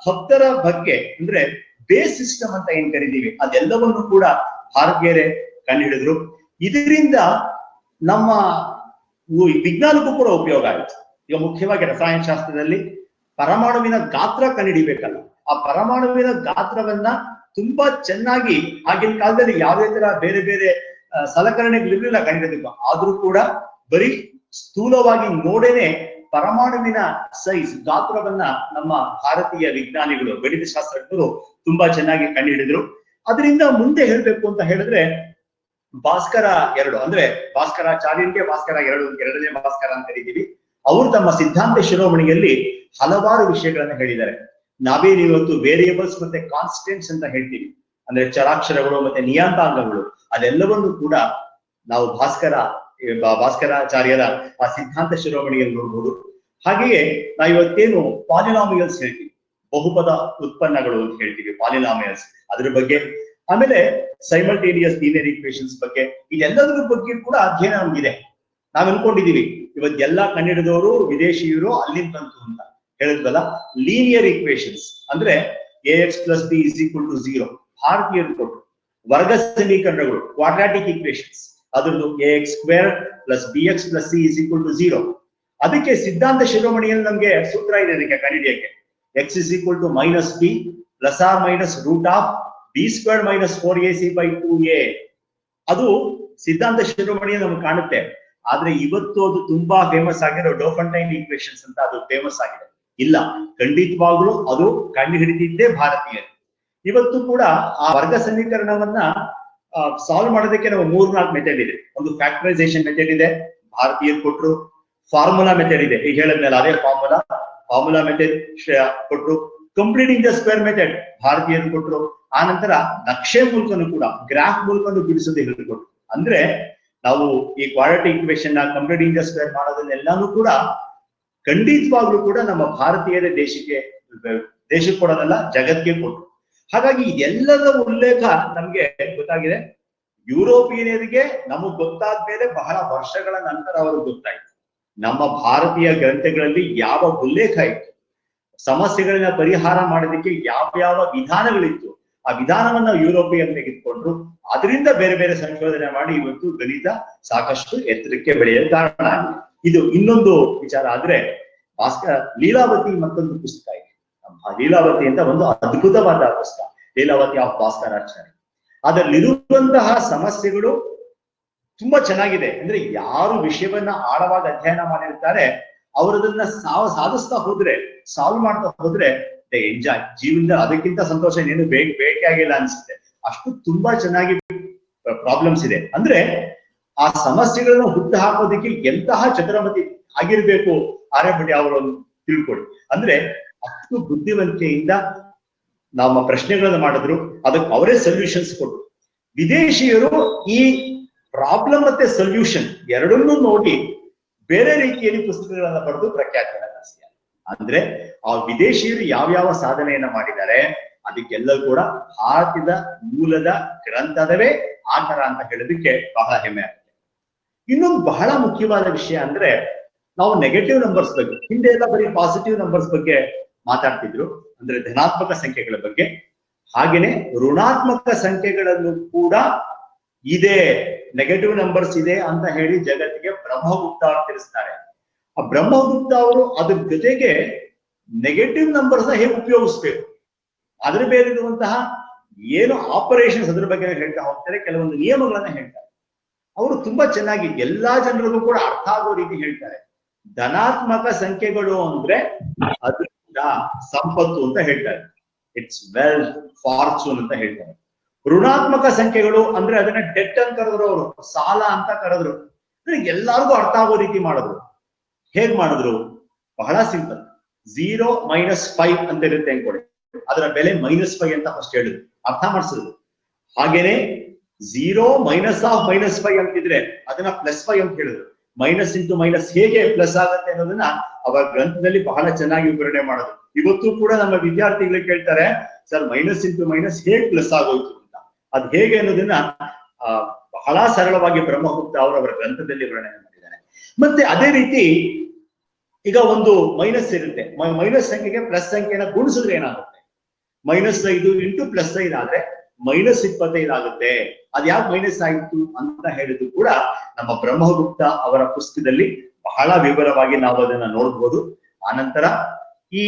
10ರ ಬಗ್ಗೆ ಅಂದ್ರೆ ಬೇಸ್ ಸಿಸ್ಟಮ್ ಅಂತ ಏನ್ ಕರಿತೀವಿ ಅದೆಲ್ಲವನ್ನು ಕೂಡ ಭಾರತೀಯರೇ ಕಂಡುಹಿಡಿದ್ರು. ಇದರಿಂದ ನಮ್ಮ ವಿಜ್ಞಾನಕ್ಕೂ ಕೂಡ ಉಪಯೋಗ ಆಯಿತು. ಈಗ ಮುಖ್ಯವಾಗಿ ರಸಾಯನ ಶಾಸ್ತ್ರದಲ್ಲಿ ಪರಮಾಣುವಿನ ಗಾತ್ರ ಕಂಡುಹಿಡಿಬೇಕಲ್ಲ, ಆ ಪರಮಾಣುವಿನ ಗಾತ್ರವನ್ನ ತುಂಬಾ ಚೆನ್ನಾಗಿ ಆಗಿನ ಕಾಲದಲ್ಲಿ ಯಾವುದೇ ತರ ಬೇರೆ ಬೇರೆ ಸಲಕರಣೆಗಳಿರಲಿಲ್ಲ ಕಂಡುಹಿಡಿಬೇಕು. ಆದ್ರೂ ಕೂಡ ಬರೀ ಸ್ಥೂಲವಾಗಿ ನೋಡೇನೆ ಪರಮಾಣುವಿನ ಸೈಜ್ ಗಾತ್ರವನ್ನ ನಮ್ಮ ಭಾರತೀಯ ವಿಜ್ಞಾನಿಗಳು, ಗಣಿತ ಶಾಸ್ತ್ರಜ್ಞರು ತುಂಬಾ ಚೆನ್ನಾಗಿ ಕಂಡುಹಿಡಿದ್ರು. ಅದರಿಂದ ಮುಂದೆ ಹೇಳ್ಬೇಕು ಅಂತ ಹೇಳಿದ್ರೆ ಭಾಸ್ಕರ 2 ಅಂದ್ರೆ ಭಾಸ್ಕರಾಚಾರ್ಯನ್ಗೆ ಭಾಸ್ಕರ 2 ಎರಡನೇ ಭಾಸ್ಕರ ಅಂತ ಕರಿತೀವಿ. ಅವರು ತಮ್ಮ ಸಿದ್ಧಾಂತ ಶಿರೋಮಣಿಯಲ್ಲಿ ಹಲವಾರು ವಿಷಯಗಳನ್ನ ಹೇಳಿದ್ದಾರೆ. ನಾವೇನು ಇವತ್ತು ವೇರಿಯೇಬಲ್ಸ್ ಮತ್ತೆ ಕಾನ್ಸ್ಟೆಂಟ್ಸ್ ಅಂತ ಹೇಳ್ತೀವಿ, ಅಂದ್ರೆ ಚರಾಕ್ಷರಗಳು ಮತ್ತೆ ನಿಯತಾಂಕಗಳು, ಅದೆಲ್ಲವನ್ನು ಕೂಡ ನಾವು ಭಾಸ್ಕರ ಭಾಸ್ಕರಾಚಾರ್ಯರ ಆ ಸಿದ್ಧಾಂತ ಶಿರೋಮಣಿಯಲ್ಲಿ ನೋಡ್ಬೋದು. ಹಾಗೆಯೇ ನಾವು ಇವತ್ತೇನು ಪಾಲಿನಾಮಿಯಲ್ಸ್ ಹೇಳ್ತೀವಿ, ಬಹುಪದ ಉತ್ಪನ್ನಗಳು ಅಂತ ಹೇಳ್ತೀವಿ, ಪಾಲಿನಾಮಿಯಲ್ಸ್ ಅದ್ರ ಬಗ್ಗೆ, ಆಮೇಲೆ ಸೈಮಲ್ಟೇನಿಯಸ್ ಲೀನಿಯರ್ ಈಕ್ವೇಷನ್ಸ್ ಬಗ್ಗೆ, ಇದೆಲ್ಲದರ ಬಗ್ಗೆ ಕೂಡ ಅಧ್ಯಯನ ನಮ್ಗಿದೆ. ನಾವ್ ಅನ್ಕೊಂಡಿದೀವಿ ಇವತ್ತೆಲ್ಲಾ ಕಂಡಿಡಿದವರು ವಿದೇಶಿಯರು ಅಲ್ಲಿಂದ ಬಂತು ಅಂತ ಹೇಳಿದ್ವಲ್ಲ. ಲೀನಿಯರ್ ಈಕ್ವೇಷನ್ಸ್ ಅಂದ್ರೆ ax plus b is equal to 0 ಭಾರತೀಯರು ಕೊಟ್ಟರು. ವರ್ಗ ಸಮೀಕರಣಗಳು ಕ್ವಾಡ್ರಾಟಿಕ್ ಈಕ್ವೇಷನ್ಸ್ ಅದ್ರದ್ದು ax square plus bx plus c is equal to 0. ಅದಕ್ಕೆ ಸಿದ್ಧಾಂತ ಶಿರೋಮಣಿಯಲ್ಲಿ ನಮ್ಗೆ ಸೂತ್ರ ಇದೆ ಅದಕ್ಕೆ ಕಂಡಿಡಿಯಕ್ಕೆ. x is equal to minus b plus or minus root of b squared minus 4ac by 2a. ಅದು ಸಿದ್ಧಾಂತ ಶಿರೋಮಣಿಯಲ್ಲಿ ನಮ್ಗೆ ಕಾಣುತ್ತೆ. ಆದ್ರೆ ಇವತ್ತು ಅದು ತುಂಬಾ ಫೇಮಸ್ ಆಗಿರೋ ಡೋಫಂಟೈನ್ ಈಕ್ವೇಷನ್ಸ್ ಅಂತ ಅದು ಫೇಮಸ್ ಆಗಿದೆ. ಇಲ್ಲ, ಖಂಡಿತವಾಗ್ಲೂ ಅದು ಕಂಡು ಹಿಡಿದಿದ್ದೇ ಭಾರತೀಯರು. ಇವತ್ತು ಕೂಡ ಆ ವರ್ಗ ಸಮೀಕರಣವನ್ನ ಸಾಲ್ವ್ ಮಾಡೋದಕ್ಕೆ ನಾವು 3-4 ಮೆಥಡ್ ಇದೆ. ಒಂದು ಫ್ಯಾಕ್ಟರೈಸೇಷನ್ ಮೆಥಡ್ ಇದೆ, ಭಾರತೀಯರು ಕೊಟ್ರು. ಫಾರ್ಮುಲಾ ಮೆಥಡ್ ಇದೆ, ಈಗ ಹೇಳಿದ್ಮೇಲೆ ಅದೇ ಫಾರ್ಮುಲಾ ಮೆಥಡ್ ಕೊಟ್ರು. ಕಂಪ್ಲೀಟಿಂಗ್ ದ ಸ್ಕ್ವೇರ್ ಮೆಥಡ್ ಭಾರತೀಯರು ಕೊಟ್ರು. ಆ ನಂತರ ನಕ್ಷೆ ಮೂಲಕನು ಕೂಡ, ಗ್ರಾಫ್ ಮೂಲಕನು ಬಿಡಿಸೋದು ಹೇಳಿಕೊಟ್ರು. ಅಂದ್ರೆ ನಾವು ಈ ಕ್ವಾಡ್ರಾಟಿಕ್ ಈಕ್ವೇಷನ್ ನ ಕಂಪ್ಲೀಟಿಂಗ್ ದ ಸ್ಕ್ವೇರ್ ಮಾಡೋದನ್ನೆಲ್ಲಾನು ಕೂಡ ಖಂಡಿತವಾಗ್ಲೂ ಕೂಡ ನಮ್ಮ ಭಾರತೀಯರ ದೇಶಕ್ಕೆ ಕೊಡೋದಲ್ಲ, ಜಗತ್ಗೆ ಕೊಟ್ಟರು. ಹಾಗಾಗಿ ಇದೆಲ್ಲದ ಉಲ್ಲೇಖ ನಮ್ಗೆ ಗೊತ್ತಾಗಿದೆ. ಯುರೋಪಿಯನರಿಗೆ ನಮಗ್ ಗೊತ್ತಾದ್ಮೇಲೆ ಬಹಳ ವರ್ಷಗಳ ನಂತರ ಅವ್ರಿಗೆ ಗೊತ್ತಾಯ್ತು ನಮ್ಮ ಭಾರತೀಯ ಗ್ರಂಥಗಳಲ್ಲಿ ಯಾವ ಉಲ್ಲೇಖ ಇತ್ತು, ಸಮಸ್ಯೆಗಳನ್ನ ಪರಿಹಾರ ಮಾಡೋದಕ್ಕೆ ಯಾವ ವಿಧಾನಗಳಿತ್ತು. ಆ ವಿಧಾನವನ್ನ ಯುರೋಪಿಯನ್ ತೆಗೆದುಕೊಂಡ್ರು. ಅದರಿಂದ ಬೇರೆ ಬೇರೆ ಸಂಶೋಧನೆ ಮಾಡಿ ಇವತ್ತು ಗಣಿತ ಸಾಕಷ್ಟು ಎತ್ತರಕ್ಕೆ ಬೆಳೆಯಲು ಕಾರಣ ಆಗಿದೆ. ಇದು ಇನ್ನೊಂದು ವಿಚಾರ. ಆದ್ರೆ ಲೀಲಾವತಿ ಮತ್ತೊಂದು ಪುಸ್ತಕ ಇದೆ. ಲೀಲಾವತಿ ಅಂತ ಒಂದು ಅದ್ಭುತವಾದ ಪುಸ್ತಕ, ಲೀಲಾವತಿ ಆಫ್ ಭಾಸ್ಕರಾಚಾರ್ಯ. ಅದರಲ್ಲಿರುವಂತಹ ಸಮಸ್ಯೆಗಳು ತುಂಬಾ ಚೆನ್ನಾಗಿದೆ. ಅಂದ್ರೆ ಯಾರು ವಿಷಯವನ್ನ ಆಳವಾಗಿ ಅಧ್ಯಯನ ಮಾಡಿರ್ತಾರೆ ಅವರದನ್ನ ಸಾಧಿಸ್ತಾ ಹೋದ್ರೆ, ಸಾಲ್ವ್ ಮಾಡ್ತಾ ಹೋದ್ರೆ ಎಂಜಾಯ್. ಜೀವನದ ಅದಕ್ಕಿಂತ ಸಂತೋಷ ಇನ್ನೇನು ಬೇಕಾಗಿಲ್ಲ ಅನ್ಸುತ್ತೆ. ಅಷ್ಟು ತುಂಬಾ ಚೆನ್ನಾಗಿ ಪ್ರಾಬ್ಲಮ್ಸ್ ಇದೆ. ಅಂದ್ರೆ ಆ ಸಮಸ್ಯೆಗಳನ್ನ ಹುಟ್ಟು ಹಾಕೋದಕ್ಕೆ ಎಂತಹ ಚತುರಮತಿ ಆಗಿರ್ಬೇಕು ಆರ್ಯಭಟ ಅವರು ತಿಳ್ಕೊಳ್ಳಿ. ಅಂದ್ರೆ ಅಷ್ಟು ಬುದ್ಧಿವಂತಿಕೆಯಿಂದ ನಮ್ಮ ಪ್ರಶ್ನೆಗಳನ್ನ ಮಾಡಿದ್ರು, ಅದಕ್ಕೆ ಅವರೇ ಸೊಲ್ಯೂಷನ್ಸ್ ಕೊಟ್ರು. ವಿದೇಶಿಯರು ಈ ಪ್ರಾಬ್ಲಮ್ ಮತ್ತೆ ಸೊಲ್ಯೂಷನ್ ಎರಡನ್ನೂ ನೋಡಿ ಬೇರೆ ರೀತಿಯಲ್ಲಿ ಪುಸ್ತಕಗಳನ್ನ ಬರೆದು ಪ್ರಖ್ಯಾತಿಯನ್ನ ಗಳಿಸಿದ್ದಾರೆ. ಅಂದ್ರೆ ಆ ವಿದೇಶಿಯರು ಯಾವ್ಯಾವ ಸಾಧನೆಯನ್ನ ಮಾಡಿದ್ದಾರೆ ಅದಕ್ಕೆಲ್ಲ ಕೂಡ ಭಾರತದ ಮೂಲದ ಗ್ರಂಥದವೇ ಆಧಾರ ಅಂತ ಹೇಳೋದಕ್ಕೆ ಬಹಳ ಹೆಮ್ಮೆ ಆಗುತ್ತೆ. ಇನ್ನೊಂದು ಬಹಳ ಮುಖ್ಯವಾದ ವಿಷಯ ಅಂದ್ರೆ, ನಾವು ನೆಗೆಟಿವ್ ನಂಬರ್ಸ್ ಬಗ್ಗೆ, ಹಿಂದೆ ಎಲ್ಲ ಬರೀ ಪಾಸಿಟಿವ್ ನಂಬರ್ಸ್ ಬಗ್ಗೆ ಮಾತಾಡ್ತಿದ್ರು, ಅಂದ್ರೆ ಧನಾತ್ಮಕ ಸಂಖ್ಯೆಗಳ ಬಗ್ಗೆ. ಹಾಗೇನೆ ಋಣಾತ್ಮಕ ಸಂಖ್ಯೆಗಳನ್ನು ಕೂಡ ಇದೆ, ನೆಗೆಟಿವ್ ನಂಬರ್ಸ್ ಇದೆ ಅಂತ ಹೇಳಿ ಜಗತ್ತಿಗೆ ಬ್ರಹ್ಮಗುಪ್ತ ಅವರು ತಿಳಿಸ್ತಾರೆ. ಆ ಬ್ರಹ್ಮಗುಪ್ತ ಅವರು ಅದ್ರ ಜೊತೆಗೆ ನೆಗೆಟಿವ್ ನಂಬರ್ಸ್ ನ ಹೇಗೆ ಉಪಯೋಗಿಸ್ಬೇಕು, ಅದ್ರ ಬೇರೆ ಇರುವಂತಹ ಏನು ಆಪರೇಷನ್ಸ್ ಅದ್ರ ಬಗ್ಗೆ ಹೇಳ್ತಾ ಹೋಗ್ತಾರೆ, ಕೆಲವೊಂದು ನಿಯಮಗಳನ್ನ ಹೇಳ್ತಾರೆ. ಅವರು ತುಂಬಾ ಚೆನ್ನಾಗಿ ಎಲ್ಲಾ ಜನರಿಗೂ ಕೂಡ ಅರ್ಥ ಆಗೋ ರೀತಿ ಹೇಳ್ತಾರೆ. ಧನಾತ್ಮಕ ಸಂಖ್ಯೆಗಳು ಅಂದ್ರೆ ಅದೃಷ್ಟ, ಸಂಪತ್ತು ಅಂತ ಹೇಳ್ತಾರೆ. ಇಟ್ಸ್ ವೆಲ್ತ್, ಫಾರ್ಚೂನ್ ಅಂತ ಹೇಳ್ತಾರೆ. ಋಣಾತ್ಮಕ ಸಂಖ್ಯೆಗಳು ಅಂದ್ರೆ ಅದನ್ನ ಡೆಟ್ ಅಂತ ಕರೆದ್ರು, ಅವರು ಸಾಲ ಅಂತ ಕರೆದ್ರು. ಎಲ್ಲಾರ್ಗು ಅರ್ಥ ಆಗೋ ರೀತಿ ಮಾಡಿದ್ರು. ಹೇಗ್ ಮಾಡಿದ್ರು? ಬಹಳ ಸಿಂಪಲ್. 0 - 5 ಅಂತ ಇರುತ್ತೆ ಅನ್ಕೊಳ್ಳಿ, ಅದರ ಬೆಲೆ -5 ಅಂತ ಫಸ್ಟ್ ಹೇಳಿದ್ರು, ಅರ್ಥ ಮಾಡಿಸಿದ್ರು. ಹಾಗೇನೆ 0 - -5 ಅಂತಿದ್ರೆ ಅದನ್ನ +5 ಅಂತ ಹೇಳಿದ್ರು. ಮೈನಸ್ ಇಂಟು ಮೈನಸ್ ಹೇಗೆ ಪ್ಲಸ್ ಆಗುತ್ತೆ ಅನ್ನೋದನ್ನ ಅವರ ಗ್ರಂಥದಲ್ಲಿ ಬಹಳ ಚೆನ್ನಾಗಿ ವಿವರಣೆ ಮಾಡೋದು. ಇವತ್ತು ಕೂಡ ನಮ್ಮ ವಿದ್ಯಾರ್ಥಿಗಳಿಗೆ ಕೇಳ್ತಾರೆ, ಸರ್ ಮೈನಸ್ ಇಂಟು ಮೈನಸ್ ಹೇಗೆ ಪ್ಲಸ್ ಆಗೋಯ್ತು ಅಂತ. ಅದ್ ಹೇಗೆ ಅನ್ನೋದನ್ನ ಬಹಳ ಸರಳವಾಗಿ ಬ್ರಹ್ಮಗುಪ್ತ ಅವರ ಗ್ರಂಥದಲ್ಲಿ ವರ್ಣನೆ ಮಾಡಿದ್ದಾರೆ. ಮತ್ತೆ ಅದೇ ರೀತಿ ಈಗ ಒಂದು ಮೈನಸ್ ಇರುತ್ತೆ, ಮೈನಸ್ ಸಂಖ್ಯೆಗೆ ಪ್ಲಸ್ ಸಂಖ್ಯೆನ ಗುಣಿಸಿದ್ರೆ ಏನಾಗುತ್ತೆ? -5 ಇಂಟು +5 ಆದ್ರೆ -25 ಆಗುತ್ತೆ. ಅದ್ ಯಾಕೆ ಮೈನಸ್ ಆಯ್ತು ಅಂತ ಹೇಳಿದ್ರು ಕೂಡ ನಮ್ಮ ಬ್ರಹ್ಮಗುಪ್ತ ಅವರ ಪುಸ್ತಕದಲ್ಲಿ ಬಹಳ ವಿವರವಾಗಿ ನಾವು ಅದನ್ನ ನೋಡ್ಬೋದು. ಆನಂತರ ಈ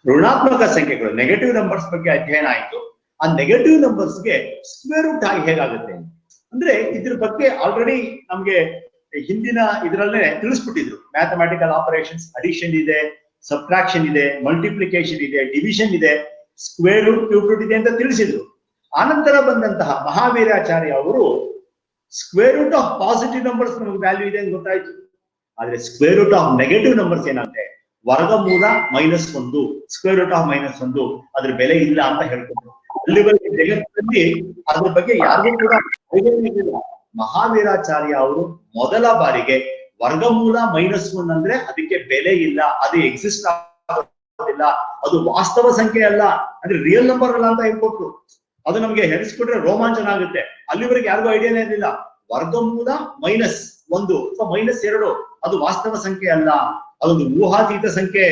ಋಣಾತ್ಮಕ ಸಂಖ್ಯೆಗಳು, ನೆಗೆಟಿವ್ ನಂಬರ್ಸ್ ಬಗ್ಗೆ ಅಧ್ಯಯನ ಆಯ್ತು. ಆ ನೆಗೆಟಿವ್ ನಂಬರ್ಸ್ಗೆ ಸ್ಕ್ವೇರ್ ರೂಟ್ ಆಗಿ ಹೇಗಾಗುತ್ತೆ ಅಂದ್ರೆ ಇದ್ರ ಬಗ್ಗೆ ಆಲ್ರೆಡಿ ನಮ್ಗೆ ಹಿಂದಿನ ಇದರಲ್ಲೇ ತಿಳಿಸ್ಬಿಟ್ಟಿದ್ರು. ಮ್ಯಾಥಮೆಟಿಕಲ್ ಆಪರೇಷನ್ಸ್, ಅಡಿಷನ್ ಇದೆ, ಸಬ್ಟ್ರಾಕ್ಷನ್ ಇದೆ, ಮಲ್ಟಿಪ್ಲಿಕೇಶನ್ ಇದೆ, ಡಿವಿಷನ್ ಇದೆ, ಸ್ಕ್ವೇರ್ ರೂಟ್, ಕ್ಯೂಬ್ ರೂಟ್ ಇದೆ ಅಂತ ತಿಳಿಸಿದ್ರು. ಆನಂತರ ಬಂದಂತಹ ಮಹಾವೀರಾಚಾರ್ಯ ಅವರು square root of positive numbers ನಮಗೆ ವ್ಯಾಲ್ಯೂ ಇದೆ ಅಂತ ಗೊತ್ತಾಯ್ತು. ಆದ್ರೆ square root of negative numbers ಏನಾಗುತ್ತೆ? ವರ್ಗಮೂಲ -1, ಸ್ಕ್ವೇರ್ ರೂಟ್ ಆಫ್ -1 ಅದ್ರ ಬೆಲೆ ಇಲ್ಲ ಅಂತ ಹೇಳ್ಕೊಂಡ್ರು. ಅಲ್ಲಿವರೆಗೆ ಜಗತ್ತಿನಲ್ಲಿ ಅದ್ರ ಬಗ್ಗೆ ಯಾರಿಗೂ ಕೂಡ ಮಹಾವೀರಾಚಾರ್ಯ ಅವರು ಮೊದಲ ಬಾರಿಗೆ ವರ್ಗಮೂಲ -1 ಅಂದ್ರೆ ಅದಕ್ಕೆ ಬೆಲೆ ಇಲ್ಲ, ಅದು ಎಕ್ಸಿಸ್ಟ್ ಆಗೋದಿಲ್ಲ, ಅದು ವಾಸ್ತವ ಸಂಖ್ಯೆ ಅಲ್ಲ, ಅಂದ್ರೆ ರಿಯಲ್ ನಂಬರ್ ಅಲ್ಲ ಅಂತ ಹೇಳ್ಕೊಟ್ರು. ಅದು ನಮ್ಗೆ ಹೆರಿಸ್ಕೊಂಡ್ರೆ ರೋಮಾಂಚನ ಆಗುತ್ತೆ. ಅಲ್ಲಿವರೆಗೆ ಯಾರಿಗೂ ಐಡಿಯಾನೇ ಇರಲಿಲ್ಲ. ವರ್ಗಮೂಲ -1 ಅಥವಾ -2 ಅದು ವಾಸ್ತವ ಸಂಖ್ಯೆ ಅಲ್ಲ, ಅದೊಂದು ಊಹಾತೀತ ಸಂಖ್ಯೆ,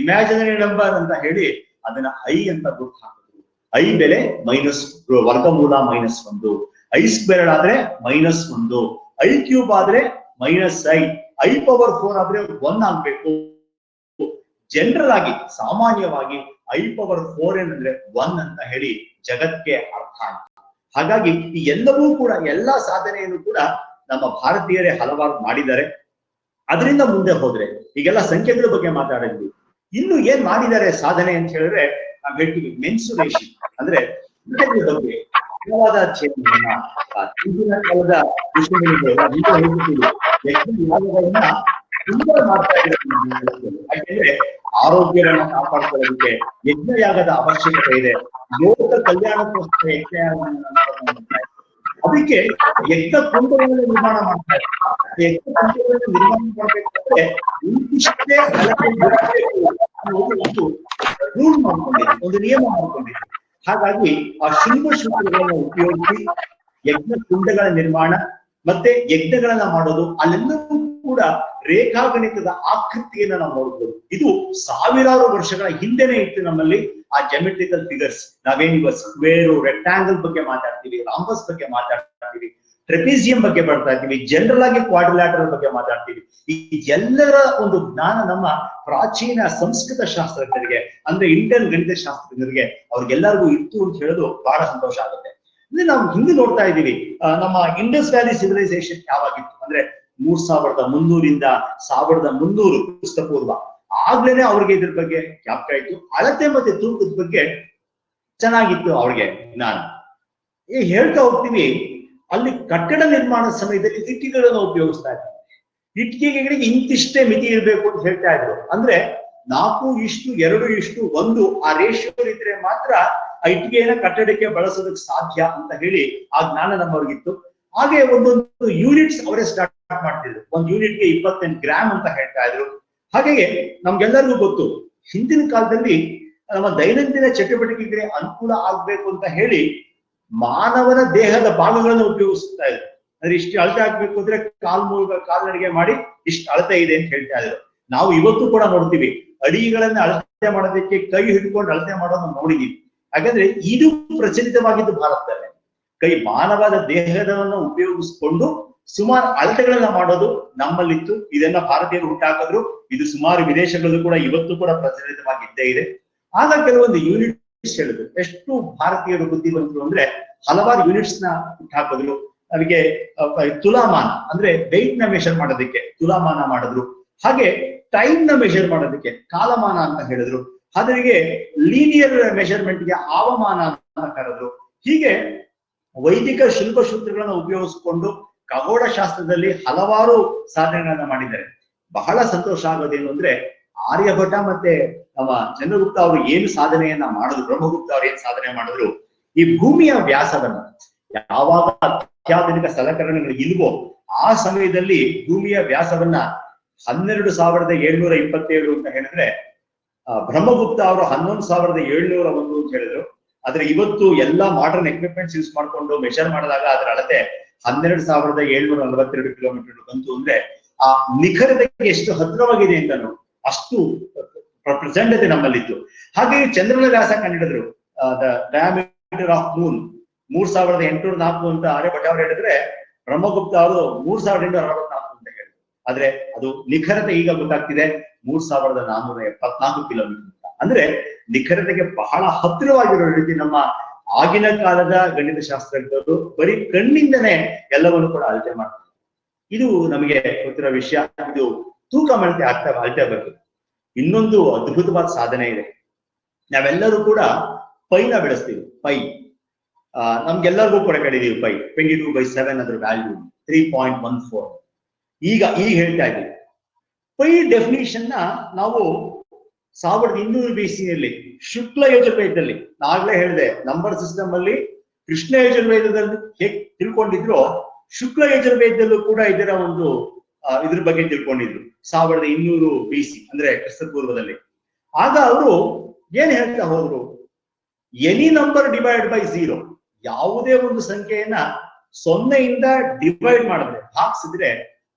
ಇಮ್ಯಾಜಿನರಿ ನಂಬರ್ ಅಂತ ಹೇಳಿ ಅದನ್ನ ಐ ಅಂತ ಗುರುತು ಹಾಕಿದ್ರು. ಐ ಬೆಲೆ ವರ್ಗಮೂಲ -1, I² ಆದ್ರೆ -1, I³ ಆದ್ರೆ -i, I⁴ ಆದ್ರೆ 1 ಆಗ್ಬೇಕು. ಜನರಲ್ ಆಗಿ ಸಾಮಾನ್ಯವಾಗಿ I⁴ ಏನಂದ್ರೆ 1 ಅಂತ ಹೇಳಿ ಜಗತ್ಗೆ ಅರ್ಥ ಆಯ್ತು. ಹಾಗಾಗಿ ಈ ಎಲ್ಲವೂ ಕೂಡ ಎಲ್ಲಾ ಸಾಧನೆಯನ್ನು ಕೂಡ ನಮ್ಮ ಭಾರತೀಯರೇ ಹಲವಾರು ಮಾಡಿದ್ದಾರೆ. ಅದರಿಂದ ಮುಂದೆ ಹೋದ್ರೆ ಈಗೆಲ್ಲ ಸಂಖ್ಯೆಗಳ ಬಗ್ಗೆ ಮಾತಾಡಿದ್ವಿ. ಇನ್ನು ಏನ್ ಮಾಡಿದ್ದಾರೆ ಸಾಧನೆ ಅಂತ ಹೇಳಿದ್ರೆ ನಾವ್ ಹೇಳ್ತೀವಿ ಮೆನ್ಸುರೇಷನ್, ಅಂದ್ರೆ ಬಗ್ಗೆ ಅಧ್ಯಯನವನ್ನ ಹಿಂದಿನ ಕಾಲದ ಮಾಡ್ತಾ ಇದ್ದಾರೆ. ಯಾಕೆಂದ್ರೆ ಆರೋಗ್ಯವನ್ನ ಕಾಪಾಡ್ಕೊಳ್ಳೋದಕ್ಕೆ ಯಜ್ಞಯಾಗದ ಅವಶ್ಯಕತೆ ಇದೆ. ಲೋಕ ಕಲ್ಯಾಣಕ್ಕೋಸ್ಕರ ಯಜ್ಞಯಾಗವನ್ನು ಅದಕ್ಕೆ ಯಜ್ಞ ಕುಂಡಗಳನ್ನು ನಿರ್ಮಾಣ ಮಾಡ್ತಾ ಇದ್ದಾರೆ. ಯಜ್ಞ ಕುಂಡಗಳನ್ನು ನಿರ್ಮಾಣ ಮಾಡಬೇಕಾದ್ರೆ ಇಂತಿಷ್ಟೇ ರೂಲ್ ಮಾಡ್ಕೊಂಡಿದೆ, ಒಂದು ನಿಯಮ ಮಾಡ್ಕೊಂಡಿದೆ. ಹಾಗಾಗಿ ಆ ಶೃಂಗಗಳನ್ನು ಉಪಯೋಗಿಸಿ ಯಜ್ಞ ಕುಂಡಗಳ ನಿರ್ಮಾಣ ಮತ್ತೆ ಯಜ್ಞಗಳನ್ನ ಮಾಡೋದು, ಅಲ್ಲೆಲ್ಲವೂ ಕೂಡ ರೇಖಾಗಣಿತದ ಆಕೃತಿಯನ್ನ ನಾವು ನೋಡ್ಬೋದು. ಇದು ಸಾವಿರಾರು ವರ್ಷಗಳ ಹಿಂದೆನೆ ಇತ್ತು ನಮ್ಮಲ್ಲಿ ಆ ಜೆಮೆಟ್ರಿಕಲ್ ಫಿಗರ್ಸ್. ನಾವೇನಿವ ಸ್ಕ್ವೇರು, ರೆಕ್ಟಾಂಗಲ್ ಬಗ್ಗೆ ಮಾತಾಡ್ತೀವಿ, ರಾಂಬಸ್ ಬಗ್ಗೆ ಮಾತಾಡ್ತೀವಿ, ಟ್ರೆಪೀಸಿಯಂ ಬಗ್ಗೆ ಬರ್ತಾ ಇದ್ದೀವಿ, ಜನರಲ್ ಆಗಿ ಕ್ವಾಡ್ರಿಲ್ಯಾಟರಲ್ ಬಗ್ಗೆ ಮಾತಾಡ್ತೀವಿ. ಈ ಎಲ್ಲರ ಒಂದು ಜ್ಞಾನ ನಮ್ಮ ಪ್ರಾಚೀನ ಸಂಸ್ಕೃತ ಶಾಸ್ತ್ರಜ್ಞರಿಗೆ ಅಂದ್ರೆ ಇಂಡಿಯನ್ ಗಣಿತ ಶಾಸ್ತ್ರಜ್ಞರಿಗೆ ಅವ್ರಿಗೆಲ್ಲರಿಗೂ ಇತ್ತು ಅಂತ ಹೇಳೋದು ಬಹಳ ಸಂತೋಷ ಆಗುತ್ತೆ. ಅಂದ್ರೆ ನಾವು ಹಿಂದೆ ನೋಡ್ತಾ ಇದ್ದೀವಿ, ನಮ್ಮ ಇಂಡಸ್ ವ್ಯಾಲಿ ಸಿವಿಲೈಸೇಷನ್ ಯಾವಾಗಿತ್ತು ಅಂದ್ರೆ 3300 1300 ಕ್ರಿಸ್ತಪೂರ್ವ. ಆಗ್ಲೇನೆ ಅವ್ರಿಗೆ ಇದ್ರ ಬಗ್ಗೆ ಜ್ಞಾಪಕ ಇತ್ತು. ಅಳತೆ ಮತ್ತೆ ತೂಕದ ಬಗ್ಗೆ ಚೆನ್ನಾಗಿತ್ತು ಅವ್ರಿಗೆ ಜ್ಞಾನ. ಹೇಳ್ತಾ ಹೋಗ್ತೀವಿ, ಅಲ್ಲಿ ಕಟ್ಟಡ ನಿರ್ಮಾಣದ ಸಮಯದಲ್ಲಿ ಇಟ್ಟಿಗೆಗಳನ್ನು ಉಪಯೋಗಿಸ್ತಾ ಇದ್ದಾರೆ. ಇಟ್ಟಿಗೆಗಳಿಗೆ ಇಂತಿಷ್ಟೇ ಮಿತಿ ಇರಬೇಕು ಅಂತ ಹೇಳ್ತಾ ಇದ್ರು. ಅಂದ್ರೆ 4:2:1 ಆ ರೇಷಿಯೋ ಇದ್ರೆ ಮಾತ್ರ ಆ ಇಟ್ಟಿಗೆಯನ್ನ ಕಟ್ಟಡಕ್ಕೆ ಬಳಸೋದಕ್ಕೆ ಸಾಧ್ಯ ಅಂತ ಹೇಳಿ ಆ ಜ್ಞಾನ ನಮ್ಮವ್ರಿಗಿತ್ತು. ಹಾಗೆ ಒಂದೊಂದು ಯೂನಿಟ್ಸ್ ಅವರೇ ಸ್ಟಾರ್ಟ್ ಮಾಡ್ತಿದ್ರು. ಒಂದು ಯೂನಿಟ್ಗೆ 28 ಗ್ರಾಮ್ ಅಂತ ಹೇಳ್ತಾ ಇದ್ರು. ಹಾಗೆಯೇ ನಮ್ಗೆಲ್ಲರಿಗೂ ಗೊತ್ತು, ಹಿಂದಿನ ಕಾಲದಲ್ಲಿ ನಮ್ಮ ದೈನಂದಿನ ಚಟುವಟಿಕೆಗೆ ಅನುಕೂಲ ಆಗ್ಬೇಕು ಅಂತ ಹೇಳಿ ಮಾನವನ ದೇಹದ ಭಾಗಗಳನ್ನು ಉಪಯೋಗಿಸ್ತಾ ಇದ್ರು. ಅಂದ್ರೆ ಇಷ್ಟು ಅಳತೆ ಆಗ್ಬೇಕು ಅಂದ್ರೆ ಕಾಲ್ನಡಿಗೆ ಮಾಡಿ ಇಷ್ಟು ಅಳತೆ ಇದೆ ಅಂತ ಹೇಳ್ತಾ ಇದ್ರು. ನಾವು ಇವತ್ತು ಕೂಡ ನೋಡ್ತೀವಿ, ಅಡಿಗೆಗಳನ್ನ ಅಳತೆ ಮಾಡೋದಕ್ಕೆ ಕೈ ಹಿಡ್ಕೊಂಡು ಅಳತೆ ಮಾಡೋದನ್ನ ನೋಡಿದೀವಿ. ಹಾಗಾದ್ರೆ ಇದು ಪ್ರಚಲಿತವಾಗಿದ್ದು ಭಾರತದಲ್ಲಿ. ಮಾನವದ ದೇಹದವನ್ನು ಉಪಯೋಗಿಸ್ಕೊಂಡು ಸುಮಾರು ಅಳತೆಗಳನ್ನ ಮಾಡೋದು ನಮ್ಮಲ್ಲಿತ್ತು. ಇದನ್ನ ಭಾರತೀಯರು ಹುಟ್ಟಾಕಿದ್ರು. ಇದು ಸುಮಾರು ವಿದೇಶಗಳಲ್ಲೂ ಕೂಡ ಇವತ್ತು ಕೂಡ ಪ್ರಚಲಿತವಾಗಿದ್ದೇ ಇದೆ. ಆಗ ಕೆಲವೊಂದು ಯೂನಿಟ್ಸ್ ಹೇಳಿದ್ರು. ಎಷ್ಟು ಭಾರತೀಯರು ಬುದ್ಧಿವಂತರು ಅಂದ್ರೆ ಹಲವಾರು ಯೂನಿಟ್ಸ್ ನ ಹುಟ್ಟಾಕಿದ್ರು. ನಮಗೆ ತುಲಾಮಾನ ಅಂದ್ರೆ ವೆಯ್ಟ್ ನ ಮೆಷರ್ ಮಾಡೋದಕ್ಕೆ ತುಲಾಮಾನ ಮಾಡಿದ್ರು. ಹಾಗೆ ಟೈಮ್ ನ ಮೆಷರ್ ಮಾಡೋದಕ್ಕೆ ಕಾಲಮಾನ ಅಂತ ಹೇಳಿದ್ರು. ಅದರಿಗೆ ಲೀನಿಯರ್ ಮೆಷರ್ಮೆಂಟ್ ಗೆ ಆವಮಾನ ಅಂತ ಕರೆದ್ರು. ಹೀಗೆ ವೈದಿಕ ಶಿಲ್ಪಸೂತ್ರಗಳನ್ನ ಉಪಯೋಗಿಸಿಕೊಂಡು ಖಗೋಳ ಶಾಸ್ತ್ರದಲ್ಲಿ ಹಲವಾರು ಸಾಧನೆಗಳನ್ನ ಮಾಡಿದ್ದಾರೆ. ಬಹಳ ಸಂತೋಷ ಆಗೋದೇನು ಅಂದ್ರೆ ಆರ್ಯಭಟ ಮತ್ತೆ ನಮ್ಮ ಚಂದ್ರಗುಪ್ತ ಅವರು ಏನು ಸಾಧನೆಯನ್ನ ಮಾಡಿದ್ರು, ಬ್ರಹ್ಮಗುಪ್ತ ಅವ್ರು ಏನ್ ಸಾಧನೆ ಮಾಡಿದ್ರು, ಈ ಭೂಮಿಯ ವ್ಯಾಸವನ್ನ ಯಾವಾಗ ಅತ್ಯಾಧುನಿಕ ಸಲಕರಣೆಗಳು ಇಲ್ವೋ ಆ ಸಮಯದಲ್ಲಿ ಭೂಮಿಯ ವ್ಯಾಸವನ್ನ 12,727 ಅಂತ ಹೇಳಿದ್ರೆ ಬ್ರಹ್ಮಗುಪ್ತ ಅವರು 11,701 ಅಂತ ಹೇಳಿದ್ರು. ಆದ್ರೆ ಇವತ್ತು ಎಲ್ಲಾ ಮಾಡರ್ನ್ ಎಕ್ವಿಪ್ಮೆಂಟ್ಸ್ ಯೂಸ್ ಮಾಡ್ಕೊಂಡು ಮೆಷರ್ ಮಾಡಿದಾಗ ಅದರ ಅಳತೆ 12,742 ಕಿಲೋಮೀಟರ್ ಬಂತು. ಅಂದ್ರೆ ಆ ನಿಖರತೆಗೆ ಎಷ್ಟು ಹತ್ತಿರವಾಗಿದೆ ಅಂತ ಅಷ್ಟು ಪ್ರಚಂಡತೆ ನಮ್ಮಲ್ಲಿತ್ತು. ಹಾಗೆ ಚಂದ್ರನ ವ್ಯಾಸ ಕಂಡಿಡಿದ್ರು. ದ ಡಯಾಮೀಟರ್ ಆಫ್ ಮೂನ್ 3,804 ಅಂತ ಆರ್ಯಭಟ ಅವರು ಹೇಳಿದ್ರೆ ಬ್ರಹ್ಮಗುಪ್ತ ಅವರು 3,864 ಅಂತ ಹೇಳಿದ್ರು. ಆದ್ರೆ ಅದು ನಿಖರತೆ ಈಗ ಗೊತ್ತಾಗ್ತಿದೆ 3,474 ಕಿಲೋಮೀಟರ್ ಅಂತ. ಅಂದ್ರೆ ನಿಖರತೆಗೆ ಬಹಳ ಹತ್ತಿರವಾಗಿರೋ ರೀತಿ ನಮ್ಮ ಆಗಿನ ಕಾಲದ ಗಣಿತ ಶಾಸ್ತ್ರಜ್ಞರು ಬರೀ ಕಣ್ಣಿಂದನೇ ಎಲ್ಲವನ್ನು ಕೂಡ ಅಳತೆ ಮಾಡ್ತಾರೆ. ಇದು ನಮಗೆ ಗೊತ್ತಿರೋ ವಿಷಯ. ಇದು ತೂಕ ಮಾಡತೆ ಅಳತೆ ಬಗ್ಗೆ ಇನ್ನೊಂದು ಅದ್ಭುತವಾದ ಸಾಧನೆ ಇದೆ. ನಾವೆಲ್ಲರೂ ಕೂಡ ಪೈನ ಬೆಳೆಸ್ತೀವಿ. ಪೈ ನಮ್ಗೆಲ್ಲರಿಗೂ ಕೂಡ ಕಡಿದೀವಿ. ಪೈ 22/7 ಅದ್ರ ವ್ಯಾಲ್ಯೂ 3.14. ಈಗ ಹೇಳ್ತಾ ಇದ್ದೀವಿ. ಪೈ ಡೆಫಿನಿಷನ್ ನ ನಾವು 1200 BC ಶುಕ್ಲ ಯಜುರ್ವೇದದಲ್ಲಿ ಆಗ್ಲೇ ಹೇಳಿದೆ, ನಂಬರ್ ಸಿಸ್ಟಮ್ ಅಲ್ಲಿ ಕೃಷ್ಣ ಯಜುರ್ವೇದದಲ್ಲಿ ಹೇಗೆ ತಿಳ್ಕೊಂಡಿದ್ರು ಶುಕ್ಲ ಯಜುರ್ವೇದದಲ್ಲೂ ಕೂಡ ಇದರ ಒಂದು ಇದ್ರ ಬಗ್ಗೆ ತಿಳ್ಕೊಂಡಿದ್ರು 1200 BC ಅಂದ್ರೆ ಕ್ರಿಸ್ತಪೂರ್ವದಲ್ಲಿ. ಆಗ ಅವರು ಏನ್ ಹೇಳ್ತಾ ಹೋದ್ರು, ಎನಿ ನಂಬರ್ ಡಿವೈಡ್ ಬೈ 0, ಯಾವುದೇ ಒಂದು ಸಂಖ್ಯೆಯನ್ನ 0ಯಿಂದ ಡಿವೈಡ್ ಮಾಡಿದ್ರೆ, ಭಾಗಿಸಿದ್ರೆ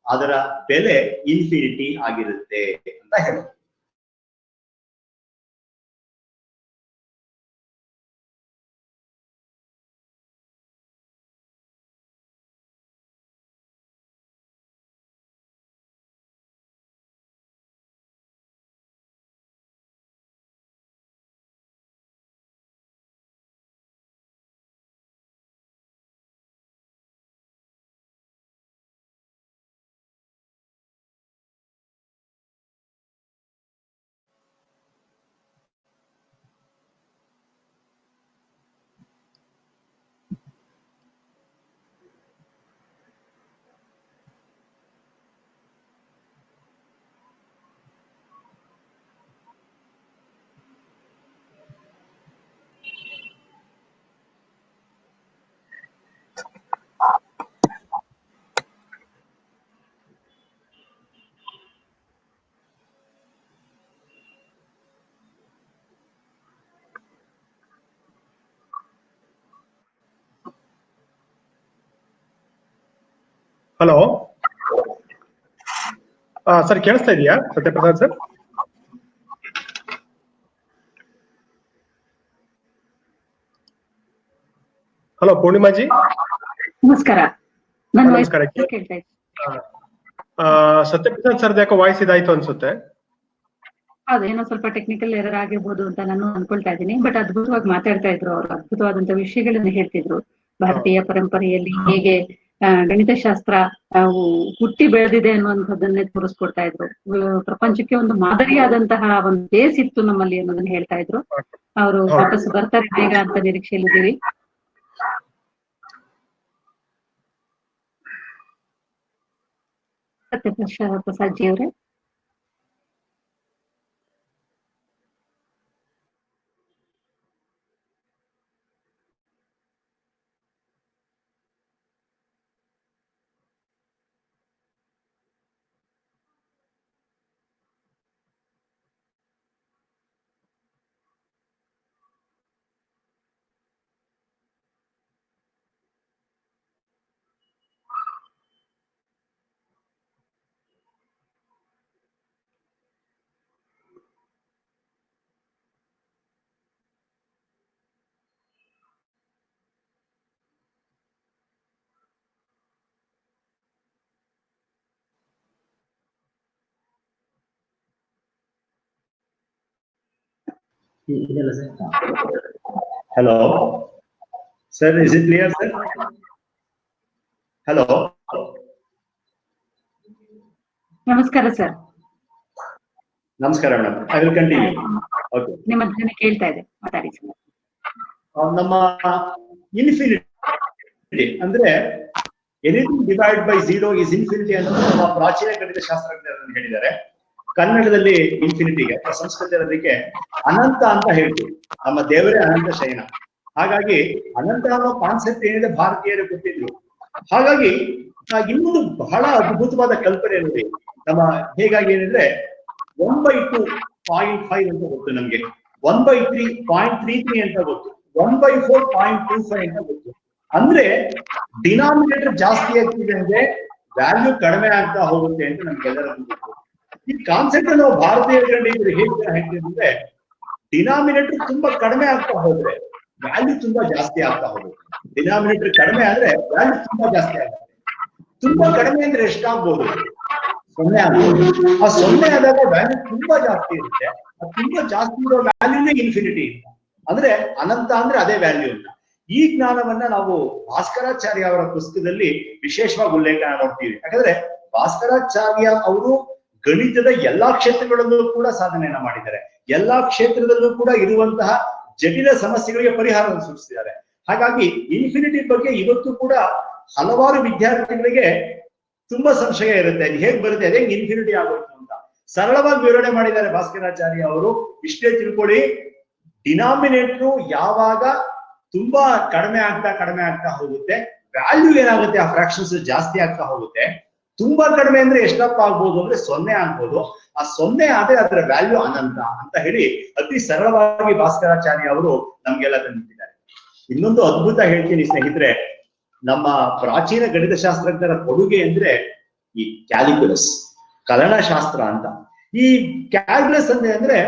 ಅದರ ಬೆಲೆ ಇನ್ಫಿನಿಟಿ ಆಗಿರುತ್ತೆ ಅಂತ ಹೇಳಿದ್ರು. ಹಲೋ ಸರ್, ಕೇಳಿಸ್ತಾ ಇದೆಯಾ ಸತ್ಯಪ್ರಸಾದ್ ಸರ್? ಹಲೋ ಪೂರ್ಣಿಮಾಜಿ, ನಮಸ್ಕಾರ. ನಮಸ್ಕಾರ. ಸತ್ಯಪ್ರಸಾದ್ ಸರ್ ಯಾಕೋ ವಾಯ್ಸ್ ಇದಾಯ್ತು ಅನ್ಸುತ್ತೆ. ಅದೇನೋ ಸ್ವಲ್ಪ ಟೆಕ್ನಿಕಲ್ ಎರರ್ ಆಗಿರ್ಬೋದು ಅಂತ ನಾನು ಅನ್ಕೊಳ್ತಾ ಇದ್ದೀನಿ. ಬಟ್ ಅದ್ಭುತವಾಗಿ ಮಾತಾಡ್ತಾ ಇದ್ರು ಅವರು, ಅದ್ಭುತವಾದಂತ ವಿಷಯಗಳನ್ನ ಹೇಳ್ತಿದ್ರು. ಭಾರತೀಯ ಪರಂಪರೆಯಲ್ಲಿ ಹೇಗೆ ಗಣಿತಶಾಸ್ತ್ರ ಹುಟ್ಟಿ ಬೆಳೆದಿದೆ ಅನ್ನುವಂಥದ್ದನ್ನೇ ತೋರಿಸ್ಕೊಡ್ತಾ ಇದ್ರು. ಪ್ರಪಂಚಕ್ಕೆ ಒಂದು ಮಾದರಿಯಾದಂತಹ ಒಂದು ಬೇಸ್ ಇತ್ತು ನಮ್ಮಲ್ಲಿ ಅನ್ನೋದನ್ನ ಹೇಳ್ತಾ ಇದ್ರು. ಅವರು ವಾಪಸ್ ಬರ್ತಾರೆ ಬೇಗ ಅಂತ ನಿರೀಕ್ಷೆಯಲ್ಲಿದ್ದೀವಿ. ಸತ್ಯಪ್ರಸಾದ್ ಜಿ ಅವರೇ, Hello, sir. Is it clear, sir? Hello. ನಮಸ್ಕಾರ ಸರ್. ನಮಸ್ಕಾರ madam. I will continue. Okay, ನಿಮ್ಮ ಧ್ವನಿ ಕೇಳ್ತಾ ಇದೆ, ಮಾತಾಡಿ ಸರ್. ನಮ್ಮ ಇನ್ಫಿನಿಟಿ ಅಂದ್ರೆ anything divide by 0 is infinity ಅಂತ ನಮ್ಮ ಪ್ರಾಚೀನ ಗಣಿತ ಶಾಸ್ತ್ರಜ್ಞರು ಹೇಳಿದ್ದಾರೆ. ಕನ್ನಡದಲ್ಲಿ ಇನ್ಫಿನಿಟಿಗೆ, ಸಂಸ್ಕೃತದಲ್ಲಿಗೆ ಅನಂತ ಅಂತ ಹೇಳ್ತೀವಿ. ನಮ್ಮ ದೇವರೇ ಅನಂತ ಶಯನ. ಹಾಗಾಗಿ ಅನಂತ ಅನ್ನೋ ಕಾನ್ಸೆಪ್ಟ್ ಏನಿದೆ ಭಾರತೀಯರು ಕೊಟ್ಟಿದ್ರು. ಹಾಗಾಗಿ ಇನ್ನೊಂದು ಬಹಳ ಅದ್ಭುತವಾದ ಕಲ್ಪನೆ ನೋಡಿ, ನಮ್ಮ ಹೇಗಾಗಿ ಏನಿದ್ರೆ 1/2.5 ಅಂತ ಗೊತ್ತು ನಮ್ಗೆ, 1/3.33 ಅಂತ ಗೊತ್ತು, 1/4.25 ಅಂತ ಗೊತ್ತು. ಅಂದ್ರೆ ಡಿನಾಮಿನೇಟರ್ ಜಾಸ್ತಿ ಆಗ್ತಿದೆ ಅಂದ್ರೆ ವ್ಯಾಲ್ಯೂ ಕಡಿಮೆ ಆಗ್ತಾ ಹೋಗುತ್ತೆ ಅಂತ ನಮ್ಗೆಲ್ಲರಿಗೂ ಗೊತ್ತು. ಈ ಕಾನ್ಸೆಪ್ಟ್ ನಾವು ಭಾರತೀಯ ಗಣಿತರು ಹೇಗೆ ಹೇಳ್ತಿದ್ರೆ, ಡಿನಾಮಿನೇಟರ್ ತುಂಬಾ ಕಡಿಮೆ ಆಗ್ತಾ ಹೋದ್ರೆ ವ್ಯಾಲ್ಯೂ ತುಂಬಾ ಜಾಸ್ತಿ ಆಗ್ತಾ ಹೋಗುತ್ತೆ. ಡಿನಾಮಿನೇಟರ್ ಕಡಿಮೆ ಆದ್ರೆ ವ್ಯಾಲ್ಯೂ ತುಂಬಾ ಜಾಸ್ತಿ ಆಗುತ್ತೆ. ತುಂಬಾ ಕಡಿಮೆ ಅಂದ್ರೆ ಎಷ್ಟಾಗ್ಬೋದು? 0 ಆಗ್ಬೋದು. ಆ 0 ಆದಾಗ ವ್ಯಾಲ್ಯೂ ತುಂಬಾ ಜಾಸ್ತಿ ಇರುತ್ತೆ. ಅದು ತುಂಬಾ ಜಾಸ್ತಿ ಇರೋ ವ್ಯಾಲ್ಯೂನೇ ಇನ್ಫಿನಿಟಿ ಅಂತ. ಅಂದ್ರೆ ಅನಂತ ಅಂದ್ರೆ ಅದೇ ವ್ಯಾಲ್ಯೂ ಅಂತ. ಈ ಜ್ಞಾನವನ್ನ ನಾವು ಭಾಸ್ಕರಾಚಾರ್ಯ ಅವರ ಪುಸ್ತಕದಲ್ಲಿ ವಿಶೇಷವಾಗಿ ಉಲ್ಲೇಖ ನೋಡ್ತೀವಿ. ಯಾಕಂದ್ರೆ ಭಾಸ್ಕರಾಚಾರ್ಯ ಅವರು ಗಣಿತದ ಎಲ್ಲಾ ಕ್ಷೇತ್ರಗಳಲ್ಲೂ ಕೂಡ ಸಾಧನೆಯನ್ನ ಮಾಡಿದ್ದಾರೆ. ಎಲ್ಲಾ ಕ್ಷೇತ್ರದಲ್ಲೂ ಕೂಡ ಇರುವಂತಹ ಜಟಿಲ ಸಮಸ್ಯೆಗಳಿಗೆ ಪರಿಹಾರವನ್ನು ಸೂಚಿಸಿದ್ದಾರೆ. ಹಾಗಾಗಿ ಇನ್ಫಿನಿಟಿ ಬಗ್ಗೆ ಇವತ್ತು ಕೂಡ ಹಲವಾರು ವಿದ್ಯಾರ್ಥಿಗಳಿಗೆ ತುಂಬಾ ಸಂಶಯ ಇರುತ್ತೆ. ಅದು ಹೇಗ್ ಬರುತ್ತೆ, ಅದೇ ಇನ್ಫಿನಿಟಿ ಆಗೋಯ್ತು ಅಂತ. ಸರಳವಾಗಿ ವಿವರಣೆ ಮಾಡಿದ್ದಾರೆ ಭಾಸ್ಕರಾಚಾರ್ಯ ಅವರು. ಇಷ್ಟೇ ತಿಳ್ಕೊಳ್ಳಿ, ಡಿನಾಮಿನೇಟರ್ ಯಾವಾಗ ತುಂಬಾ ಕಡಿಮೆ ಆಗ್ತಾ ಹೋಗುತ್ತೆ, ವ್ಯಾಲ್ಯೂ ಏನಾಗುತ್ತೆ, ಆ ಫ್ರಾಕ್ಷನ್ಸ್ ಜಾಸ್ತಿ ಆಗ್ತಾ ಹೋಗುತ್ತೆ. ತುಂಬಾ ಕಡಿಮೆ ಅಂದ್ರೆ ಎಷ್ಟಪ್ಪ ಆಗ್ಬೋದು ಅಂದ್ರೆ 0 ಆಗ್ಬೋದು. ಆ 0 ಆದ್ರೆ ಅದರ ವ್ಯಾಲ್ಯೂ ಅನಂತ ಅಂತ ಹೇಳಿ ಅತಿ ಸರಳವಾಗಿ ಭಾಸ್ಕರಾಚಾರ್ಯ ಅವರು ನಮ್ಗೆಲ್ಲ ತಂದಿದ್ದಾರೆ. ಇನ್ನೊಂದು ಅದ್ಭುತ ಹೇಳ್ತೀನಿ ಸ್ನೇಹಿತರೆ, ನಮ್ಮ ಪ್ರಾಚೀನ ಗಣಿತಶಾಸ್ತ್ರಜ್ಞರ ಕೊಡುಗೆ ಅಂದ್ರೆ ಈ ಕ್ಯಾಲ್ಕುಲಸ್, ಕಲನಶಾಸ್ತ್ರ ಅಂತ. ಈ ಕ್ಯಾಲ್ಕುಲಸ್ ಅಂದ್ರೆ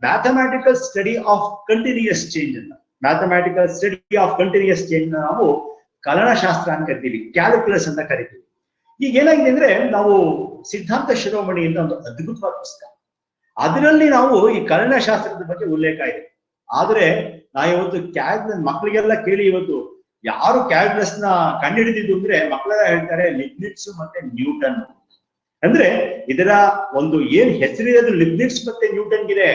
mathematical study of continuous change ಅಂತ. Mathematical study of continuous change ನಾವು ಕಲನಶಾಸ್ತ್ರ ಅಂತ ಕರಿತೀವಿ, ಕ್ಯಾಲ್ಕುಲಸ್ ಅಂತ ಕರಿತೀವಿ. ಈಗ ಏನಾಗಿದೆ ಅಂದ್ರೆ, ನಾವು ಸಿದ್ಧಾಂತ ಶಿರೋಮಣಿ ಅಂತ ಒಂದು ಅದ್ಭುತವಾದ ಪುಸ್ತಕ, ಅದರಲ್ಲಿ ನಾವು ಈ ಕಲನಶಾಸ್ತ್ರದ ಬಗ್ಗೆ ಉಲ್ಲೇಖ ಇದೆ. ಆದ್ರೆ ನಾ ಇವತ್ತು ಕ್ಯಾಲ್ಕುಲಸ್ ಮಕ್ಕಳಿಗೆಲ್ಲ ಕೇಳಿ, ಇವತ್ತು ಯಾರು ಕ್ಯಾಲ್ಕುಲಸ್ ನ ಕಂಡುಹಿಡಿದಿದ್ದು ಅಂದ್ರೆ ಮಕ್ಕಳೆಲ್ಲ ಹೇಳ್ತಾರೆ ಲಿಬ್ನಿಟ್ಸ್ ಮತ್ತೆ ನ್ಯೂಟನ್. ಅಂದ್ರೆ ಇದರ ಒಂದು ಏನ್ ಹೆಸರಿರೋದು ಲಿಬ್ನಿಟ್ಸ್ ಮತ್ತೆ ನ್ಯೂಟನ್ಗಿದೆ,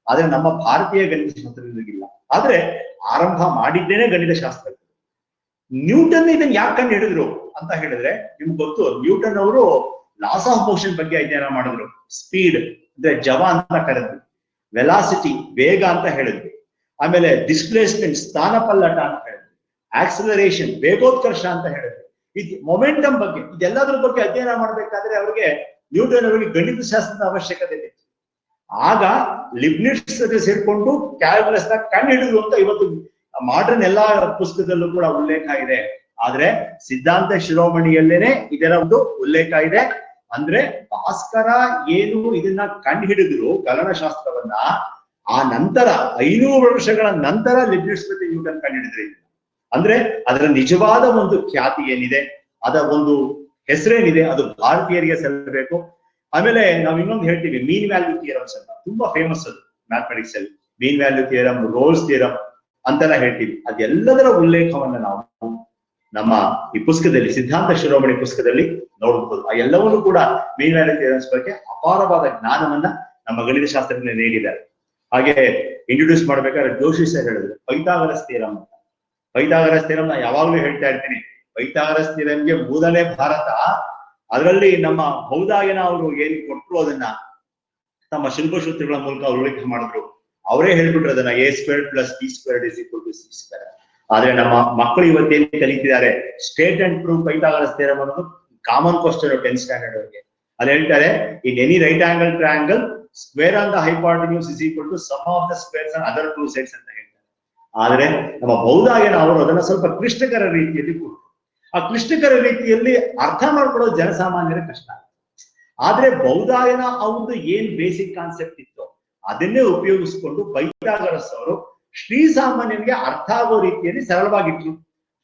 ಆದ್ರೆ ನಮ್ಮ ಭಾರತೀಯ ಗಣಿತಶಾಸ್ತ್ರಜ್ಞರಿಗಿಲ್ಲ. ಆದ್ರೆ ಆರಂಭ ಮಾಡಿದ್ದೇನೆ ಗಣಿತಶಾಸ್ತ್ರ. ನ್ಯೂಟನ್ ಇದನ್ನ ಯಾಕೆ ಕಂಡು ಹಿಡಿದ್ರು ಅಂತ ಹೇಳಿದ್ರೆ, ನಿಮ್ಗೆ ಗೊತ್ತು, ನ್ಯೂಟನ್ ಅವರು ಲಾಸ್ ಆಫ್ ಮೋಷನ್ ಬಗ್ಗೆ ಅಧ್ಯಯನ ಮಾಡಿದ್ರು. ಸ್ಪೀಡ್ ಅಂದ್ರೆ ಜವ ಅಂತ ಕರೆದ್ರು, ವೆಲಾಸಿಟಿ ವೇಗ ಅಂತ ಹೇಳಿದ್ರು, ಆಮೇಲೆ ಡಿಸ್ಪ್ಲೇಸ್ಮೆಂಟ್ ಸ್ಥಾನಪಲ್ಲಟ ಅಂತ ಹೇಳಿದ್ರು, ಆಕ್ಸಲರೇಷನ್ ವೇಗೋತ್ಕರ್ಷ ಅಂತ ಹೇಳಿದ್ರು, ಇದು ಮೊಮೆಂಟಮ್ ಬಗ್ಗೆ, ಇದೆಲ್ಲದ್ರ ಬಗ್ಗೆ ಅಧ್ಯಯನ ಮಾಡ್ಬೇಕಾದ್ರೆ ಅವ್ರಿಗೆ ನ್ಯೂಟನ್ ಅವರಿಗೆ ಗಣಿತಶಾಸ್ತ್ರದ ಅವಶ್ಯಕತೆ ಇದೆ. ಆಗ ಲಿಬ್ನಿಟ್ಸ್ ಜೊತೆ ಸೇರ್ಕೊಂಡು ಕ್ಯಾಲ್ಕುಲಸ್ ನ ಕಂಡು ಹಿಡಿದ್ರು ಅಂತ ಇವತ್ತು ಮಾಡರ್ನ್ ಎಲ್ಲಾ ಪುಸ್ತಕದಲ್ಲೂ ಕೂಡ ಉಲ್ಲೇಖ ಇದೆ. ಆದ್ರೆ ಸಿದ್ಧಾಂತ ಶಿರೋಮಣಿಯಲ್ಲೇನೆ ಇದರ ಒಂದು ಉಲ್ಲೇಖ ಇದೆ. ಅಂದ್ರೆ ಭಾಸ್ಕರ ಏನು ಇದನ್ನ ಕಂಡು ಹಿಡಿದ್ರು ಕಲನಶಾಸ್ತ್ರವನ್ನ, ಆ ನಂತರ 500 ವರ್ಷಗಳ ನಂತರ ಲಿಬ್ನಿಟ್ಸ್ ಮತ್ತೆ ನ್ಯೂಟನ್ ಕಂಡು ಹಿಡಿದ್ರೆ. ಅಂದ್ರೆ ಅದರ ನಿಜವಾದ ಒಂದು ಖ್ಯಾತಿ ಏನಿದೆ, ಅದರ ಒಂದು ಹೆಸರೇನಿದೆ, ಅದು ಭಾರತೀಯರಿಗೆ ಸಲ್ಲಬೇಕು. ಆಮೇಲೆ ನಾವು ಇನ್ನೊಂದು ಹೇಳ್ತೀವಿ, ಮೀನ್ ವ್ಯಾಲ್ಯೂ ಥಿಯರಮ್ಸ್ ಅಂತ, ತುಂಬಾ ಫೇಮಸ್ ಅದು ಮ್ಯಾಥಮೆಟಿಕ್ಸ್ ಅಲ್ಲಿ. Mean value theorem, Rolle's theorem ಅಂತೆಲ್ಲ ಹೇಳ್ತೀವಿ. ಅದೆಲ್ಲದರ ಉಲ್ಲೇಖವನ್ನ ನಾವು ನಮ್ಮ ಈ ಪುಸ್ತಕದಲ್ಲಿ, ಸಿದ್ಧಾಂತ ಶಿರೋಮಣಿ ಪುಸ್ತಕದಲ್ಲಿ ನೋಡಬಹುದು. ಆ ಎಲ್ಲವನ್ನೂ ಕೂಡ ಮೀನ್ ವ್ಯಾಲ್ಯೂ ಥಿಯರಮ್ಸ್ ಬಗ್ಗೆ ಅಪಾರವಾದ ಜ್ಞಾನವನ್ನ ನಮ್ಮ ಗಣಿತಶಾಸ್ತ್ರಜ್ಞ ನೀಡಿದ್ದಾರೆ. ಹಾಗೆ ಇಂಟ್ರೊಡ್ಯೂಸ್ ಮಾಡ್ಬೇಕಾದ್ರೆ ಜೋಶಿ ಸರ್ ಹೇಳಿದ್ರು ಪೈಥಾಗರಸ್ ಥಿಯರಮ್ ಅಂತ. ಪೈಥಾಗರಸ್ ಥಿಯರಮ್ ನಾ ಯಾವಾಗ್ಲೂ ಹೇಳ್ತಾ ಇರ್ತೀನಿ. ಪೈಥಾಗರಸ್ ಥಿಯರಮ್ಗೆ ಮೂಲನೇ ಭಾರತ. ಅದರಲ್ಲಿ ನಮ್ಮ ಬೌಧಾಯನ ಅವರು ಏನ್ ಕೊಟ್ಟರು ಅದನ್ನ ತಮ್ಮ ಶಿಲ್ಪಸೂತ್ರಗಳ ಮೂಲಕ ಉಲ್ಲೇಖ ಮಾಡಿದ್ರು. ಅವರೇ ಹೇಳ್ಬಿಟ್ರು ಅದನ್ನ a² + b² = c². ಆದ್ರೆ ನಮ್ಮ ಮಕ್ಕಳು ಇವತ್ತೇನು ಕಲಿತಿದ್ದಾರೆ, state and prove Pythagoras theorem ಅನ್ನೋದು ಕಾಮನ್ ಕ್ವಶನ್ 10th ಸ್ಟ್ಯಾಂಡರ್ಡ್ ಅವರಿಗೆ. ಅಲ್ಲಿ ಹೇಳ್ತಾರೆ, in any right angle triangle square on the hypotenuse = sum of the squares on other two sides ಅಂತ ಹೇಳ್ತಾರೆ. ಆದ್ರೆ ನಮ್ಮ ಬೌಧಾಯನ ಅವರು ಅದನ್ನ ಸ್ವಲ್ಪ ಕ್ಲಿಷ್ಟಕರ ರೀತಿಯಲ್ಲಿ ಕೊಟ್ಟರು. ಆ ಕ್ಲಿಷ್ಟಕರ ರೀತಿಯಲ್ಲಿ ಅರ್ಥ ಮಾಡ್ಕೊಳ್ಳೋದು ಜನಸಾಮಾನ್ಯರ ಕಷ್ಟ. ಆದ್ರೆ ಬೌಧಾಯನ ಅವ್ರದ್ದು ಏನ್ ಬೇಸಿಕ್ ಕಾನ್ಸೆಪ್ಟ್ ಇತ್ತು ಅದನ್ನೇ ಉಪಯೋಗಿಸಿಕೊಂಡು ಪೈಥಾಗರಸ್ ಅವರು ಶ್ರೀಸಾಮಾನ್ಯನಿಗೆ ಅರ್ಥ ಆಗೋ ರೀತಿಯಲ್ಲಿ ಸರಳವಾಗಿಟ್ರು.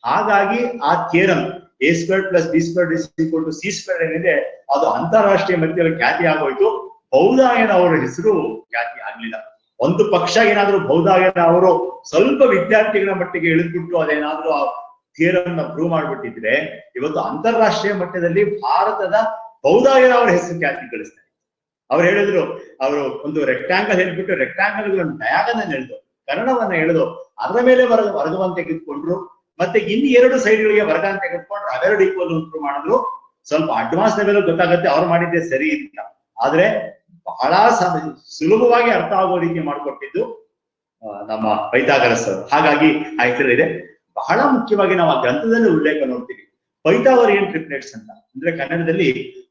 ಹಾಗಾಗಿ ಆ ಥಿಯರಮ್ a² + b² = c² ಏನಿದೆ ಅದು ಅಂತಾರಾಷ್ಟ್ರೀಯ ಮಟ್ಟದಲ್ಲಿ ಖ್ಯಾತಿ ಆಗೋಯ್ತು. ಬೌಧಾಯನ ಅವರ ಹೆಸರು ಖ್ಯಾತಿ ಆಗ್ಲಿಲ್ಲ. ಒಂದು ಪಕ್ಷ ಏನಾದ್ರೂ ಬೌಧಾಯನ ಅವರು ಸ್ವಲ್ಪ ವಿದ್ಯಾರ್ಥಿಗಳ ಮಟ್ಟಿಗೆ ಇಳಿದ್ಬಿಟ್ಟು ಅದೇನಾದ್ರೂ ಆ ಥಿಯರಮ್ ನ ಪ್ರೂವ್ ಮಾಡ್ಬಿಟ್ಟಿದ್ರೆ, ಇವತ್ತು ಅಂತಾರಾಷ್ಟ್ರೀಯ ಮಟ್ಟದಲ್ಲಿ ಭಾರತದ ಬೌಧಾಯನ ಅವರ ಹೆಸರು ಖ್ಯಾತಿ ಗಳಿಸ್ತಾರೆ. ಅವ್ರು ಹೇಳಿದ್ರು, ಅವರು ಒಂದು ರೆಕ್ಟಾಂಗಲ್ ಹೇಳ್ಬಿಟ್ಟು ರೆಕ್ಟಾಂಗಲ್ ಡಯಾಗನಲ್ ಹೇಳಿದ್ರು, ಕರ್ಣವನ್ನ ಹೇಳಿದ್ರು, ಅದರ ಮೇಲೆ ವರ್ಗವನ್ನು ತೆಗೆದುಕೊಂಡ್ರು, ಮತ್ತೆ ಇನ್ನು 2 ಸೈಡ್ಗಳಿಗೆ ವರ್ಗ ಅಂತ ತೆಗೆದುಕೊಂಡ್ರು, ಅವೆರಡು ಈಕ್ವಲ್ ಪ್ರೂವ್ ಮಾಡಿದ್ರು. ಸ್ವಲ್ಪ ಅಡ್ವಾನ್ಸ್ ಲೆವೆಲ್ ಗೊತ್ತಾಗುತ್ತೆ ಅವ್ರು ಮಾಡಿದ್ದೆ ಸರಿ ಇಲ್ಲ, ಆದ್ರೆ ಬಹಳ ಸುಲಭವಾಗಿ ಅರ್ಥ ಆಗೋ ರೀತಿ ಮಾಡಿಕೊಟ್ಟಿದ್ದು ನಮ್ಮ ಪೈಥಾಗರಸ್ ಅವರು. ಹಾಗಾಗಿ ಆ ಹೆಸರಿದೆ. ಬಹಳ ಮುಖ್ಯವಾಗಿ ನಾವು ಆ ಗ್ರಂಥದಲ್ಲಿ ಉಲ್ಲೇಖ ನೋಡ್ತೀವಿ, ಪೈಥಾಗೋರಿಯನ್ ಟ್ರಿಪ್ಲೆಟ್ಸ್ ಅಂತ. ಅಂದ್ರೆ ಕನ್ನಡದಲ್ಲಿ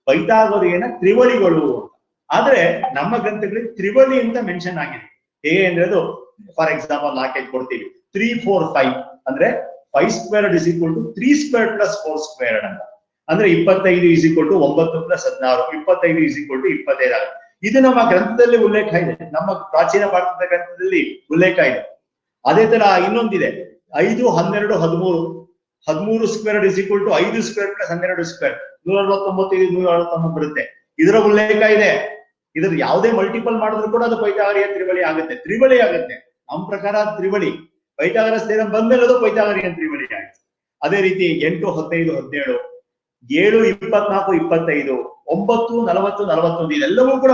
ಪೈಥಾಗೋರಿಯನ ತ್ರಿವಳಿಗಳು ಅಂತ. ಆದ್ರೆ ನಮ್ಮ ಗ್ರಂಥಗಳಲ್ಲಿ ತ್ರಿವಳಿ ಅಂತ ಮೆನ್ಷನ್ ಆಗಿದೆ. ಹೇಗೆ ಅಂದ್ರೆ, ಅದು ಫಾರ್ ಎಕ್ಸಾಂಪಲ್ 4 ಕೊಡ್ತೀವಿ, 3, 4, 5 ಅಂದ್ರೆ 5² = 3² + 4² ಅಂತ. ಅಂದ್ರೆ 25 = 9 + 16, 25 = 25. ಇದು ನಮ್ಮ ಗ್ರಂಥದಲ್ಲಿ ಉಲ್ಲೇಖ ಇದೆ, ನಮ್ಮ ಪ್ರಾಚೀನ ಭಾರತದ ಗ್ರಂಥದಲ್ಲಿ ಉಲ್ಲೇಖ ಇದೆ. ಅದೇ ತರ ಇನ್ನೊಂದಿದೆ, 5, 12, 13, 13² = 5² + 12², 169, 169 ಬರುತ್ತೆ. ಇದರ ಉಲ್ಲೇಖ ಇದೆ. ಇದ್ರ ಯಾವುದೇ ಮಲ್ಟಿಪಲ್ ಮಾಡಿದ್ರು ಕೂಡ ಅದು ಪೈಥಾಗೋರಿಯನ್ ತ್ರಿವಳಿ ಆಗುತ್ತೆ. ತ್ರಿವಳಿ ಆಗುತ್ತೆ ನಮ್ಮ ಪ್ರಕಾರ. ತ್ರಿವಳಿ ಪೈಥಾಗರಸ್ ಥಿಯರಮ್ ಬಂದ್ಮೇಲೆ ಅದು ಪೈಥಾಗೋರಿಯನ್ ತ್ರಿವಳಿ ಆಗುತ್ತೆ. ಅದೇ ರೀತಿ 8, 15, 17, 7, 24, 25, 9, 40, 41 ಇದೆಲ್ಲವೂ ಕೂಡ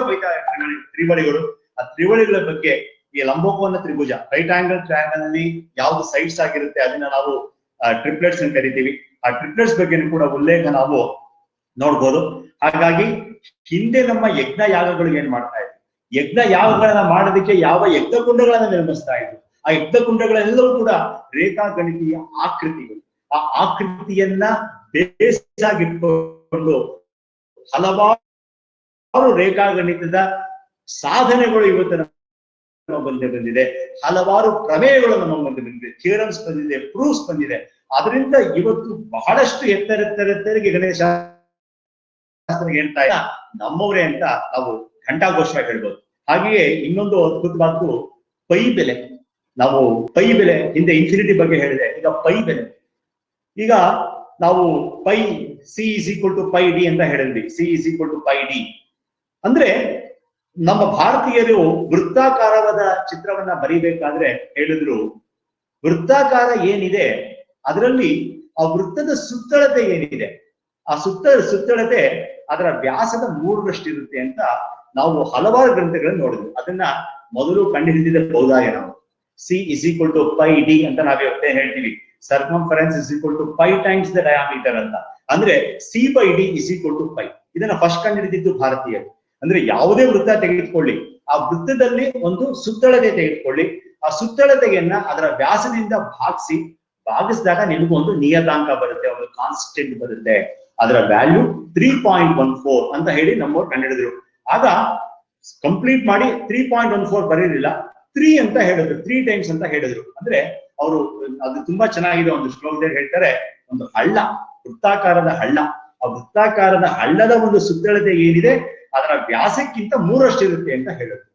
ತ್ರಿವಳಿಗಳು. ಆ ತ್ರಿವಳಿಗಳ ಬಗ್ಗೆ ಈ ಲಂಬೋಕೋನ ತ್ರಿಭುಜ, ರೈಟ್ ಆಂಗಲ್ ಟ್ರಯಾಂಗಲ್ ನಲ್ಲಿ ಯಾವ್ದು ಸೈಡ್ಸ್ ಆಗಿರುತ್ತೆ ಅದನ್ನ ನಾವು ಟ್ರಿಪ್ಲೆಟ್ಸ್ ಅಂತ ಕರಿತೀವಿ. ಆ ಟ್ರಿಪ್ಲೆಟ್ಸ್ ಬಗ್ಗೆ ಕೂಡ ಉಲ್ಲೇಖ ನಾವು ನೋಡ್ಬೋದು. ಹಾಗಾಗಿ ಹಿಂದೆ ನಮ್ಮ ಯಜ್ಞ ಯಾಗಗಳು ಏನ್ ಮಾಡ್ತಾ ಇದ್ರು, ಯಜ್ಞ ಯಾಗಗಳನ್ನ ಮಾಡೋದಕ್ಕೆ ಯಾವ ಯಜ್ಞಕುಂಡಗಳನ್ನ ನಿರ್ಮಿಸ್ತಾ ಇದ್ರು, ಆ ಯಜ್ಞಕುಂಡಗಳೆಲ್ಲವೂ ಕೂಡ ರೇಖಾಗಣಿತೀಯ ಆಕೃತಿಗಳು. ಆ ಆಕೃತಿಯನ್ನ ಬೇಸಾಗಿಟ್ಕೊಂಡು ಹಲವಾರು ರೇಖಾಗಣಿತದ ಸಾಧನೆಗಳು ಇವತ್ತು ನಮ್ಮ ಮುಂದೆ ಬಂದಿದೆ, ಹಲವಾರು ಪ್ರಮೇಯಗಳು ನಮ್ಮ ಮುಂದೆ ಬಂದಿದೆ, ಥಿಯರಮ್ಸ್ ಬಂದಿದೆ, ಪ್ರೂಫ್ಸ್ ಬಂದಿದೆ. ಅದರಿಂದ ಇವತ್ತು ಬಹಳಷ್ಟು ಎತ್ತರೆತ್ತರೆತ್ತರಿಗೆ ಗಣಿತ ಶಾಸ್ತ್ರ ಹೇಳ್ತಾ ಇಲ್ಲ ನಮ್ಮವರೇ ಅಂತ ನಾವು ಘಂಟಾಘೋಷವಾಗಿ ಹೇಳ್ಬೋದು. ಹಾಗೆಯೇ ಇನ್ನೊಂದು ಅದ್ಭುತವಾದ್ದು ಪೈ ಬೆಲೆ. ನಾವು ಪೈ ಬೆಲೆ ಹಿಂದೆ ಇನ್ಫಿನಿಟಿ ಬಗ್ಗೆ ಹೇಳಿದೆ, ಈಗ ಪೈ ಬೆಲೆ. ಈಗ ನಾವು pi C is equal to pi D ಅಂತ ಹೇಳಿದ್ವಿ. C is equal to pi D ಅಂದ್ರೆ ನಮ್ಮ ಭಾರತೀಯರು ವೃತ್ತಾಕಾರವಾದ ಚಿತ್ರವನ್ನ ಬರೀಬೇಕಾದ್ರೆ ಹೇಳಿದ್ರು, ವೃತ್ತಾಕಾರ ಏನಿದೆ ಅದರಲ್ಲಿ ಆ ವೃತ್ತದ ಸುತ್ತಳತೆ ಏನಿದೆ, ಆ ಸುತ್ತಳತೆ ಅದರ ವ್ಯಾಸದ 3ರಷ್ಟಿರುತ್ತೆ ಅಂತ ನಾವು ಹಲವಾರು ಗ್ರಂಥಗಳನ್ನು ನೋಡಿದ್ವಿ. ಅದನ್ನ ಮೊದಲು ಕಂಡುಹಿಡಿದಿದ್ದ ಬೌಧಾಯ ನಾವು. C is equal to pi D ಅಂತ ನಾವೇ ಹೇಳ್ತೀವಿ. Circumference is equal to pi times the diameter ಅಂತ. ಅಂದ್ರೆ C by D is equal to pi. ಇದನ್ನ ಫಸ್ಟ್ ಕಂಡುಹಿಡಿದಿದ್ದು ಭಾರತೀಯರು. ಅಂದ್ರೆ ಯಾವುದೇ ವೃತ್ತ ತೆಗೆದುಕೊಳ್ಳಿ, ಆ ವೃತ್ತದಲ್ಲಿ ಒಂದು ಸುತ್ತಳತೆ ತೆಗೆದುಕೊಳ್ಳಿ, ಆ ಸುತ್ತಳತೆಯನ್ನ ಅದರ ವ್ಯಾಸದಿಂದ ಭಾಗಿಸಿದಾಗ ನಿಮಗೊಂದು ನಿಯತಾಂಕ ಬರುತ್ತೆ, ಒಂದು ಕಾನ್ಸ್ಟೆಂಟ್ ಬರುತ್ತೆ. ಅದರ ವ್ಯಾಲ್ಯೂ 3.14 ಅಂತ ಹೇಳಿ ನಮ್ಮವ್ರು ಕಂಡುಹಿಡಿದ್ರು. ಆಗ ಕಂಪ್ಲೀಟ್ ಮಾಡಿ 3.14 ಬರೀಲಿಲ್ಲ, 3 ಅಂತ ಹೇಳಿದ್ರು, 3 ಟೈಮ್ಸ್ ಅಂತ ಹೇಳಿದ್ರು. ಅಂದ್ರೆ ಅವರು ಅದು ತುಂಬಾ ಚೆನ್ನಾಗಿದೆ. ಒಂದು ಶ್ಲೋಕದಲ್ಲಿ ಹೇಳ್ತಾರೆ, ಒಂದು ಹಳ್ಳ, ವೃತ್ತಾಕಾರದ ಹಳ್ಳ, ಆ ವೃತ್ತಾಕಾರದ ಹಳ್ಳದ ಒಂದು ಸುತ್ತಳತೆ ಏನಿದೆ ಅದರ ವ್ಯಾಸಕ್ಕಿಂತ 3ರಷ್ಟಿರುತ್ತೆ ಅಂತ ಹೇಳಿದ್ರು.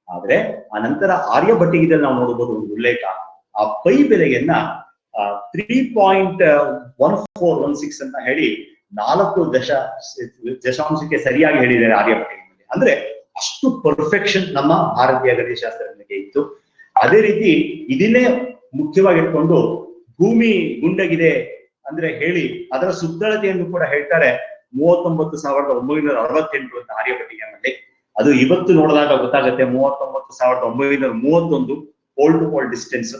ಆದ್ರೆ ಆ ನಂತರ ಆರ್ಯಭಟ್ಟಿಗಿದಲ್ಲಿ ನಾವು ನೋಡಬಹುದು ಒಂದು ಉಲ್ಲೇಖ, ಆ ಪೈ ಬೆಲೆಯನ್ನ 3.1416 ಅಂತ ಹೇಳಿ 4 ದಶಾಂಶಕ್ಕೆ ಸರಿಯಾಗಿ ಹೇಳಿದ್ದಾರೆ ಆರ್ಯಭಟ್ಟಿಯಲ್ಲಿ. ಅಂದ್ರೆ ಅಷ್ಟು ಪರ್ಫೆಕ್ಷನ್ ನಮ್ಮ ಭಾರತೀಯ ಗಣಿತಶಾಸ್ತ್ರಜ್ಞರಿಗೆ ಇತ್ತು. ಅದೇ ರೀತಿ ಇದನ್ನೇ ಮುಖ್ಯವಾಗಿ ಇಟ್ಕೊಂಡು ಭೂಮಿ ಗುಂಡಗಿದೆ ಅಂದ್ರೆ ಹೇಳಿ ಅದರ ಸುತ್ತಳತೆಯನ್ನು ಕೂಡ ಹೇಳ್ತಾರೆ 39,968 ಅಂತ ಆರ್ಯಭಟ್ಟಿಯಲ್ಲಿ. ಅದು ಇವತ್ತು ನೋಡಿದಾಗ ಗೊತ್ತಾಗುತ್ತೆ 39,931 ಪೋಲ್ ಟು ಪೋಲ್ ಡಿಸ್ಟೆನ್ಸ್.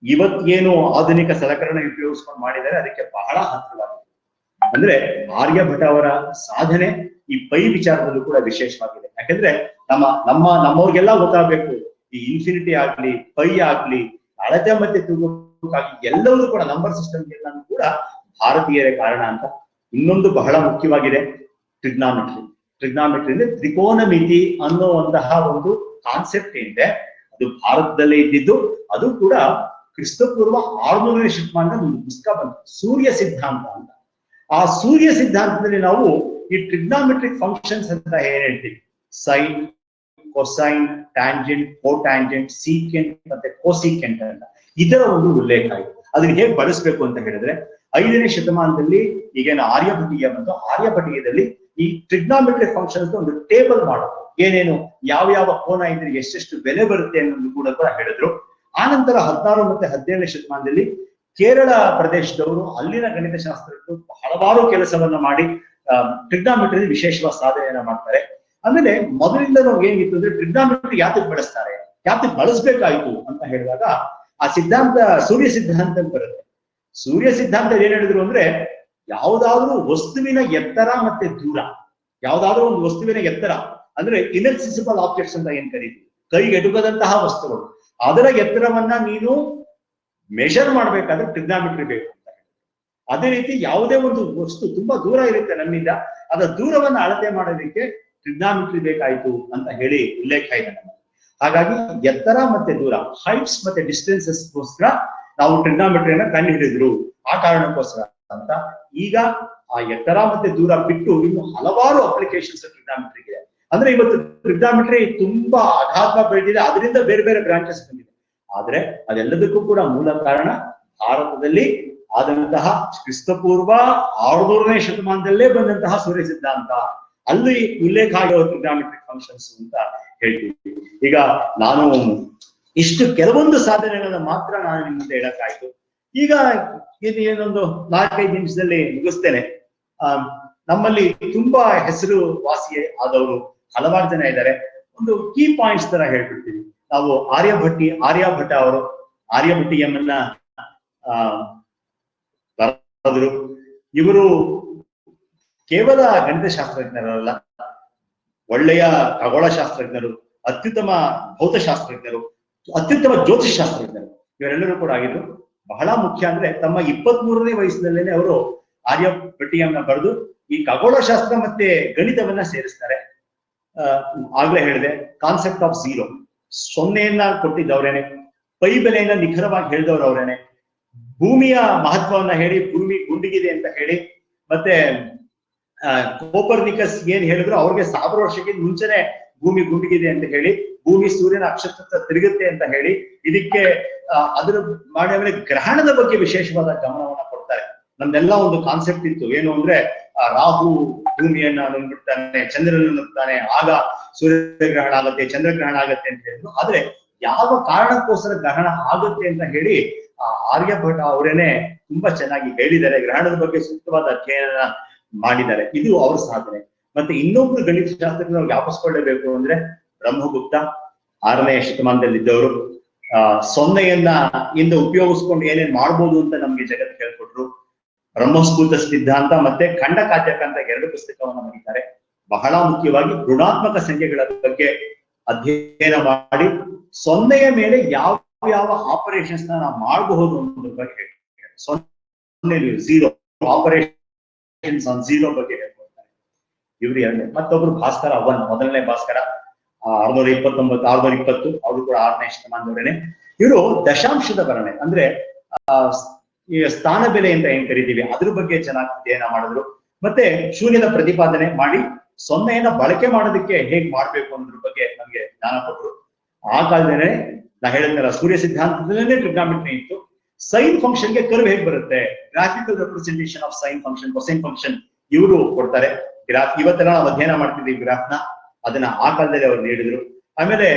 ಇವತ್ತೇನು ಆಧುನಿಕ ಸಲಕರಣೆ ಉಪಯೋಗಿಸ್ಕೊಂಡು ಮಾಡಿದರೆ ಅದಕ್ಕೆ ಬಹಳ ಹತ್ತಿರವಾಗಿದೆ. ಅಂದ್ರೆ ಆರ್ಯಭಟ ಅವರ ಸಾಧನೆ ಈ ಪೈ ವಿಚಾರದಲ್ಲೂ ಕೂಡ ವಿಶೇಷವಾಗಿದೆ. ಯಾಕಂದ್ರೆ ನಮ್ಮವ್ರಿಗೆಲ್ಲ ಗೊತ್ತಾಗಬೇಕು, ಈ ಇನ್ಫಿನಿಟಿ ಆಗ್ಲಿ, ಪೈ ಆಗ್ಲಿ, ಅಳತೆ ಮತ್ತೆ ತೂಗಕ್ಕಾಗಿ ಎಲ್ಲವೂ ಕೂಡ ನಂಬರ್ ಸಿಸ್ಟಮ್ ಎಲ್ಲಾನು ಕೂಡ ಭಾರತೀಯರೇ ಕಾರಣ ಅಂತ. ಇನ್ನೊಂದು ಬಹಳ ಮುಖ್ಯವಾಗಿದೆ, ಟ್ರಿಗ್ನಾಮೆಟ್ರಿ ಅಂದ್ರೆ ತ್ರಿಕೋನಮಿತಿ ಅನ್ನುವಂತಹ ಒಂದು ಕಾನ್ಸೆಪ್ಟ್ ಏನಿದೆ ಅದು ಭಾರತದಲ್ಲೇ ಇದ್ದಿದ್ದು. ಅದು ಕೂಡ ಕ್ರಿಸ್ತಪೂರ್ವ 600ನೇ ಶತಮಾನದ ಒಂದು ಪುಸ್ತಕ ಬಂತು, ಸೂರ್ಯ ಸಿದ್ಧಾಂತ ಅಂತ. ಆ ಸೂರ್ಯ ಸಿದ್ಧಾಂತದಲ್ಲಿ ನಾವು ಈ ಟ್ರಿಗ್ನಾಮೆಟ್ರಿಕ್ ಫಂಕ್ಷನ್ಸ್ ಅಂತ ಏನ್ ಹೇಳ್ತೀವಿ, sign, cosine, tangent, cotangent, secant ಮತ್ತೆ ಕೋಸಿಕೆಂಟ್ ಅಂತ, ಇದರ ಒಂದು ಉಲ್ಲೇಖ ಇದೆ. ಅದನ್ನ ಹೇಗೆ ಬಳಸಬೇಕು ಅಂತ ಹೇಳಿದ್ರೆ 5ನೇ ಶತಮಾನದಲ್ಲಿ ಈಗೇನು ಆರ್ಯಭಟೀಯ ಬಂತು, ಆರ್ಯಭಟೀಯದಲ್ಲಿ ಈ ಟ್ರಿಗ್ನಾಮೆಟ್ರಿಕ್ ಫಂಕ್ಷನ್ಸ್ ಒಂದು ಟೇಬಲ್ ಮಾಡೋದು, ಏನೇನು ಯಾವ ಕೋನ ಇದ್ರೆ ಎಷ್ಟೆಷ್ಟು ಬೆಲೆ ಬರುತ್ತೆ ಅನ್ನೋದು ಕೂಡ ಹೇಳಿದ್ರು. ಆನಂತರ 16 ಮತ್ತೆ 17ನೇ ಶತಮಾನದಲ್ಲಿ ಕೇರಳ ಪ್ರದೇಶದವರು ಅಲ್ಲಿನ ಗಣಿತಶಾಸ್ತ್ರಜ್ಞರು ಹಲವಾರು ಕೆಲಸವನ್ನ ಮಾಡಿ ಟ್ರಿಗ್ನಾಮೆಟ್ರಿ ವಿಶೇಷವಾದ ಸಾಧನೆಯನ್ನ ಮಾಡ್ತಾರೆ. ಆಮೇಲೆ ಮೊದಲಿಂದ ನಮ್ಗೆ ಏನಿತ್ತು ಅಂದ್ರೆ ಟ್ರಿಗ್ನಾಮೆಟ್ರಿ ಯಾತಕ್ಕೆ ಬಳಸ್ತಾರೆ, ಯಾತಕ್ಕೆ ಬಳಸ್ಬೇಕಾಯ್ತು ಅಂತ ಹೇಳಿದಾಗ ಆ ಸಿದ್ಧಾಂತ ಸೂರ್ಯ ಸಿದ್ಧಾಂತ ಅಂತ ಬರುತ್ತೆ. ಸೂರ್ಯ ಸಿದ್ಧಾಂತ ಏನ್ ಹೇಳಿದ್ರು ಅಂದ್ರೆ, ಯಾವುದಾದ್ರೂ ವಸ್ತುವಿನ ಎತ್ತರ ಮತ್ತೆ ದೂರ, ಯಾವುದಾದ್ರೂ ಒಂದು ವಸ್ತುವಿನ ಎತ್ತರ ಅಂದ್ರೆ ಇನ್ಎಕ್ಸೆಸಿಬಲ್ ಆಬ್ಜೆಕ್ಟ್ಸ್ ಅಂತ ಏನ್ ಕರೀತೀವಿ, ಕೈಗೆ ಎಟುಕದಂತಹ ವಸ್ತುಗಳು, ಅದರ ಎತ್ತರವನ್ನ ನೀನು ಮೆಷರ್ ಮಾಡ್ಬೇಕಾದ್ರೆ ಟ್ರಿಗ್ನಾಮೆಟ್ರಿ ಬೇಕು ಅಂತ. ಅದೇ ರೀತಿ ಯಾವುದೇ ಒಂದು ವಸ್ತು ತುಂಬಾ ದೂರ ಇರುತ್ತೆ ನಮ್ಮಿಂದ, ಅದರ ದೂರವನ್ನ ಅಳತೆ ಮಾಡೋದಕ್ಕೆ ಟ್ರಿಗ್ನಾಮೆಟ್ರಿ ಬೇಕಾಯ್ತು ಅಂತ ಹೇಳಿ ಉಲ್ಲೇಖ ಇದೆ ನಮಗೆ. ಹಾಗಾಗಿ ಎತ್ತರ ಮತ್ತೆ ದೂರ, ಹೈಟ್ಸ್ ಮತ್ತೆ ಡಿಸ್ಟೆನ್ಸಸ್ಗೋಸ್ಕರ ನಾವು ಟ್ರಿಗ್ನಾಮೆಟ್ರಿಯನ್ನ ಕಂಡು ಹಿಡಿದ್ರು, ಆ ಕಾರಣಕ್ಕೋಸ್ಕರ ಅಂತ. ಈಗ ಆ ಎತ್ತರ ಮತ್ತೆ ದೂರ ಬಿಟ್ಟು ಇನ್ನು ಹಲವಾರು ಅಪ್ಲಿಕೇಶನ್ಸ್ ಟ್ರಿಗ್ನಾಮೆಟ್ರಿಗೆ ಇದೆ. ಅಂದ್ರೆ ಇವತ್ತು ಟ್ರಿಗ್ನಾಮೆಟ್ರಿ ತುಂಬಾ ಅಗಾಧ ಬೆಳೆದಿದೆ, ಅದರಿಂದ ಬೇರೆ ಬೇರೆ ಬ್ರಾಂಚಸ್ ಬಂದಿದೆ. ಆದ್ರೆ ಅದೆಲ್ಲದಕ್ಕೂ ಕೂಡ ಮೂಲ ಕಾರಣ ಭಾರತದಲ್ಲಿ ಆದಂತಹ ಕ್ರಿಸ್ತಪೂರ್ವ 600ನೇ ಶತಮಾನದಲ್ಲೇ ಬಂದಂತಹ ಸೂರ್ಯ ಸಿದ್ಧಾಂತ, ಅಲ್ಲಿ ಉಲ್ಲೇಖ ಆಗಿರೋ ಟ್ರಿಗ್ನಾಮೆಟ್ರಿಕ್ ಫಂಕ್ಷನ್ಸ್ ಅಂತ ಹೇಳ್ತೀವಿ. ಈಗ ನಾನು ಇಷ್ಟು ಕೆಲವೊಂದು ಸಾಧನೆಗಳನ್ನ ಮಾತ್ರ ನಾನು ನಿಮ್ಮ ಮುಂದೆ ಹೇಳಕ್ಕಾಯ್ತು. ಈಗ ಇದು ಏನೊಂದು 4-5 ನಿಮಿಷದಲ್ಲಿ ಮುಗಿಸ್ತೇನೆ. ನಮ್ಮಲ್ಲಿ ತುಂಬಾ ಹೆಸರು ವಾಸಿ ಆದವರು ಹಲವಾರು ಜನ ಇದ್ದಾರೆ. ಒಂದು ಕೀ ಪಾಯಿಂಟ್ಸ್ ತರ ಹೇಳ್ಬಿಡ್ತೀವಿ ನಾವು. ಆರ್ಯಭಟ ಅವರು ಆರ್ಯಭಟೀಯಮನ್ನ ಬರೆದರು. ಇವರು ಕೇವಲ ಗಣಿತಶಾಸ್ತ್ರಜ್ಞರಲ್ಲ, ಒಳ್ಳೆಯ ಖಗೋಳಶಾಸ್ತ್ರಜ್ಞರು, ಅತ್ಯುತ್ತಮ ಭೌತಶಾಸ್ತ್ರಜ್ಞರು, ಅತ್ಯುತ್ತಮ ಜ್ಯೋತಿಷ್ ಶಾಸ್ತ್ರಜ್ಞರು, ಇವರೆಲ್ಲರೂ ಕೂಡ ಆಗಿದ್ರು. ಬಹಳ ಮುಖ್ಯ ಅಂದ್ರೆ ತಮ್ಮ 23ನೇ ವಯಸ್ಸಿನಲ್ಲೇನೆ ಅವರು ಆರ್ಯಭಟೀಯಂನ ಬರೆದು ಈ ಖಗೋಳಶಾಸ್ತ್ರ ಮತ್ತೆ ಗಣಿತವನ್ನ ಸೇರಿಸ್ತಾರೆ. ಆಗ್ಲೇ ಹೇಳಿದೆ, ಕಾನ್ಸೆಪ್ಟ್ ಆಫ್ ಝೀರೋ, ಸೊನ್ನೆಯನ್ನ ಕೊಟ್ಟಿದ್ದವ್ರೇನೆ, ಪೈ ಬೆಲೆಯನ್ನ ನಿಖರವಾಗಿ ಹೇಳಿದವ್ರು ಅವರೇನೆ, ಭೂಮಿಯ ಮಹತ್ವವನ್ನ ಹೇಳಿ ಭೂಮಿ ಗುಂಡಿಗಿದೆ ಅಂತ ಹೇಳಿ, ಮತ್ತೆ ಕೋಪರ್ನಿಕಸ್ ಏನ್ ಹೇಳಿದ್ರು ಅವ್ರಿಗೆ 1000 ವರ್ಷಕ್ಕಿಂತ ಮುಂಚೆನೆ ಭೂಮಿ ಗುಂಡಿಗಿದೆ ಅಂತ ಹೇಳಿ, ಭೂಮಿ ಸೂರ್ಯನ ಅಕ್ಷತ್ರ ತಿರುಗುತ್ತೆ ಅಂತ ಹೇಳಿ, ಇದಕ್ಕೆ ಅದರ ಮಾಡಿ ಗ್ರಹಣದ ಬಗ್ಗೆ ವಿಶೇಷವಾದ ಗಮನವನ್ನ ಕೊಡ್ತಾರೆ. ನಮ್ದೆಲ್ಲ ಒಂದು ಕಾನ್ಸೆಪ್ಟ್ ಇತ್ತು, ಏನು ಅಂದ್ರೆ ರಾಹು ಭೂಮಿಯನ್ನ ನುಂಗ್ಬಿಡ್ತಾನೆ, ಚಂದ್ರನ ನುಗ್ತಾನೆ, ಆಗ ಸೂರ್ಯಗ್ರಹಣ ಆಗುತ್ತೆ, ಚಂದ್ರಗ್ರಹಣ ಆಗುತ್ತೆ ಅಂತ ಹೇಳಿದ್ರು. ಆದ್ರೆ ಯಾವ ಕಾರಣಕ್ಕೋಸ್ಕರ ಗ್ರಹಣ ಆಗುತ್ತೆ ಅಂತ ಹೇಳಿ ಆರ್ಯಭಟ ಅವರೇನೆ ತುಂಬಾ ಚೆನ್ನಾಗಿ ಹೇಳಿದ್ದಾರೆ. ಗ್ರಹಣದ ಬಗ್ಗೆ ಸೂಕ್ತವಾದ ಅಧ್ಯಯನ ಮಾಡಿದ್ದಾರೆ. ಇದು ಅವ್ರ ಸಾಧನೆ. ಮತ್ತೆ ಇನ್ನೊಬ್ರು ಗಣಿತ ಶಾಸ್ತ್ರಜ್ಞರು ನಾವು ಜ್ಞಾಪಿಸ್ಕೊಳ್ಳೇಬೇಕು ಅಂದ್ರೆ ಬ್ರಹ್ಮಗುಪ್ತ 6ನೇ ಶತಮಾನದಲ್ಲಿದ್ದವರು. ಸೊನ್ನೆಯನ್ನ ಇಂದ ಉಪಯೋಗಿಸ್ಕೊಂಡು ಏನೇನ್ ಮಾಡ್ಬೋದು ಅಂತ ನಮ್ಗೆ ಜಗತ್ತು ಹೇಳ್ಕೊಟ್ರು. ಬ್ರಹ್ಮಸ್ಫೂತ ಸಿದ್ಧಾಂತ ಮತ್ತೆ ಖಂಡ ಕಾತ್ಯಕ ಅಂತ 2 ಪುಸ್ತಕವನ್ನ ಬರೀತಾರೆ. ಬಹಳ ಮುಖ್ಯವಾಗಿ ಋಣಾತ್ಮಕ ಸಂಖ್ಯೆಗಳ ಬಗ್ಗೆ ಅಧ್ಯಯನ ಮಾಡಿ ಸೊನ್ನೆಯ ಮೇಲೆ ಯಾವ ಯಾವ ಆಪರೇಷನ್ಸ್ ನಾವು ಮಾಡಬಹುದು ಅನ್ನೋದ್ರ ಬಗ್ಗೆ ಹೇಳ್ತಾರೆ. ಸೊನ್ನೆ ಝೀರೋ ಆಪರೇಷನ್ಸ್ ಆನ್ ಝೀರೋ ಬಗ್ಗೆ ಹೇಳ್ಕೊಡ್ತಾರೆ ಇವ್ರು. ಎರಡನೇ ಮತ್ತೊಬ್ರು ಭಾಸ್ಕರ 1, ಮೊದಲನೇ ಭಾಸ್ಕರ 620 ಅವರು ಕೂಡ 6ನೇ ಶತಮಾನದವರೇನೆ. ಇವರು ದಶಾಂಶದ ವರ್ಣನೆ ಅಂದ್ರೆ ಈ ಸ್ಥಾನ ಬೆಲೆ ಅಂತ ಏನ್ ಕರಿತೀವಿ ಅದ್ರ ಬಗ್ಗೆ ಚೆನ್ನಾಗಿ ಅಧ್ಯಯನ ಮಾಡಿದ್ರು. ಮತ್ತೆ ಶೂನ್ಯದ ಪ್ರತಿಪಾದನೆ ಮಾಡಿ ಸೊನ್ನೆಯನ್ನ ಬಳಕೆ ಮಾಡೋದಕ್ಕೆ ಹೇಗ್ ಮಾಡ್ಬೇಕು ಅನ್ನೋದ್ರ ಬಗ್ಗೆ ನಮ್ಗೆ ಜ್ಞಾನ ಕೊಟ್ರು. ಆ ಕಾಲದಲ್ಲೇ ನಾ ಹೇಳಿದ್ನಲ್ಲ, ಸೂರ್ಯ ಸಿದ್ಧಾಂತದಲ್ಲೇ ಟ್ರಿಗ್ನಾಮೆಟ್ರಿ ಇತ್ತು. ಸೈನ್ ಫಂಕ್ಷನ್ಗೆ ಕರ್ವ್ ಹೇಗ್ ಬರುತ್ತೆ, graphical representation of sine function, cosine function ಇವರು ಕೊಡ್ತಾರೆ. ಗ್ರಾಫ್ ಇವತ್ತೆಲ್ಲ ನಾವು ಅಧ್ಯಯನ ಮಾಡ್ತಿದ್ದೀವಿ ಗ್ರಾಫ್ನ, ಅದನ್ನ ಆ ಕಾಲದಲ್ಲಿ ಅವ್ರು ನೀಡಿದ್ರು. ಆಮೇಲೆ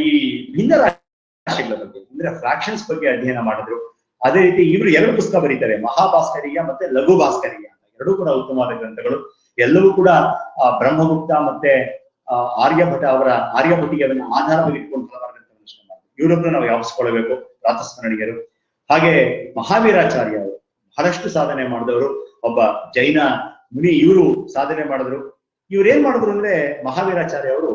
ಈ ಭಿನ್ನ ರಾಶಿಗಳ ಬಗ್ಗೆ ಅಂದ್ರೆ ಫ್ರಾಕ್ಷನ್ಸ್ ಬಗ್ಗೆ ಅಧ್ಯಯನ ಮಾಡಿದ್ರು. ಅದೇ ರೀತಿ ಇವರು 2 ಪುಸ್ತಕ ಬರೀತಾರೆ, ಮಹಾಭಾಸ್ಕರೀಯ ಮತ್ತೆ ಲಘು ಭಾಸ್ಕರೀಯ ಅಂತ. 2 ಕೂಡ ಉತ್ತಮವಾದ ಗ್ರಂಥಗಳು. ಎಲ್ಲವೂ ಕೂಡ ಬ್ರಹ್ಮಗುಪ್ತ ಮತ್ತೆ ಆರ್ಯಭಟ ಅವರ ಆರ್ಯಭಟೀಯವನ್ನು ಆಧಾರವಾಗಿ ಇಟ್ಕೊಂಡು ಹಲವಾರು ಗ್ರಂಥಗಳನ್ನು ರಚನೆ ಮಾಡಿದ್ರು. ಇವರೊಬ್ಬರು ನಾವು ಯಾವಿಸ್ಕೊಳ್ಬೇಕು, ಪ್ರಾತಸ್ಮರಣೀಯರು. ಹಾಗೆ ಮಹಾವೀರಾಚಾರ್ಯ ಅವರು ಬಹಳಷ್ಟು ಸಾಧನೆ ಮಾಡಿದವರು, ಒಬ್ಬ ಜೈನ ಮುನಿ. ಇವರು ಸಾಧನೆ ಮಾಡಿದ್ರು. ಇವ್ರು ಏನ್ ಮಾಡಿದ್ರು ಅಂದ್ರೆ ಮಹಾವೀರಾಚಾರ್ಯ ಅವರು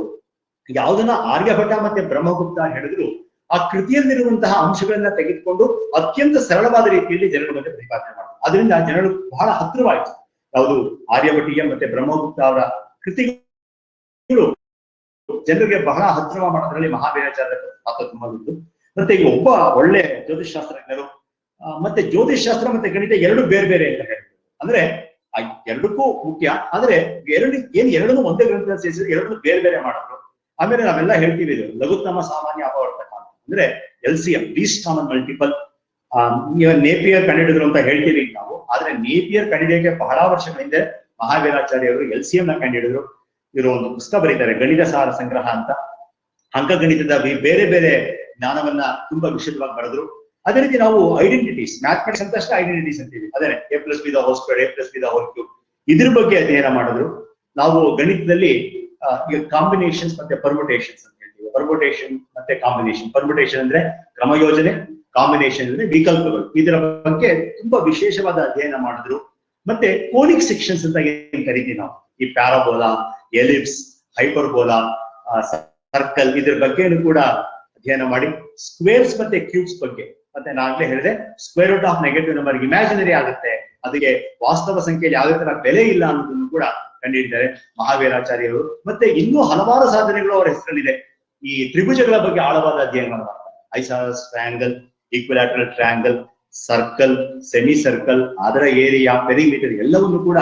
ಯಾವುದನ್ನ ಆರ್ಯಭಟ ಮತ್ತೆ ಬ್ರಹ್ಮಗುಪ್ತ ಹೇಳಿದ್ರು ಆ ಕೃತಿಯಲ್ಲಿರುವಂತಹ ಅಂಶಗಳನ್ನ ತೆಗೆದುಕೊಂಡು ಅತ್ಯಂತ ಸರಳವಾದ ರೀತಿಯಲ್ಲಿ ಜನರ ಬಗ್ಗೆ ಪ್ರತಿಪಾದನೆ ಮಾಡಿದ್ರು. ಅದರಿಂದ ಜನರು ಬಹಳ ಹತ್ತಿರವಾಯಿತು. ಯಾವುದು ಆರ್ಯಭಟೀಯ ಮತ್ತೆ ಬ್ರಹ್ಮಗುಪ್ತ ಅವರ ಕೃತಿಗಳು ಜನರಿಗೆ ಬಹಳ ಹತ್ತಿರ ಮಾಡೋದ್ರಲ್ಲಿ ಮಹಾವೀರಾಚಾರ್ಯ ಪಾತ್ರ ತುಂಬಾ ಇತ್ತು. ಮತ್ತೆ ಈಗ ಒಬ್ಬ ಒಳ್ಳೆ ಜ್ಯೋತಿಷ್ ಶಾಸ್ತ್ರಜ್ಞರು ಮತ್ತೆ ಜ್ಯೋತಿಷ್ ಶಾಸ್ತ್ರ ಮತ್ತೆ ಗಣಿತ 2 ಬೇರೆ ಬೇರೆ ಅಂತ ಹೇಳಿದ್ರು. ಅಂದ್ರೆ ಎರಡಕ್ಕೂ ಮುಖ್ಯ, ಆದ್ರೆ ಎರಡನ್ನೂ ಒಂದೇ ಗ್ರಂಥದಲ್ಲಿ ಸೇರಿಸಿದ್ರೆ 2 ಬೇರೆ ಬೇರೆ ಮಾಡಿದ್ರು. ಆಮೇಲೆ ನಾವೆಲ್ಲ ಹೇಳ್ತೀವಿ ಇದು ಲಘುತ್ತಮ ಸಾಮಾನ್ಯ ಅಪವರ್ತಕ ಅಂದ್ರೆ LCM, least common multiple. Napier ಕಂಡಿಡಿದ್ರು ಅಂತ ಹೇಳ್ತೀವಿ ನಾವು, ಆದ್ರೆ ನೇಪಿಯರ್ ಕಂಡಿಡಿಯಕ್ಕೆ ಬಹಳ ವರ್ಷಗಳ ಹಿಂದೆ ಮಹಾವೀರಾಚಾರ್ಯ ಅವರು LCM ನ ಕಂಡಿಡಿದ್ರು. ಇವರು ಒಂದು ಪುಸ್ತಕ ಬರೀತಾರೆ, ಗಣಿತ ಸಾರ ಸಂಗ್ರಹ ಅಂತ. ಅಂಕಗಣಿತದ ಬೇರೆ ಬೇರೆ ಜ್ಞಾನವನ್ನ ತುಂಬಾ ವಿಶದವಾಗಿ ಬರೆದ್ರು. ಅದೇ ರೀತಿ ನಾವು ಐಡೆಂಟಿಟೀಸ್, ಮ್ಯಾಥಮೆಟಿಕ್ಸ್ ಅಂತ ಅಷ್ಟೇ ಐಡೆಂಟಿಟೀಸ್ ಅಂತೀವಿ, ಅದೇ A+B² A+B³ ಇದ್ರ ಬಗ್ಗೆ ಅಧ್ಯಯನ ಮಾಡಿದ್ರು. ನಾವು ಗಣಿತದಲ್ಲಿ ಈಗ ಕಾಂಬಿನೇಷನ್ಸ್ ಮತ್ತೆ ಪರ್ಮುಟೇಷನ್ಸ್ ಅಂತ ಹೇಳ್ತೀವಿ. ಪರ್ಮುಟೇಷನ್ ಮತ್ತೆ ಕಾಂಬಿನೇಷನ್. ಪರ್ಮುಟೇಷನ್ ಅಂದ್ರೆ ಕ್ರಮಯೋಜನೆ, ಕಾಂಬಿನೇಷನ್ ಅಂದ್ರೆ ವಿಕಲ್ಪಗಳು. ಇದರ ಬಗ್ಗೆ ತುಂಬಾ ವಿಶೇಷವಾದ ಅಧ್ಯಯನ ಮಾಡಿದ್ರು. ಮತ್ತೆ ಕೋನಿಕ್ ಸೆಕ್ಷನ್ಸ್ ಅಂತ ಏನ್ ಕರಿತೀವಿ ನಾವು, ಈ ಪ್ಯಾರಾಬೋಲಾ, ಎಲಿಪ್ಸ್, ಹೈಪರ್ಬೋಲಾ, ಸರ್ಕಲ್, ಇದ್ರ ಬಗ್ಗೆನೂ ಕೂಡ ಅಧ್ಯಯನ ಮಾಡಿ ಸ್ಕ್ವೇರ್ಸ್ ಮತ್ತೆ ಕ್ಯೂಬ್ಸ್ ಬಗ್ಗೆ. ಮತ್ತೆ ನಾಗ್ಲೇ ಹೇಳಿದೆ, square root of negative number imaginary ಆಗುತ್ತೆ, ಅದಕ್ಕೆ ವಾಸ್ತವ ಸಂಖ್ಯೆಯಲ್ಲಿ ಯಾವುದೇ ತರ ಬೆಲೆ ಇಲ್ಲ ಅನ್ನೋದನ್ನು ಕೂಡ ಕಂಡುಹಿಡಿದ್ದಾರೆ ಮಹಾವೀರಾಚಾರ್ಯರು. ಮತ್ತೆ ಇನ್ನೂ ಹಲವಾರು ಸಾಧನೆಗಳು ಅವರ ಹೆಸರಲ್ಲಿದೆ. ಈ ತ್ರಿಭುಜಗಳ ಬಗ್ಗೆ ಆಳವಾದ ಅಧ್ಯಯನ ಮಾಡ್ತಾರೆ. ಐಸಾಸ್ triangle, equilateral triangle, circle, semi circle, ಅದರ ಏರಿಯಾ, ಪೆರಿಮೀಟರ್ ಎಲ್ಲವನ್ನೂ ಕೂಡ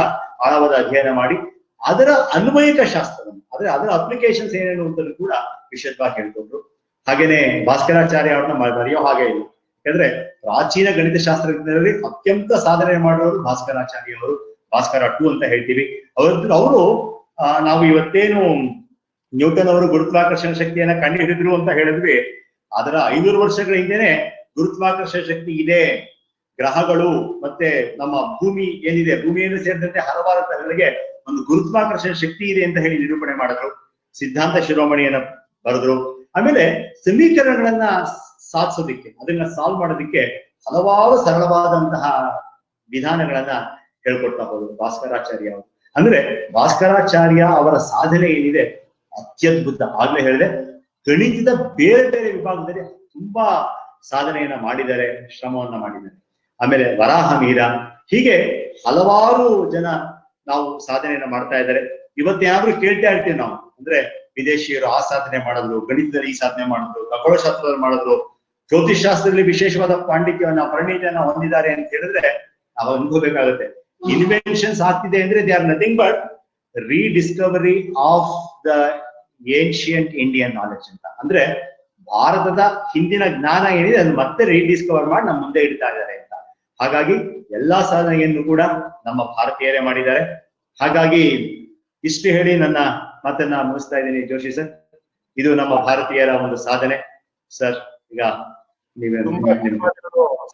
ಆಳವಾದ ಅಧ್ಯಯನ ಮಾಡಿ ಅದರ ಅನ್ವಯಿಕ ಶಾಸ್ತ್ರವನ್ನು, ಅದರ ಅಪ್ಲಿಕೇಶನ್ಸ್ ಏನೇನು ಅಂತ ಕೂಡ ವಿಶದವಾಗಿ ಹೇಳ್ಕೊಂಡ್ರು. ಹಾಗೇನೆ ಭಾಸ್ಕರಾಚಾರ್ಯ ಅವ್ರನ್ನ ಮರೆಯೋ ಹಾಗೆ ಇಲ್ಲ. ಯಾಕಂದ್ರೆ ಪ್ರಾಚೀನ ಗಣಿತ ಶಾಸ್ತ್ರಜ್ಞರಲ್ಲಿ ಅತ್ಯಂತ ಸಾಧನೆ ಮಾಡೋರು ಭಾಸ್ಕರಾಚಾರ್ಯ ಅವರು. ಭಾಸ್ಕರ 2 ಅಂತ ಹೇಳ್ತೀವಿ. ಅವರು ನಾವು ಇವತ್ತೇನು ನ್ಯೂಟನ್ ಅವರು ಗುರುತ್ವಾಕರ್ಷಣ ಶಕ್ತಿಯನ್ನ ಕಂಡುಹಿಡಿದ್ರು ಅಂತ ಹೇಳಿದ್ವಿ, ಅದರ 500 ವರ್ಷಗಳ ಹಿಂದೆನೆ ಗುರುತ್ವಾಕರ್ಷಣ ಶಕ್ತಿ ಇದೆ, ಗ್ರಹಗಳು ಮತ್ತೆ ನಮ್ಮ ಭೂಮಿ ಏನಿದೆ, ಭೂಮಿಯನ್ನು ಸೇರಿದಂತೆ ಹಲವಾರು ಗ್ರಹಗಳಿಗೆ ಒಂದು ಗುರುತ್ವಾಕರ್ಷಣ ಶಕ್ತಿ ಇದೆ ಅಂತ ಹೇಳಿ ನಿರೂಪಣೆ ಮಾಡಿದ್ರು. ಸಿದ್ಧಾಂತ ಶಿರೋಮಣಿಯನ್ನ ಬರೆದ್ರು. ಆಮೇಲೆ ಸಮೀಕರಣಗಳನ್ನ ಸಾಧಿಸೋದಿಕ್ಕೆ, ಅದನ್ನ ಸಾಲ್ವ್ ಮಾಡೋದಿಕ್ಕೆ ಹಲವಾರು ಸರಳವಾದಂತಹ ವಿಧಾನಗಳನ್ನ ಹೇಳ್ಕೊಡ್ತಾ ಹೋದ್ರು ಭಾಸ್ಕರಾಚಾರ್ಯ ಅವರು. ಅಂದ್ರೆ ಭಾಸ್ಕರಾಚಾರ್ಯ ಅವರ ಸಾಧನೆ ಏನಿದೆ ಅತ್ಯದ್ಭುತ. ಆಗ್ಲೇ ಹೇಳಿದೆ, ಗಣಿತದ ಬೇರೆ ಬೇರೆ ವಿಭಾಗದಲ್ಲಿ ತುಂಬಾ ಸಾಧನೆಯನ್ನ ಮಾಡಿದ್ದಾರೆ, ಶ್ರಮವನ್ನ ಮಾಡಿದ್ದಾರೆ. ಆಮೇಲೆ ವರಾಹ ಮೀರ, ಹೀಗೆ ಹಲವಾರು ಜನ ನಾವು ಸಾಧನೆಯನ್ನ ಮಾಡ್ತಾ ಇದ್ದಾರೆ. ಇವತ್ತೇನಾದ್ರೂ ಕೇಳ್ತಾ ಇರ್ತೀವಿ ನಾವು, ಅಂದ್ರೆ ವಿದೇಶಿಯರು ಆ ಸಾಧನೆ ಮಾಡಿದ್ರು, ಗಣಿತದಲ್ಲಿ ಈ ಸಾಧನೆ ಮಾಡಿದ್ರು, ಖಗೋಳಶಾಸ್ತ್ರದಲ್ಲಿ ಮಾಡಿದ್ರು, ಜ್ಯೋತಿಷ್ ಶಾಸ್ತ್ರದಲ್ಲಿ ವಿಶೇಷವಾದ ಪಾಂಡಿತ್ಯವನ್ನ ಪರಿಣಿತಿಯನ್ನ ಹೊಂದಿದ್ದಾರೆ ಅಂತ ಹೇಳಿದ್ರೆ ನಾವು ಅನ್ಕೋಬೇಕಾಗುತ್ತೆ. ಇನ್ವೆನ್ಷನ್ಸ್ ಆಗ್ತಿದೆ ಅಂದ್ರೆ they are nothing but rediscovery of the ancient Indian knowledge ಅಂತ. ಅಂದ್ರೆ ಭಾರತದ ಹಿಂದಿನ ಜ್ಞಾನ ಏನಿದೆ ಅದನ್ನ ಮತ್ತೆ ರೀಡಿಸ್ಕವರ್ ಮಾಡಿ ನಮ್ಮ ಮುಂದೆ ಇಡ್ತಾ ಇದ್ದಾರೆ ಅಂತ. ಹಾಗಾಗಿ ಎಲ್ಲಾ ಸಾಧನೆಯನ್ನು ಕೂಡ ನಮ್ಮ ಭಾರತೀಯರೇ ಮಾಡಿದ್ದಾರೆ. ಹಾಗಾಗಿ ಇಷ್ಟು ಹೇಳಿ ನನ್ನ ಮಾತನ್ನ ಮುಗಿಸ್ತಾ ಇದ್ದೀನಿ ಜೋಶಿ ಸರ್. ಇದು ನಮ್ಮ ಭಾರತೀಯರ ಒಂದು ಸಾಧನೆ ಸರ್. ಈಗ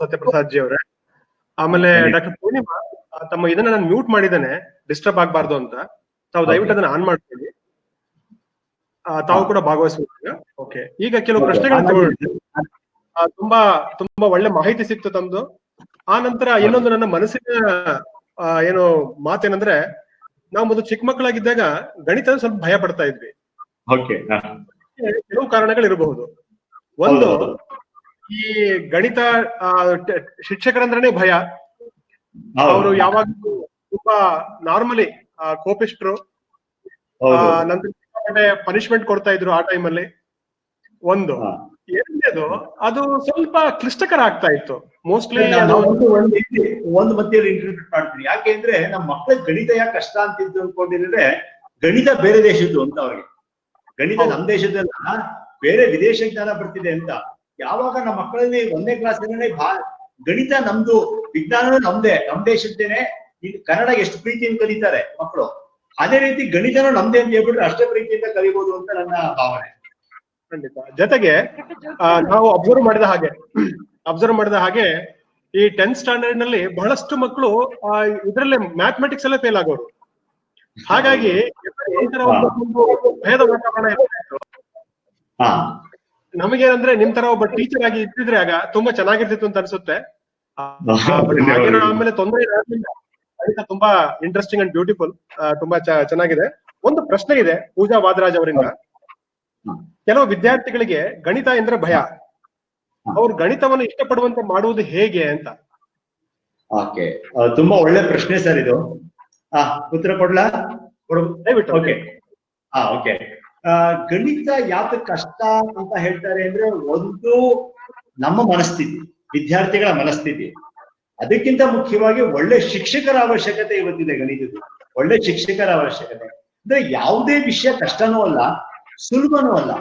ಸತ್ಯಪ್ರಸಾದ್ ಜಿ ಅವರೇ, ಆಮೇಲೆ ಡಾಕ್ಟರ್ ಪೂರ್ಣಿಮಾ ತಮ್ಮ ಇದನ್ನ ನಾನು ಮ್ಯೂಟ್ ಮಾಡಿದ್ದೇನೆ, ಡಿಸ್ಟರ್ಬ್ ಆಗ್ಬಾರ್ದು ಅಂತ. ತಾವು ದಯವಿಟ್ಟು ಅದನ್ನ ಆನ್ ಮಾಡ್ಕೊಳ್ಳಿ, ತಾವು ಕೂಡ ಭಾಗವಹಿಸ್ಬೇಕು. ಓಕೆ, ಈಗ ಕೆಲವು ಪ್ರಶ್ನೆಗಳನ್ನ ತಗೊಳ್ಳಿ. ತುಂಬಾ ತುಂಬಾ ಒಳ್ಳೆ ಮಾಹಿತಿ ಸಿಕ್ತು ತಮ್ದು. ಆ ನಂತರ ಇನ್ನೊಂದು ನನ್ನ ಮನಸ್ಸಿನ ಏನು ಮಾತೇನಂದ್ರೆ, ನಾವು ಮೊದಲು ಚಿಕ್ಕ ಮಕ್ಕಳಾಗಿದ್ದಾಗ ಗಣಿತ ಸ್ವಲ್ಪ ಭಯ ಪಡ್ತಾ ಇದ್ವಿ. ಕೆಲವು ಕಾರಣಗಳಿರಬಹುದು. ಒಂದು, ಈ ಗಣಿತ ಶಿಕ್ಷಕರಂದ್ರನೇ ಭಯ. ಅವರು ಯಾವಾಗಲೂ ತುಂಬಾ ನಾರ್ಮಲಿ ಕೋಪಿಸ್ಟ್ರು, ನಂತರ ಪನಿಷ್ಮೆಂಟ್ ಕೊಡ್ತಾ ಇದ್ರು ಆ ಟೈಮಲ್ಲಿ. ಒಂದು. ಎರಡನೇದು, ಅದು ಸ್ವಲ್ಪ ಕ್ಲಿಷ್ಟಕರ ಆಗ್ತಾ ಇತ್ತು. ಮೋಸ್ಟ್ಲಿ ಒಂದು ಮಧ್ಯದಲ್ಲಿ ಇಂಟರ್ಪ್ರಿಟ್ ಮಾಡ್ತೀನಿ. ಯಾಕೆ ಅಂದ್ರೆ ನಮ್ಮ ಮಕ್ಕಳ ಗಣಿತ ಯಾಕೆ ಕಷ್ಟ ಅಂತಿದ್ದು ಅನ್ಕೊಂಡಿದ್ರೆ, ಗಣಿತ ಬೇರೆ ದೇಶದ್ದು ಅಂತ ಅವ್ರಿಗೆ. ಗಣಿತ ನಮ್ ದೇಶದಲ್ಲ, ಬೇರೆ ವಿದೇಶ ಜ್ಞಾನ ಬರ್ತಿದೆ ಅಂತ. ಯಾವಾಗ ನಮ್ಮ ಮಕ್ಕಳಲ್ಲಿ 1ನೇ ಕ್ಲಾಸ್ ಗಣಿತ ನಮ್ದು, ವಿಜ್ಞಾನ ನಮ್ದೇ, ನಮ್ ದೇಶದ್ದೇನೆ, ಕನ್ನಡ ಎಷ್ಟು ಪ್ರೀತಿಯಿಂದ ಕಲಿತಾರೆ ಮಕ್ಕಳು, ಅದೇ ರೀತಿ ಗಣಿತನೂ ನಮ್ದೇ ಅಂತ ಹೇಳ್ಬಿಟ್ರೆ ಅಷ್ಟೇ ಪ್ರೀತಿಯಿಂದ ಕಲಿಬಹುದು ಅಂತ ನನ್ನ ಭಾವನೆ. ಖಂಡಿತ. ಜೊತೆಗೆ ನಾವು ಅಬ್ಸರ್ವ್ ಮಾಡಿದ ಹಾಗೆ ಈ 10th ಸ್ಟ್ಯಾಂಡರ್ಡ್ ನಲ್ಲಿ ಬಹಳಷ್ಟು ಮಕ್ಕಳು ಇದರಲ್ಲೇ ಮ್ಯಾಥಮೆಟಿಕ್ಸ್ ಅಲ್ಲೇ ಫೇಲ್ ಆಗೋರು. ಹಾಗಾಗಿ ಭೇದ ವಾತಾವರಣ ಇರ್ತಾಯಿತ್ತು. ನಮಗೇನಂದ್ರೆ ನಿಮ್ ತರ ಒಬ್ಬ ಟೀಚರ್ ಆಗಿ ಇದ್ದಿದ್ರೆ ಆಗ ತುಂಬಾ ಚೆನ್ನಾಗಿರ್ತಿತ್ತು ಅಂತ ಅನ್ಸುತ್ತೆ. ಆಮೇಲೆ ತೊಂದರೆ ಇರಲಿಲ್ಲ. ಗಣಿತ ತುಂಬಾ ಇಂಟ್ರೆಸ್ಟಿಂಗ್ ಅಂಡ್ ಬ್ಯೂಟಿಫುಲ್, ತುಂಬಾ ಚೆನ್ನಾಗಿದೆ. ಒಂದು ಪ್ರಶ್ನೆ ಇದೆ ಪೂಜಾ ವಾದರಾಜ್ ಅವರಿಂದ. ಕೆಲವು ವಿದ್ಯಾರ್ಥಿಗಳಿಗೆ ಗಣಿತ ಎಂದ್ರೆ ಭಯ, ಅವ್ರು ಗಣಿತವನ್ನು ಇಷ್ಟಪಡುವಂತೆ ಮಾಡುವುದು ಹೇಗೆ ಅಂತ. ಓಕೆ, ತುಂಬಾ ಒಳ್ಳೆ ಪ್ರಶ್ನೆ ಸರ್ ಇದು. ಉತ್ತರ ಕೊಡ್ಲಾ? ದಯವಿಟ್ಟು. Okay, okay. ಗಣಿತ ಯಾಕೆ ಕಷ್ಟ ಅಂತ ಹೇಳ್ತಾರೆ ಅಂದ್ರೆ, ಒಂದು ನಮ್ಮ ಮನಸ್ಥಿತಿ, ವಿದ್ಯಾರ್ಥಿಗಳ ಮನಸ್ಥಿತಿ. ಅದಕ್ಕಿಂತ ಮುಖ್ಯವಾಗಿ ಒಳ್ಳೆ ಶಿಕ್ಷಕರ ಅವಶ್ಯಕತೆ ಇವತ್ತಿದೆ ಗಣಿತದ. ಒಳ್ಳೆ ಶಿಕ್ಷಕರ ಅವಶ್ಯಕತೆ ಅಂದ್ರೆ ಯಾವುದೇ ವಿಷಯ ಕಷ್ಟನೂ ಅಲ್ಲ, ಸುಲಭನೂ ಅಲ್ಲ.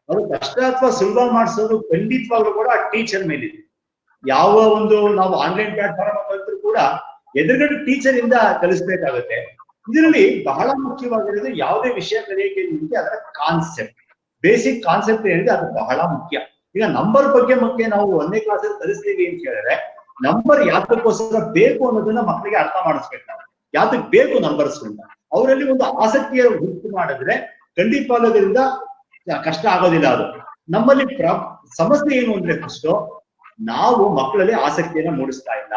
ಅದು ಕಷ್ಟ ಅಥವಾ ಸುಲಭ ಮಾಡಿಸೋದು ಖಂಡಿತವಾಗ್ಲೂ ಕೂಡ ಆ ಟೀಚರ್ ಮೇಲಿದೆ. ಯಾವ ಒಂದು ನಾವು ಆನ್ಲೈನ್ ಪ್ಲಾಟ್ಫಾರ್ಮ್ ಕಲಿತರೂ ಕೂಡ ಎದುರುಗಡೆ ಟೀಚರ್ ಇಂದ ಕಲಿಸ್ಬೇಕಾಗುತ್ತೆ. ಇದರಲ್ಲಿ ಬಹಳ ಮುಖ್ಯವಾಗಿರೋದು ಯಾವುದೇ ವಿಷಯ ಕಲಿಯಕ್ಕೆ ನಿಮಗೆ ಅದರ ಕಾನ್ಸೆಪ್ಟ್, ಬೇಸಿಕ್ ಕಾನ್ಸೆಪ್ಟ್ ಏನಿದೆ ಅದು ಬಹಳ ಮುಖ್ಯ. ಈಗ ನಂಬರ್ ಬಗ್ಗೆ ನಾವು 1ನೇ ಕ್ಲಾಸಲ್ಲಿ ಕಲಿಸ್ತೀವಿ ಅಂತ ಹೇಳಿದ್ರೆ, ನಂಬರ್ ಯಾತಕ್ಕೋಸ್ಕರ ಬೇಕು ಅನ್ನೋದನ್ನ ಮಕ್ಕಳಿಗೆ ಅರ್ಥ ಮಾಡಿಸ್ಬೇಕು. ನಾವು ಯಾತಕ್ ಬೇಕು ನಂಬರ್ಸ್ ಅಂತ ಅವರಲ್ಲಿ ಒಂದು ಆಸಕ್ತಿಯ ಹುಟ್ಟು ಮಾಡಿದ್ರೆ ಖಂಡಿತವಾಗೋದ್ರಿಂದ ಕಷ್ಟ ಆಗೋದಿಲ್ಲ. ಅದು ನಮ್ಮಲ್ಲಿ ಸಮಸ್ಯೆ ಏನು ಅಂದ್ರೆ, ಫಸ್ಟ್ ನಾವು ಮಕ್ಕಳಲ್ಲಿ ಆಸಕ್ತಿಯನ್ನ ಮೂಡಿಸ್ತಾ ಇಲ್ಲ.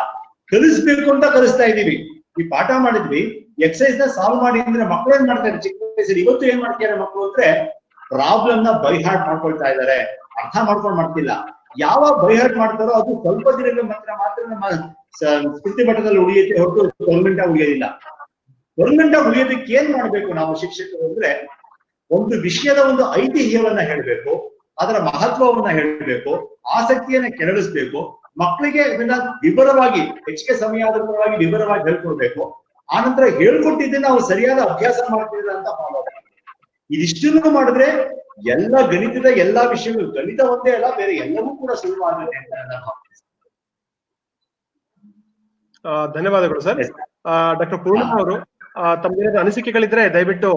ಕಲಿಸ್ಬೇಕು ಅಂತ ಕಲಿಸ್ತಾ ಇದೀವಿ. ಈ ಪಾಠ ಮಾಡಿದ್ವಿ, ಎಕ್ಸಸೈಸ್ ನ ಸಾಲ್ವ್ ಮಾಡಿ ಅಂದ್ರೆ ಮಕ್ಕಳು ಏನ್ ಮಾಡ್ತಾರೆ ಚಿಕ್ಕ ವಯಸ್ಸಲ್ಲಿ. ಇವತ್ತು ಏನ್ ಮಾಡ್ತಾರೆ ಮಕ್ಕಳು ಅಂದ್ರೆ, ಪ್ರಾಬ್ಲಮ್ ನ ಬೈ ಹಾರ್ಟ್ ಮಾಡ್ಕೊಳ್ತಾ ಇದ್ದಾರೆ, ಅರ್ಥ ಮಾಡ್ಕೊಂಡು ಮಾಡ್ತಿಲ್ಲ. ಯಾವಾಗ ಬೈ ಹಾರ್ಟ್ ಮಾಡ್ತಾರೋ ಅದು ಸ್ವಲ್ಪ ದಿನಗಳ ಮಾತ್ರ ನಮ್ಮ ಸ್ಮೃತಿ ಮಟ್ಟದಲ್ಲಿ ಉಳಿಯುತ್ತೆ ಹೊರತು ಪರ್ಮನೆಂಟ್ ಆಗಿ ಉಳಿಯೋದಿಲ್ಲ. ಪರ್ಮನೆಂಟ್ ಆಗಿ ಉಳಿಯೋದಕ್ಕೆ ಏನ್ ಮಾಡ್ಬೇಕು ನಾವು ಶಿಕ್ಷಕರು ಅಂದ್ರೆ, ಒಂದು ವಿಷಯದ ಒಂದು ಐತಿಹ್ಯವನ್ನ ಹೇಳ್ಬೇಕು, ಅದರ ಮಹತ್ವವನ್ನ ಹೇಳ್ಬೇಕು, ಆಸಕ್ತಿಯನ್ನ ಕೆರಳಿಸ್ಬೇಕು. ಮಕ್ಕಳಿಗೆ ಇದನ್ನ ವಿವರವಾಗಿ, ಹೆಚ್ಚಿಗೆ ಸಮಯ ಆದ ಪರವಾಗಿ ವಿವರವಾಗಿ ಹೇಳ್ಕೊಡ್ಬೇಕು. ಆನಂತರ ಹೇಳ್ಕೊಟ್ಟಿದ್ದನ್ನ ನಾವು ಸರಿಯಾದ ಅಭ್ಯಾಸ ಮಾಡ್ತಿದ್ರೆ ಅಂತ ಫಾಲೋ ಮಾಡಿ. ಇದಿಷ್ಟನ್ನು ಮಾಡಿದ್ರೆ ಎಲ್ಲ ಗಣಿತದ ಎಲ್ಲಾ ವಿಷಯಗಳು, ಗಣಿತ ಒಂದೇ ಅಲ್ಲ ಬೇರೆ ಎಲ್ಲವೂ ಕೂಡ ಸುಲಭ ಆಗುತ್ತೆ ಅಂತ ನನ್ನ ಭಾವನೆ. ಧನ್ಯವಾದಗಳು ಸರ್. ಡಾಕ್ಟರ್ ಪೂರ್ಣಿಮಾ ಅವರು, ತಮ್ಗೆ ಅನಿಸಿಕೆಗಳಿದ್ರೆ ದಯವಿಟ್ಟು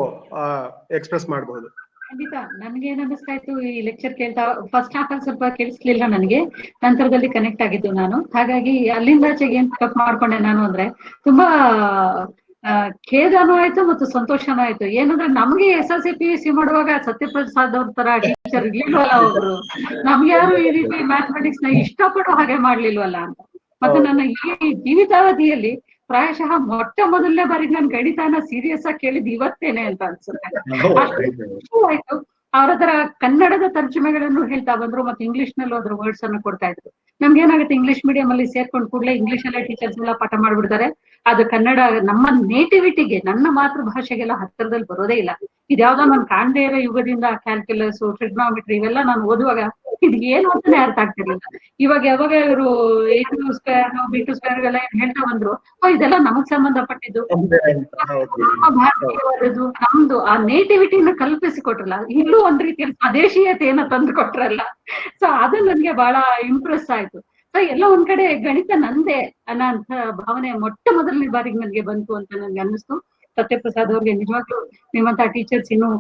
ಎಕ್ಸ್ಪ್ರೆಸ್ ಮಾಡಬಹುದು. ಖಂಡಿತ. ನನ್ಗೆ ಏನ್ ಅನಿಸ್ತಾ ಇತ್ತು ಈ ಲೆಕ್ಚರ್ ಕೇಳ್ತಾ, ಫಸ್ಟ್ ಹಾಫ್ ಅಲ್ಲಿ ಸ್ವಲ್ಪ ಕೇಳಿಸ್ಲಿಲ್ಲ ನನಗೆ, ನಂತರದಲ್ಲಿ ಕನೆಕ್ಟ್ ಆಗಿದ್ದು ನಾನು. ಹಾಗಾಗಿ ಅಲ್ಲಿಂದಾಚೆಗೆ ಏನ್ ಪಿಕಪ್ ಮಾಡ್ಕೊಂಡೆ ನಾನು ಅಂದ್ರೆ, ತುಂಬಾ ಖೇದನೂ ಆಯ್ತು ಮತ್ತು ಸಂತೋಷನೂ ಆಯ್ತು. ಏನಂದ್ರೆ ನಮ್ಗೆ SLC PUC ಮಾಡುವಾಗ ಸತ್ಯಪ್ರಸಾದ್ ಅವ್ರ ತರ ಟೀಚರ್ ಇರ್ಲಿಲ್ವಲ್ಲ ಒಬ್ರು. ನಮ್ಗೆ ಯಾರು ಈ ರೀತಿ ಮ್ಯಾಥಮೆಟಿಕ್ಸ್ ನ ಇಷ್ಟಪಡೋ ಹಾಗೆ ಮಾಡ್ಲಿಲ್ವಲ್ಲ ಅಂತ. ಮತ್ತೆ ನನ್ನ ಈ ಜೀವಿತಾವಧಿಯಲ್ಲಿ ಪ್ರಾಯಶಃ ಮೊಟ್ಟ ಮೊದಲನೇ ಬಾರಿಗೆ ನಾನು ಗಣಿತನ ಸೀರಿಯಸ್ ಆಗಿ ಕೇಳಿದ್ ಇವತ್ತೇನೆ ಅಂತ ಅನ್ಸುತ್ತೆ. ಅಷ್ಟು ಆಯ್ತು. ಅವ್ರ ಹತ್ರ ಕನ್ನಡದ ತರ್ಜುಮೆಗಳನ್ನು ಹೇಳ್ತಾ ಬಂದ್ರು, ಮತ್ತೆ ಇಂಗ್ಲಿಷ್ ನಲ್ಲೂ ಅದ್ರ ವರ್ಡ್ಸ್ ಅನ್ನು ಕೊಡ್ತಾ ಇದ್ರು. ನಮ್ಗೆ ಏನಾಗುತ್ತೆ, ಇಂಗ್ಲಿಷ್ ಮೀಡಿಯಂ ಅಲ್ಲಿ ಸೇರ್ಕೊಂಡ್ ಕೂಡಲೇ ಇಂಗ್ಲಿಷ್ ಅಲ್ಲೇ ಟೀಚರ್ಸ್ ಎಲ್ಲ ಪಾಠ ಮಾಡ್ಬಿಡ್ತಾರೆ. ಅದು ಕನ್ನಡ ನಮ್ಮ ನೇಟಿವಿಟಿಗೆ, ನನ್ನ ಮಾತೃಭಾಷೆಗೆಲ್ಲ ಹತ್ತಿರದಲ್ಲಿ ಬರೋದೇ ಇಲ್ಲ. ಇದ್ಯಾವ್ದೋ ನಾನು ಕಾಣದೇ ಇರೋ ಯುಗದಿಂದ ಕ್ಯಾಲ್ಕುಲಸ್, ಟ್ರಿಗ್ನೋಮೆಟ್ರಿ ಇವೆಲ್ಲ ನಾನು ಓದುವಾಗ ಇದು ಏನು ಅಂತಾನೆ ಅರ್ಥ ಆಗ್ತಿರ್ಲಿಲ್ಲ. ಇವಾಗ ಯಾವಾಗ ಇವರು A2² B2² ಎಲ್ಲ ಏನ್ ಹೇಳ್ತಾ ಬಂದ್ರು, ಇದೆಲ್ಲ ನಮಗ್ ಸಂಬಂಧಪಟ್ಟಿದ್ದು, ನಮ್ಮ ಭಾರತೀಯವಾದದ್ದು, ನಮ್ದು ಆ ನೇಟಿವಿಟಿನ ಕಲ್ಪಿಸಿಕೊಟ್ರಲ್ಲ, ಇಲ್ಲೂ ಒಂದ್ ರೀತಿಯಲ್ಲಿ ಸ್ವದೇಶೀಯತೆಯನ್ನ ತಂದು ಕೊಟ್ರಲ್ಲ. ಸೊ ಅದು ನನ್ಗೆ ಬಹಳ ಇಂಪ್ರೆಸ್ ಆಯ್ತು. ಸೊ ಎಲ್ಲ ಒಂದ್ ಕಡೆ ಗಣಿತ ನಂದೇ ಅನ್ನೋಂಥ ಭಾವನೆ ಮೊಟ್ಟ ಮೊದಲನೇ ಬಾರಿಗೆ ನನ್ಗೆ ಬಂತು ಅಂತ ನನ್ಗೆ ಅನ್ನಿಸ್ತು. ಸತ್ಯಪ್ರಸಾದ್ ಅವ್ರಿಗೆ ನಿಜವಾಗ್ಲೂ ನಿಮ್ಮಂತ ಟೀಚರ್ಸ್ ಇನ್ನು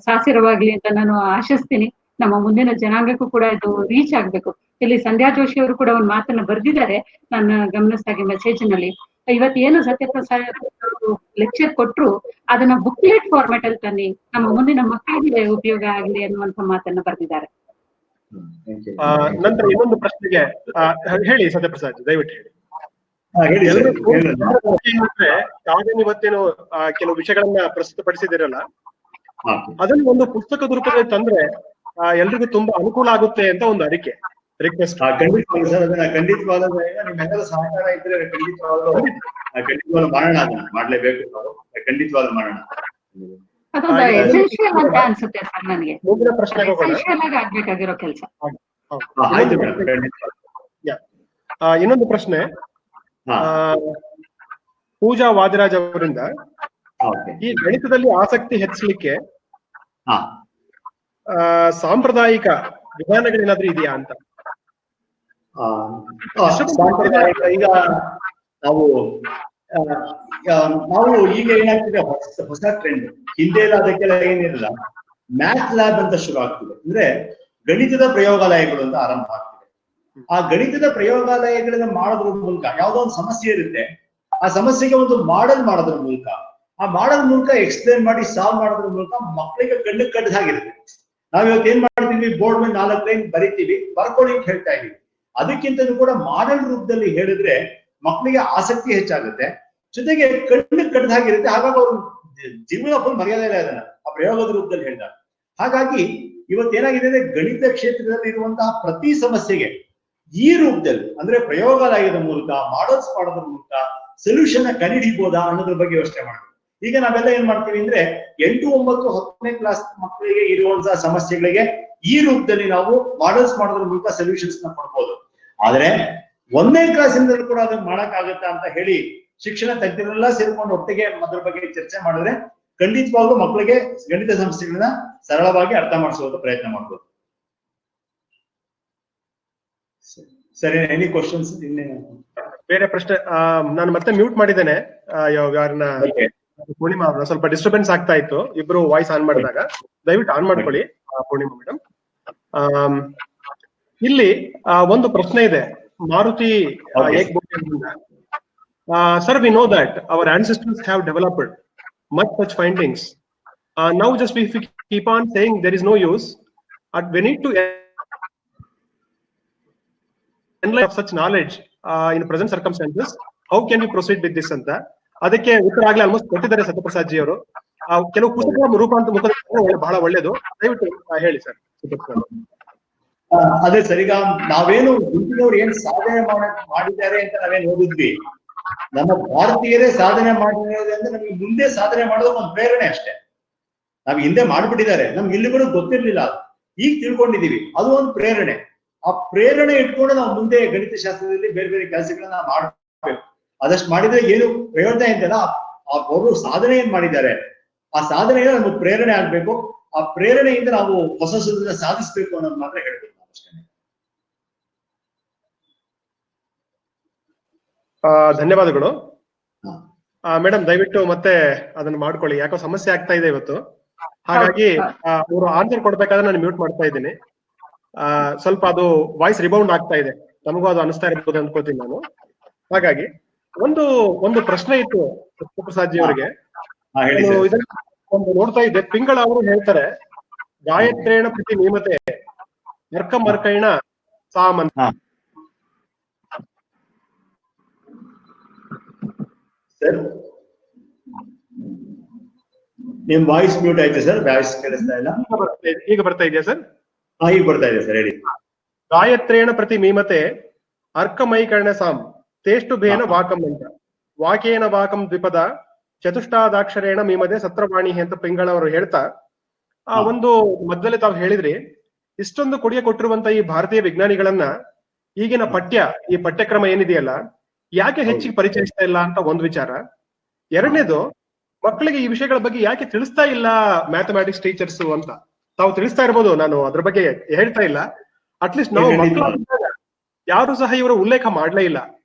ಸಾಸಿರವಾಗ್ಲಿ ಅಂತ ನಾನು ಆಶಿಸ್ತೀನಿ. ನಮ್ಮ ಮುಂದಿನ ಜನಾಂಗಕ್ಕೂ ಕೂಡ ಇದು ರೀಚ್ ಆಗ್ಬೇಕು. ಇಲ್ಲಿ ಸಂಧ್ಯಾ ಜೋಶಿ ಅವರು ಕೂಡ ಒಂದು ಮಾತನ್ನ ಬರ್ದಿದ್ದಾರೆ ನನ್ನ ಗಮನಿಸ್ದಾಗೆ ಮೆಸೇಜ್ ನಲ್ಲಿ. ಇವತ್ತೇನು ಸತ್ಯಪ್ರಸಾದ್ ಲೆಕ್ಚರ್ ಕೊಟ್ರು ಅದನ್ನ ಬುಕ್ಲೆಟ್ ಫಾರ್ಮೆಟ್ ಅಲ್ಲಿ ತನ್ನಿ, ನಮ್ಮ ಮುಂದಿನ ಮಕ್ಕಳಿಗೆ ಉಪಯೋಗ ಆಗಲಿ ಅನ್ನುವಂಥ ಮಾತನ್ನ ಬರ್ದಿದ್ದಾರೆ. ನಂತರ ಇನ್ನೊಂದು ಪ್ರಶ್ನೆಗೆ ಹೇಳಿ ಸತ್ಯಪ್ರಸಾದ್, ದಯವಿಟ್ಟು ಹೇಳಿ. ತಾವೇನು ಇವತ್ತೇನು ಕೆಲವು ವಿಷಯಗಳನ್ನ ಪ್ರಸ್ತುತಪಡಿಸಿದಿರಲ್ಲ, ಅದನ್ನು ಒಂದು ಪುಸ್ತಕದ ರೂಪದಲ್ಲಿ ತಂದ್ರೆ ಎಲ್ರಿಗೂ ತುಂಬಾ ಅನುಕೂಲ ಆಗುತ್ತೆ ಅಂತ ಒಂದು ಅರಿಕೆ, ರಿಕ್ವೆಸ್ಟ್. ಖಂಡಿತವಾಗ್ಲೂ ಸರ್, ಅದನ್ನ ಖಂಡಿತವಾದ ನಿಮ್ಮೆಲ್ಲರ ಸಹಕಾರ ಇದ್ರೆ ಖಂಡಿತವಾಗ್ಲೂ ಮಾಡೋಣ, ಅದನ್ನ ಮಾಡ್ಲೇಬೇಕು ನಾವು, ಖಂಡಿತವಾದ ಮಾಡೋಣ. ಅದೊಂದು ಎಸೆನ್ಷಿಯಲ್ ಅಂತ ಅನ್ಸುತ್ತೆ ಸರ್ ನನಗೆ, ಮುಂದಿನ ಪ್ರಶ್ನೆಗೆ ಹೋಗೋಣ. ಎಸೆನ್ಷಿಯಲ್ ಆಗಿ ಆಗ್ಬೇಕಾಗಿರೋ ಕೆಲಸ. ಇನ್ನೊಂದು ಪ್ರಶ್ನೆ ಪೂಜಾ ವಾದಿರಾಜ್ ಅವರಿಂದ, ಈ ಗಣಿತದಲ್ಲಿ ಆಸಕ್ತಿ ಹೆಚ್ಚಲಿಕ್ಕೆ ಸಾಂಪ್ರದಾಯಿಕ ವಿಧಾನಗಳೇನಾದ್ರೂ ಇದೆಯಾ ಅಂತ. ಸಾಂಪ್ರದಾಯಿಕ ಈಗ ನಾವು ಈಗ ಏನಾಗ್ತಿದೆ, ಹೊಸ ಟ್ರೆಂಡ್, ಹಿಂದೆ ಎಲ್ಲ ಅದಕ್ಕೆಲ್ಲ ಏನಿರಲ್ಲ, ಮ್ಯಾಥ್ ಲ್ಯಾಬ್ ಅಂತ ಶುರು ಆಗ್ತಿದೆ. ಅಂದ್ರೆ ಗಣಿತದ ಪ್ರಯೋಗಾಲಯಗಳು ಅಂತ ಆರಂಭ ಆಗ್ತಿದೆ. ಆ ಗಣಿತದ ಪ್ರಯೋಗಾಲಯಗಳನ್ನ ಮಾಡೋದ್ರ ಮೂಲಕ ಯಾವ್ದೋ ಒಂದು ಸಮಸ್ಯೆ ಇರುತ್ತೆ, ಆ ಸಮಸ್ಯೆಗೆ ಒಂದು ಮಾಡೆಲ್ ಮಾಡೋದ್ರ ಮೂಲಕ, ಆ ಮಾಡೆಲ್ ಮೂಲಕ ಎಕ್ಸ್ಪ್ಲೇನ್ ಮಾಡಿ ಸಾಲ್ವ್ ಮಾಡೋದ್ರ ಮೂಲಕ ಮಕ್ಕಳಿಗೆ ಕಣ್ಣು ಕಡ್ದಾಗಿರುತ್ತೆ. ನಾವ್ ಇವತ್ತು ಏನ್ ಮಾಡ್ತೀವಿ, ಬೋರ್ಡ್ ಮೇಲೆ 4 ಲೈನ್ ಬರಿತೀವಿ, ಬರ್ಕೊಳ್ಳಿ ಅಂತ ಹೇಳ್ತಾ ಇದೀವಿ. ಅದಕ್ಕಿಂತಲೂ ಕೂಡ ಮಾಡೆಲ್ ರೂಪದಲ್ಲಿ ಹೇಳಿದ್ರೆ ಮಕ್ಕಳಿಗೆ ಆಸಕ್ತಿ ಹೆಚ್ಚಾಗುತ್ತೆ, ಜೊತೆಗೆ ಕಣ್ಣು ಕಡ್ದಾಗಿರುತ್ತೆ. ಹಾಗಾಗಿ ಅವರು ಜೀವನ ಫುಲ್ ಮರ್ಯಾದೆ ಇಲ್ಲ ಅದನ್ನ ಆ ಪ್ರಯೋಗದ ರೂಪದಲ್ಲಿ ಹೇಳಿದಾಗ. ಹಾಗಾಗಿ ಇವತ್ತೇನಾಗಿದೆ ಅಂದ್ರೆ, ಗಣಿತ ಕ್ಷೇತ್ರದಲ್ಲಿ ಇರುವಂತಹ ಪ್ರತಿ ಸಮಸ್ಯೆಗೆ ಈ ರೂಪದಲ್ಲಿ, ಅಂದ್ರೆ ಪ್ರಯೋಗಾಲಯದ ಮೂಲಕ, ಮಾಡೆಲ್ಸ್ ಮಾಡೋದ್ರ ಮೂಲಕ ಸೊಲ್ಯೂಷನ್ ಕಂಡುಹಿಡಿಯಬಹುದಾ ಅನ್ನೋದ್ರ ಬಗ್ಗೆ ಯೋಚನೆ ಮಾಡಬೇಕು. ಈಗ ನಾವೆಲ್ಲ ಏನ್ ಮಾಡ್ತೀವಿ ಅಂದ್ರೆ, 8, 9, 10ನೇ ಕ್ಲಾಸ್ ಮಕ್ಕಳಿಗೆ ಇರುವಂತಹ ಸಮಸ್ಯೆಗಳಿಗೆ ಈ ರೂಪದಲ್ಲಿ ನಾವು ಮಾಡೆಲ್ಸ್ ಮಾಡೋದ್ರ ಮೂಲಕ ಸೊಲ್ಯೂಷನ್ಸ್ ನ ಕೊಡ್ಬೋದು. ಆದ್ರೆ 1ನೇ ಕ್ಲಾಸಿಂದಲೂ ಕೂಡ ಅದನ್ನ ಮಾಡಕ್ ಆಗತ್ತಾ ಅಂತ ಹೇಳಿ ಶಿಕ್ಷಣ ತಜ್ಞರೆಲ್ಲ ಸೇರ್ಕೊಂಡು ಒಟ್ಟಿಗೆ ಅದ್ರ ಬಗ್ಗೆ ಚರ್ಚೆ ಮಾಡಿದ್ರೆ ಖಂಡಿತವಾಗ್ಲೂ ಮಕ್ಕಳಿಗೆ ಗಣಿತ ಸಮಸ್ಯೆಗಳನ್ನ ಸರಳವಾಗಿ ಅರ್ಥ ಮಾಡಿಸುವ ಪ್ರಯತ್ನ ಮಾಡ್ಬೋದು. ಸರಿ, ಎನಿ ಕ್ವಶನ್ಸ್? ಬೇರೆ ಪ್ರಶ್ನೆ? ನಾನು ಮತ್ತೆ ಮ್ಯೂಟ್ ಮಾಡಿದ್ದೇನೆ ಯಾರನ್ನ, ಪೂರ್ಣಿಮಾ ಅವ್ರನ್ನ. ಸ್ವಲ್ಪ ಡಿಸ್ಟರ್ಬೆನ್ಸ್ ಆಗ್ತಾ ಇತ್ತು, ಇಬ್ರು ವಾಯ್ಸ್ ಆನ್ ಮಾಡಿದಾಗ. ದಯವಿಟ್ಟು ಆನ್ ಮಾಡ್ಕೊಳ್ಳಿ ಪೂರ್ಣಿಮಾ ಮೇಡಮ್. ಇಲ್ಲಿ ಒಂದು ಪ್ರಶ್ನೆ ಇದೆ Maruti ಏಕ್ಬೋಟಿಯಿಂದ. Sir, we know that our ancestors have developed much such findings. Now just if we keep on saying there is no use, we need to enlighten such knowledge in present circumstances. How can you proceed with this ಅಂತ ಅದಕ್ಕೆ ಉತ್ತರ ಆಗ್ಲೇ almost ಕೊಟ್ಟಿದ್ದಾರೆ Sathyaprasad G ಅವರು. ಕೆಲವು ಪುಸ್ತಕ ರೂಪಾಂತರ ಮುಖಾಂತರ ಬಹಳ ಒಳ್ಳೇದು. ದಯವಿಟ್ಟು ಹೇಳಿ ಸರ್ ಸತ್ಯಪ್ರಸಾದ್. ಅದೇ ಸರ್, ಈಗ ನಾವೇನು ಹಿಂದಿನವ್ರು ಏನ್ ಸಾಧನೆ ಮಾಡಿದ್ದಾರೆ ಅಂತ ನಾವೇನ್ ಓದಿದ್ವಿ, ನಮ್ಮ ಭಾರತೀಯರೇ ಸಾಧನೆ ಮಾಡಿರೋದು ಅಂದ್ರೆ ನಮ್ಗೆ ಮುಂದೆ ಸಾಧನೆ ಮಾಡೋದಕ್ಕೆ ಒಂದು ಪ್ರೇರಣೆ ಅಷ್ಟೇ. ನಾವ್ ಹಿಂದೆ ಮಾಡ್ಬಿಟ್ಟಿದ್ದಾರೆ, ನಮ್ಗೆ ಇಲ್ಲಿ ಕೂಡ ಗೊತ್ತಿರ್ಲಿಲ್ಲ, ಅದು ಈಗ ತಿಳ್ಕೊಂಡಿದೀವಿ, ಅದು ಒಂದು ಪ್ರೇರಣೆ. ಆ ಪ್ರೇರಣೆ ಇಟ್ಕೊಂಡು ನಾವು ಮುಂದೆ ಗಣಿತ ಶಾಸ್ತ್ರದಲ್ಲಿ ಬೇರೆ ಬೇರೆ ಕೆಲಸಗಳನ್ನ ಮಾಡಬೇಕು. ಅದಷ್ಟು ಮಾಡಿದ್ರೆ ಏನು ಪ್ರಯೋಜನ ಇದೆಯಲ್ಲ, ಅವರು ಸಾಧನೆ ಏನ್ ಮಾಡಿದ್ದಾರೆ ಆ ಸಾಧನೆಗೆ ನಮ್ಗೆ ಪ್ರೇರಣೆ ಆಗ್ಬೇಕು. ಆ ಪ್ರೇರಣೆಯಿಂದ ನಾವು ಹೊಸ ಸಾಧಿಸ್ಬೇಕು ಅನ್ನೋದು ಮಾತ್ರ ಹೇಳ್ಬೇಕು ಅಷ್ಟೇ. ಧನ್ಯವಾದಗಳು ಮೇಡಮ್. ದಯವಿಟ್ಟು ಮತ್ತೆ ಅದನ್ನ ಮಾಡ್ಕೊಳ್ಳಿ, ಯಾಕೋ ಸಮಸ್ಯೆ ಆಗ್ತಾ ಇದೆ ಇವತ್ತು. ಹಾಗಾಗಿ ಅವರು ಆನ್ಸರ್ ಕೊಡ್ಬೇಕಾದ್ರೆ ನಾನು ಮ್ಯೂಟ್ ಮಾಡ್ತಾ ಇದ್ದೀನಿ. ಸ್ವಲ್ಪ ಅದು ವಾಯ್ಸ್ ರಿಬೌಂಡ್ ಆಗ್ತಾ ಇದೆ, ನಮಗೂ ಅದು ಅನಿಸ್ತಾ ಇರ್ಬೋದು ಅನ್ಕೋತೀನಿ ನಾನು. ಹಾಗಾಗಿ ಒಂದು ಪ್ರಶ್ನೆ ಇತ್ತು ಸತ್ಯಪ್ರಸಾದ್ ಜಿ ಅವರಿಗೆ. ಒಂದು ನೋಡ್ತಾ ಇದ್ದೆ, ಪಿಂಗಳ ಅವರು ಹೇಳ್ತಾರೆ, ಗಾಯತ್ರೇಣ ಪ್ರತಿ ನಿಯಮತೆ ಮರ್ಕೈಣ ಸಾಮನ್. ಸರ್ ನಿಮ್ ವಾಯ್ಸ್ ಮ್ಯೂಟ್ ಆಯ್ತು ಸರ್, ವಾಯ್ಸ್ ಕೇಳಿಸ್ತಾ ಇಲ್ಲ. ಈಗ ಬರ್ತಾ ಇದೆಯಾ ಸರ್? ಈಗ ಬರ್ತಾ ಇದೆ ಸರ್, ಹೇಳಿ. ಗಾಯತ್ರೇಣ ಪ್ರತಿ ಮೀಮತೆ ಅರ್ಕಮೈಕರ್ಣ ಸಾಂ ತೇಷ್ಟು ಬೇನ ವಾಕಂ ಅಂತ, ವಾಕೇನ ವಾಕಂ ದ್ವಿಪದ ಚತುಷ್ಟಾದಾಕ್ಷರೇಣ ಮೀಮದೆ ಸತ್ರವಾಣಿ ಅಂತ ಪಿಂಗಳವರು ಹೇಳ್ತಾ, ಆ ಒಂದು ಮೊದಲೇ ತಾವು ಹೇಳಿದ್ರಿ, ಇಷ್ಟೊಂದು ಕೊಡುಗೆ ಕೊಟ್ಟಿರುವಂತ ಈ ಭಾರತೀಯ ವಿಜ್ಞಾನಿಗಳನ್ನ ಈಗಿನ ಈ ಪಠ್ಯಕ್ರಮ ಏನಿದೆಯಲ್ಲ ಯಾಕೆ ಹೆಚ್ಚಿಗೆ ಪರಿಚಯಿಸ್ತಾ ಇಲ್ಲ ಅಂತ ಒಂದು ವಿಚಾರ. ಎರಡನೇದು, ಮಕ್ಕಳಿಗೆ ಈ ವಿಷಯಗಳ ಬಗ್ಗೆ ಯಾಕೆ ತಿಳಿಸ್ತಾ ಇಲ್ಲ ಮ್ಯಾಥಮ್ಯಾಟಿಕ್ಸ್ ಟೀಚರ್ಸ್ ಅಂತ. ತಾವು ತಿಳಿಸ್ತಾ ಇರ್ಬೋದು, ನಾನು ಅದ್ರ ಬಗ್ಗೆ ಹೇಳ್ತಾ ಇಲ್ಲ. ಅಟ್ಲೀಸ್ಟ್ ನಾವು ಮಕ್ಕಳು ಯಾರು ಸಹ ಇವರ ಉಲ್ಲೇಖ ಮಾಡ್ಲೇ ಇಲ್ಲ.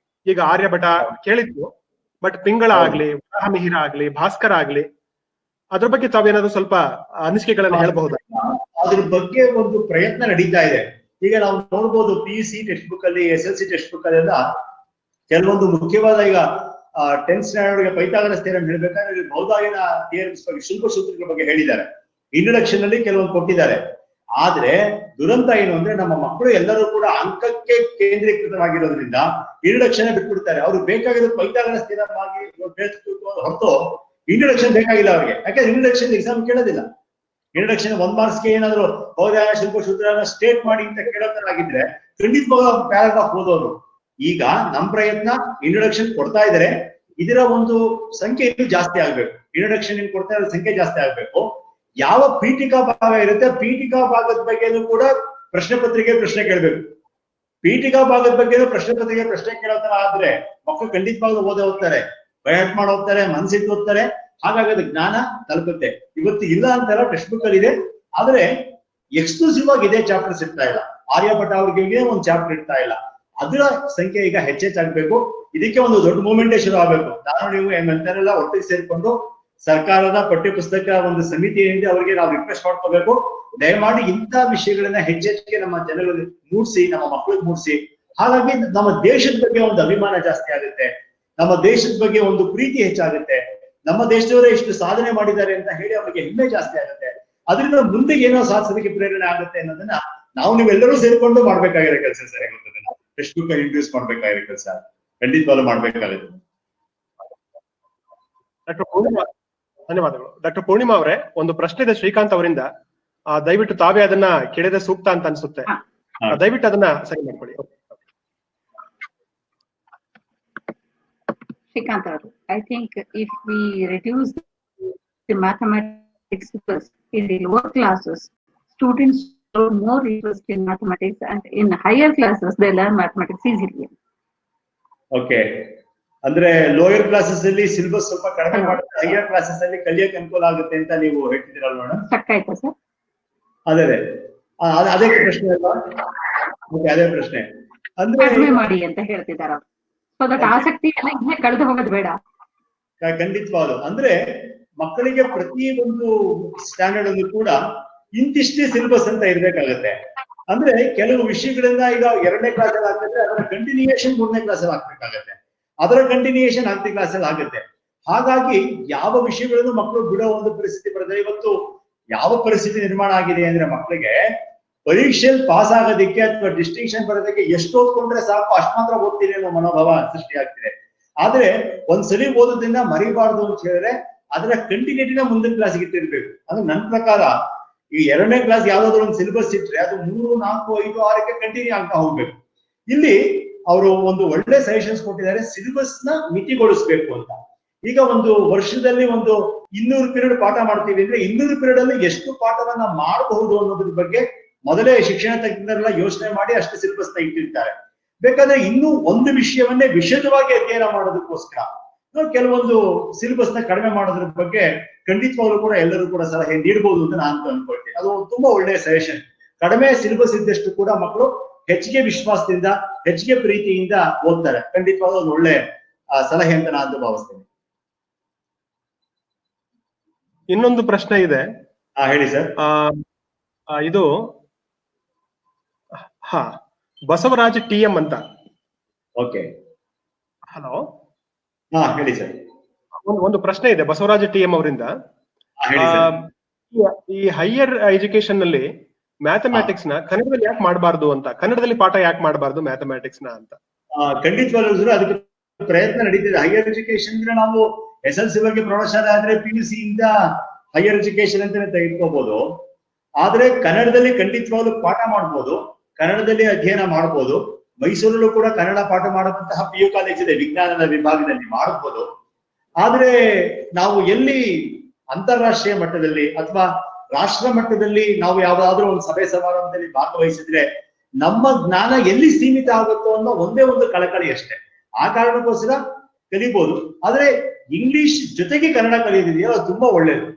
ಈಗ ಆರ್ಯಭಟ ಕೇಳಿದ್ವು, ಬಟ್ ಪಿಂಗಳ ಆಗ್ಲಿ, ವರಾಹಮಿಹಿರ ಆಗ್ಲಿ, ಭಾಸ್ಕರ ಆಗ್ಲಿ, ಅದ್ರ ಬಗ್ಗೆ ತಾವೇನಾದ್ರು ಸ್ವಲ್ಪ ಅನಿಸಿಕೆಗಳನ್ನ ಹೇಳ್ಬಹುದಾ? ಅದ್ರ ಬಗ್ಗೆ ಒಂದು ಪ್ರಯತ್ನ ನಡೀತಾ ಇದೆ. ಈಗ ನಾವು ನೋಡ್ಬೋದು PUC ಟೆಕ್ಸ್ಟ್ ಬುಕ್ ಅಲ್ಲಿ, SLC ಟೆಕ್ಸ್ಟ್ ಬುಕ್ ಅಲ್ಲೆಲ್ಲ ಕೆಲವೊಂದು ಮುಖ್ಯವಾದ, ಈಗ 10th ಸ್ಟ್ಯಾಂಡರ್ಡ್ ಗೆ ಪೈಥಾಗರಸ್ ಥಿಯರಂ ಹೇಳ್ಬೇಕಾದ್ರೆ ಬೌದ್ಧಾಯನ ಥಿಯರಮ್ಸ್ ಬಗ್ಗೆ, ಶುಲ್ಕ ಸೂತ್ರಗಳ ಬಗ್ಗೆ ಹೇಳಿದ್ದಾರೆ. ಇಂಟ್ರೊಡಕ್ಷನ್ ಅಲ್ಲಿ ಕೆಲವೊಂದು ಕೊಟ್ಟಿದ್ದಾರೆ. ಆದ್ರೆ ದುರಂತ ಏನು ಅಂದ್ರೆ, ನಮ್ಮ ಮಕ್ಕಳು ಎಲ್ಲರೂ ಕೂಡ ಅಂಕಕ್ಕೆ ಕೇಂದ್ರೀಕೃತವಾಗಿರೋದ್ರಿಂದ ಇಂಟ್ರೊಡಕ್ಷನ್ ಬಿಟ್ಬಿಡ್ತಾರೆ. ಅವ್ರಿಗೆ ಬೇಕಾಗಿರೋ ಪೈಥಾಗರಸ್ ಥಿಯರಂ ಆಗಿ ಹೊರತು ಇಂಟ್ರೊಡಕ್ಷನ್ ಬೇಕಾಗಿಲ್ಲ ಅವ್ರಿಗೆ. ಯಾಕಂದ್ರೆ ಇಂಟ್ರೊಡಕ್ಷನ್ ಎಕ್ಸಾಮ್ ಕೇಳೋದಿಲ್ಲ. ಇಂಟ್ರೊಡಕ್ಷನ್ 1 ಮಾರ್ಕ್ಸ್ಗೆ ಏನಾದ್ರು ಬೌದ್ಧಾಯನ ಶುಲ್ಕ ಸೂತ್ರನ ಸ್ಟೇಟ್ ಮಾಡಿ ಅಂತ ಕೇಳೋತರಾಗಿದ್ರೆ ಖಂಡಿತವಾಗ ಪ್ಯಾರಾಗ್ರಾಫ್ ಓದೋರು. ಈಗ ನಮ್ ಪ್ರಯತ್ನ ಇಂಟ್ರೊಡಕ್ಷನ್ ಕೊಡ್ತಾ ಇದಾರೆ, ಇದರ ಒಂದು ಸಂಖ್ಯೆ ಇನ್ನೂ ಜಾಸ್ತಿ ಆಗ್ಬೇಕು. ಇಂಟ್ರೊಡಕ್ಷನ್ ಕೊಡ್ತಾ ಇರೋ ಸಂಖ್ಯೆ ಜಾಸ್ತಿ ಆಗ್ಬೇಕು. ಯಾವ ಪೀಠಿಕಾ ಭಾಗ ಇರುತ್ತೆ, ಪೀಠಿಕಾ ಭಾಗದ ಬಗ್ಗೆನೂ ಕೂಡ ಪ್ರಶ್ನೆ ಕೇಳಬೇಕು. ಪೀಠಿಕಾ ಭಾಗದ ಬಗ್ಗೆ ಪ್ರಶ್ನೆ ಕೇಳೋ ತರ ಆದ್ರೆ ಮಕ್ಕಳು ಖಂಡಿತವಾಗ್ಲೂ ಓದೇ ಹೋಗ್ತಾರೆ, ಬಯಟ್ ಮಾಡಿ ಹೋಗ್ತಾರೆ, ಮನ್ಸಿಟ್ಟು ಹೋಗ್ತಾರೆ. ಹಾಗಾಗಿ ಅದು ಜ್ಞಾನ ತಲುಪುತ್ತೆ. ಇವತ್ತು ಇಲ್ಲ ಅಂತಾರ ಟೆಕ್ಸ್ಟ್ ಬುಕ್ ಅಲ್ಲಿ ಇದೆ, ಆದ್ರೆ ಎಕ್ಸ್ಕ್ಲೂಸಿವ್ ಆಗಿ ಇದೇ ಚಾಪ್ಟರ್ಸ್ ಇರ್ತಾ ಇಲ್ಲ. ಆರ್ಯಭಟ ಅವ್ರಿಗೆ ಒಂದು ಚಾಪ್ಟರ್ ಇರ್ತಾ ಇಲ್ಲ. ಅದರ ಸಂಖ್ಯೆ ಈಗ ಹೆಚ್ಚಾಗಬೇಕು. ಇದಕ್ಕೆ ಒಂದು ದೊಡ್ಡ ಮೂವ್ಮೆಂಟೇ ಶುರು ಆಗ್ಬೇಕು. ನಾನು ನೀವು ಎಂತೆಲ್ಲ ಒಟ್ಟಿಗೆ ಸೇರ್ಕೊಂಡು ಸರ್ಕಾರದ ಪಠ್ಯ ಪುಸ್ತಕ ಒಂದು ಸಮಿತಿ ಏನಿದೆ ಅವರಿಗೆ ನಾವು ರಿಕ್ವೆಸ್ಟ್ ಮಾಡ್ಕೋಬೇಕು, ದಯಮಾಡಿ ಇಂಥ ವಿಷಯಗಳನ್ನ ಹೆಚ್ಚೆಚ್ಚಿಗೆ ನಮ್ಮ ಜನಗಳಿಗೆ ಮೂಡಿಸಿ, ನಮ್ಮ ಮಕ್ಕಳಿಗೆ ಮೂಡಿಸಿ. ಹಾಗಾಗಿ ನಮ್ಮ ದೇಶದ ಬಗ್ಗೆ ಒಂದು ಅಭಿಮಾನ ಜಾಸ್ತಿ ಆಗುತ್ತೆ, ನಮ್ಮ ದೇಶದ ಬಗ್ಗೆ ಒಂದು ಪ್ರೀತಿ ಹೆಚ್ಚಾಗುತ್ತೆ. ನಮ್ಮ ದೇಶದವರೇ ಇಷ್ಟು ಸಾಧನೆ ಮಾಡಿದ್ದಾರೆ ಅಂತ ಹೇಳಿ ಅವರಿಗೆ ಹೆಮ್ಮೆ ಜಾಸ್ತಿ ಆಗುತ್ತೆ. ಅದರಿಂದ ಮುಂದೆ ಏನೋ ಸಾಧಿಸೋದಕ್ಕೆ ಪ್ರೇರಣೆ ಆಗುತ್ತೆ ಅನ್ನೋದನ್ನ ನಾವು ನೀವೆಲ್ಲರೂ ಸೇರ್ಕೊಂಡು ಮಾಡ್ಬೇಕಾಗಿರೋ ಕೆಲಸ ಸರ್. ಟೆಕ್ಸ್ಟ್ ಬುಕ್ ಇಂಟ್ರೊಡ್ಯೂಸ್ ಮಾಡ್ಬೇಕಾಗಿರೋ ಕೆಲಸ ಖಂಡಿತವಾಗ್ಲೂ ಮಾಡ್ಬೇಕಾಗುತ್ತೆ. ಧನ್ಯವಾದಗಳು. ಡಾಕ್ಟರ್ ಪೂರ್ಣಿಮಾ ಅವರೇ, ಒಂದು ಪ್ರಶ್ನೆ ಇದೆ ಶ್ರೀಕಾಂತ್ ಅವರಿಂದ. ದಯವಿಟ್ಟು ತಾವೇ ಅದನ್ನ ಕೇಳಿದ್ರೆ ಸೂಕ್ತ ಅಂತ ಅನ್ಸುತ್ತೆ. ದಯವಿಟ್ಟು ಅದನ್ನ ಸರಿ ಮಾಡ್ಕೊಳ್ಳಿ. Shrikant, I think if we reduce the mathematics in the lower classes, students show more interest in mathematics, and in higher classes they learn mathematics easily. Okay. ಅಂದ್ರೆ ಲೋಯರ್ ಕ್ಲಾಸಸ್ ಅಲ್ಲಿ ಸಿಲೆಬಸ್ ಸ್ವಲ್ಪ ಕಡಿಮೆ ಮಾಡಿದ್ರೆ ಹೈಯರ್ ಕ್ಲಾಸಸ್ ಅಲ್ಲಿ ಕಲಿಯಕ್ಕೆ ಅನುಕೂಲ ಆಗುತ್ತೆ ಅಂತ ನೀವು ಹೇಳ್ತಿದ್ದೀರಲ್ಲ ಮೇಡಮ್? ಸಾಕಾಯ್ತಾ ಸರ್? ಅದೇ ಪ್ರಶ್ನೆ ಅಲ್ವಾ? ಅದೇ ಪ್ರಶ್ನೆ ಅಂದ್ರೆ ಕಡಿಮೆ ಮಾಡಿ ಅಂತ ಹೇಳ್ತಿದ್ದಾರೆ. ಸೊ ದಟ್ ಆಸಕ್ತಿ ಎಲ್ಲ ಕಳೆದು ಹೋಗೋದು ಬೇಡ. ಖಂಡಿತವಾಗ್ಲು ಅಂದ್ರೆ ಮಕ್ಕಳಿಗೆ ಪ್ರತಿ ಒಂದು ಸ್ಟ್ಯಾಂಡರ್ಡ್ ಅಲ್ಲಿ ಕೂಡ ಇಂತಿಷ್ಟೇ ಸಿಲೆಬಸ್ ಅಂತ ಇರ್ಬೇಕಾಗತ್ತೆ. ಅಂದ್ರೆ ಕೆಲವು ವಿಷಯಗಳನ್ನ ಈಗ 2ನೇ ಕ್ಲಾಸ್ ಅಲ್ಲಿ ಆಗ್ತಿದ್ರೆ ಅದರ ಕಂಟಿನ್ಯೂಯೇಷನ್ 3ನೇ ಕ್ಲಾಸ್ ಅಲ್ಲಿ ಆಗ್ಬೇಕಾಗತ್ತೆ, ಅದರ ಕಂಟಿನ್ಯೂಯೇಷನ್ 4ನೇ ಕ್ಲಾಸ್ ಅಲ್ಲಿ ಆಗುತ್ತೆ. ಹಾಗಾಗಿ ಯಾವ ವಿಷಯಗಳನ್ನು ಮಕ್ಕಳು ಬಿಡೋ ಒಂದು ಪರಿಸ್ಥಿತಿ ಬರುತ್ತೆ. ಇವತ್ತು ಯಾವ ಪರಿಸ್ಥಿತಿ ನಿರ್ಮಾಣ ಆಗಿದೆ ಅಂದ್ರೆ, ಮಕ್ಕಳಿಗೆ ಪರೀಕ್ಷೆಯಲ್ಲಿ ಪಾಸ್ ಆಗೋದಿಕ್ಕೆ ಅಥವಾ ಡಿಸ್ಟಿಂಕ್ಷನ್ ಬರೋದಕ್ಕೆ ಎಷ್ಟು ಓದ್ಕೊಂಡ್ರೆ ಸಾಕು ಅಷ್ಟು ಮಾತ್ರ ಓದ್ತೀನಿ ಅನ್ನೋ ಮನೋಭಾವ ಸೃಷ್ಟಿ ಆಗ್ತಿದೆ. ಆದ್ರೆ ಒಂದ್ಸಲಿ ಓದೋದ್ರಿಂದ ಮರಿಬಾರ್ದು ಅಂತ ಹೇಳಿದ್ರೆ ಅದರ ಕಂಟಿನ್ಯೂಟಿನ ಮುಂದಿನ ಕ್ಲಾಸ್ಗೆ ಇಟ್ಟಿರ್ಬೇಕು. ಅದು ನನ್ನ ಪ್ರಕಾರ ಈ 2ನೇ ಕ್ಲಾಸ್ ಯಾವ್ದಾದ್ರು ಒಂದು ಸಿಲೆಬಸ್ ಇಟ್ರೆ ಅದು 3, 4, 5, 6ಕ್ಕೆ ಕಂಟಿನ್ಯೂ ಆಗ್ತಾ ಹೋಗ್ಬೇಕು. ಇಲ್ಲಿ ಅವರು ಒಂದು ಒಳ್ಳೆ ಸಜೆಷನ್ಸ್ ಕೊಟ್ಟಿದ್ದಾರೆ, ಸಿಲೆಬಸ್ ನ ಮಿತಿಗೊಳಿಸ್ಬೇಕು ಅಂತ. ಈಗ ಒಂದು ವರ್ಷದಲ್ಲಿ ಒಂದು 200 ಪೀರಿಯಡ್ ಪಾಠ ಮಾಡ್ತೀವಿ ಅಂದ್ರೆ 200 ಪೀರಿಯಡ್ ಅಲ್ಲಿ ಎಷ್ಟು ಪಾಠವನ್ನ ಮಾಡಬಹುದು ಅನ್ನೋದ್ರ ಬಗ್ಗೆ ಮೊದಲೇ ಶಿಕ್ಷಣ ತಜ್ಞರೆಲ್ಲ ಯೋಚನೆ ಮಾಡಿ ಅಷ್ಟು ಸಿಲೆಬಸ್ ನ ಇಟ್ಟಿರ್ತಾರೆ. ಬೇಕಾದ್ರೆ ಇನ್ನೂ ಒಂದು ವಿಷಯವನ್ನೇ ವಿಶದವಾಗಿ ಅಧ್ಯಯನ ಮಾಡೋದಕ್ಕೋಸ್ಕರ ಕೆಲವೊಂದು ಸಿಲೆಬಸ್ ನ ಕಡಿಮೆ ಮಾಡೋದ್ರ ಬಗ್ಗೆ ಖಂಡಿತವಾಗ್ಲೂ ಕೂಡ ಎಲ್ಲರೂ ಕೂಡ ಸಲಹೆ ನೀಡಬಹುದು ಅಂತ ನಾನು ಅನ್ಕೊಳ್ತೀನಿ. ಅದು ತುಂಬಾ ಒಳ್ಳೆಯ ಸಜೆಷನ್. ಕಡಿಮೆ ಸಿಲೆಬಸ್ ಇದ್ದಷ್ಟು ಕೂಡ ಮಕ್ಕಳು ಹೆಚ್ಚಿಗೆ ವಿಶ್ವಾಸದಿಂದ, ಹೆಚ್ಚಿಗೆ ಪ್ರೀತಿಯಿಂದ ಓದ್ತಾರೆ. ಖಂಡಿತವಾಗ್ಲೂ ಒಂದು ಒಳ್ಳೆ ಸಲಹೆ ಅಂತ ನಾನು ಭಾವಿಸ್ತೇನೆ. ಇನ್ನೊಂದು ಪ್ರಶ್ನೆ ಇದೆ. ಹೇಳಿ ಸರ್. ಇದು ಬಸವರಾಜ್ TM ಅಂತ. Okay, hello. ಹೇಳಿ ಸರ್. ಒಂದು ಪ್ರಶ್ನೆ ಇದೆ ಬಸವರಾಜ್ TM ಅವರಿಂದ. ಈ ಹೈಯರ್ ಎಜುಕೇಶನ್ ನಲ್ಲಿ ಮ್ಯಾಥಮ್ಯಾಟಿಕ್ಸ್ ನ ಕನ್ನಡದಲ್ಲಿ ಯಾಕೆ ಮಾಡಬಾರ್ದು ಅಂತ, ಕನ್ನಡದಲ್ಲಿ ಪಾಠ ಯಾಕೆ ಮಾಡಬಾರ್ದು ಮ್ಯಾಥಮ್ಯಾಟಿಕ್ಸ್ ನ ಅಂತ? ಖಂಡಿತವಾಗ್ಲೂ ಅದಕ್ಕೆ ಪ್ರಯತ್ನ ನಡೀತಿದೆ. ಹೈಯರ್ ಎಜುಕೇಶನ್ ಅಂದ್ರೆ ನಾವು SLC ಬಗ್ಗೆ ಪ್ರೌಢಶಾಲೆ ಆದ್ರೆ PUC ಇಂದ ಹೈಯರ್ ಎಜುಕೇಶನ್ ಅಂತಾನೆ ತೆಗೆದುಕೋಬಹುದು. ಆದ್ರೆ ಕನ್ನಡದಲ್ಲಿ ಖಂಡಿತವಾಗ್ಲೂ ಪಾಠ ಮಾಡ್ಬೋದು, ಕನ್ನಡದಲ್ಲಿ ಅಧ್ಯಯನ ಮಾಡ್ಬೋದು. ಮೈಸೂರಲ್ಲೂ ಕೂಡ ಕನ್ನಡ ಪಾಠ ಮಾಡುವಂತಹ PU ಕಾಲೇಜ್ ಇದೆ, ವಿಜ್ಞಾನದ ವಿಭಾಗದಲ್ಲಿ ಮಾಡಬಹುದು. ಆದ್ರೆ ನಾವು ಎಲ್ಲಿ ಅಂತಾರಾಷ್ಟ್ರೀಯ ಮಟ್ಟದಲ್ಲಿ ಅಥವಾ ರಾಷ್ಟ್ರ ಮಟ್ಟದಲ್ಲಿ ನಾವು ಯಾವ್ದಾದ್ರೂ ಒಂದು ಸಭೆ ಸಮಾರಂಭದಲ್ಲಿ ಭಾಗವಹಿಸಿದ್ರೆ ನಮ್ಮ ಜ್ಞಾನ ಎಲ್ಲಿ ಸೀಮಿತ ಆಗುತ್ತೋ ಅನ್ನೋ ಒಂದೇ ಒಂದು ಕಳಕಳಿ ಅಷ್ಟೇ. ಆ ಕಾರಣಕ್ಕೋಸ್ಕರ ಕಲಿಬಹುದು. ಆದ್ರೆ ಇಂಗ್ಲಿಷ್ ಜೊತೆಗೆ ಕನ್ನಡ ಕಲಿಯೋದಿದೆಯೋ ಅದು ತುಂಬಾ ಒಳ್ಳೇದು.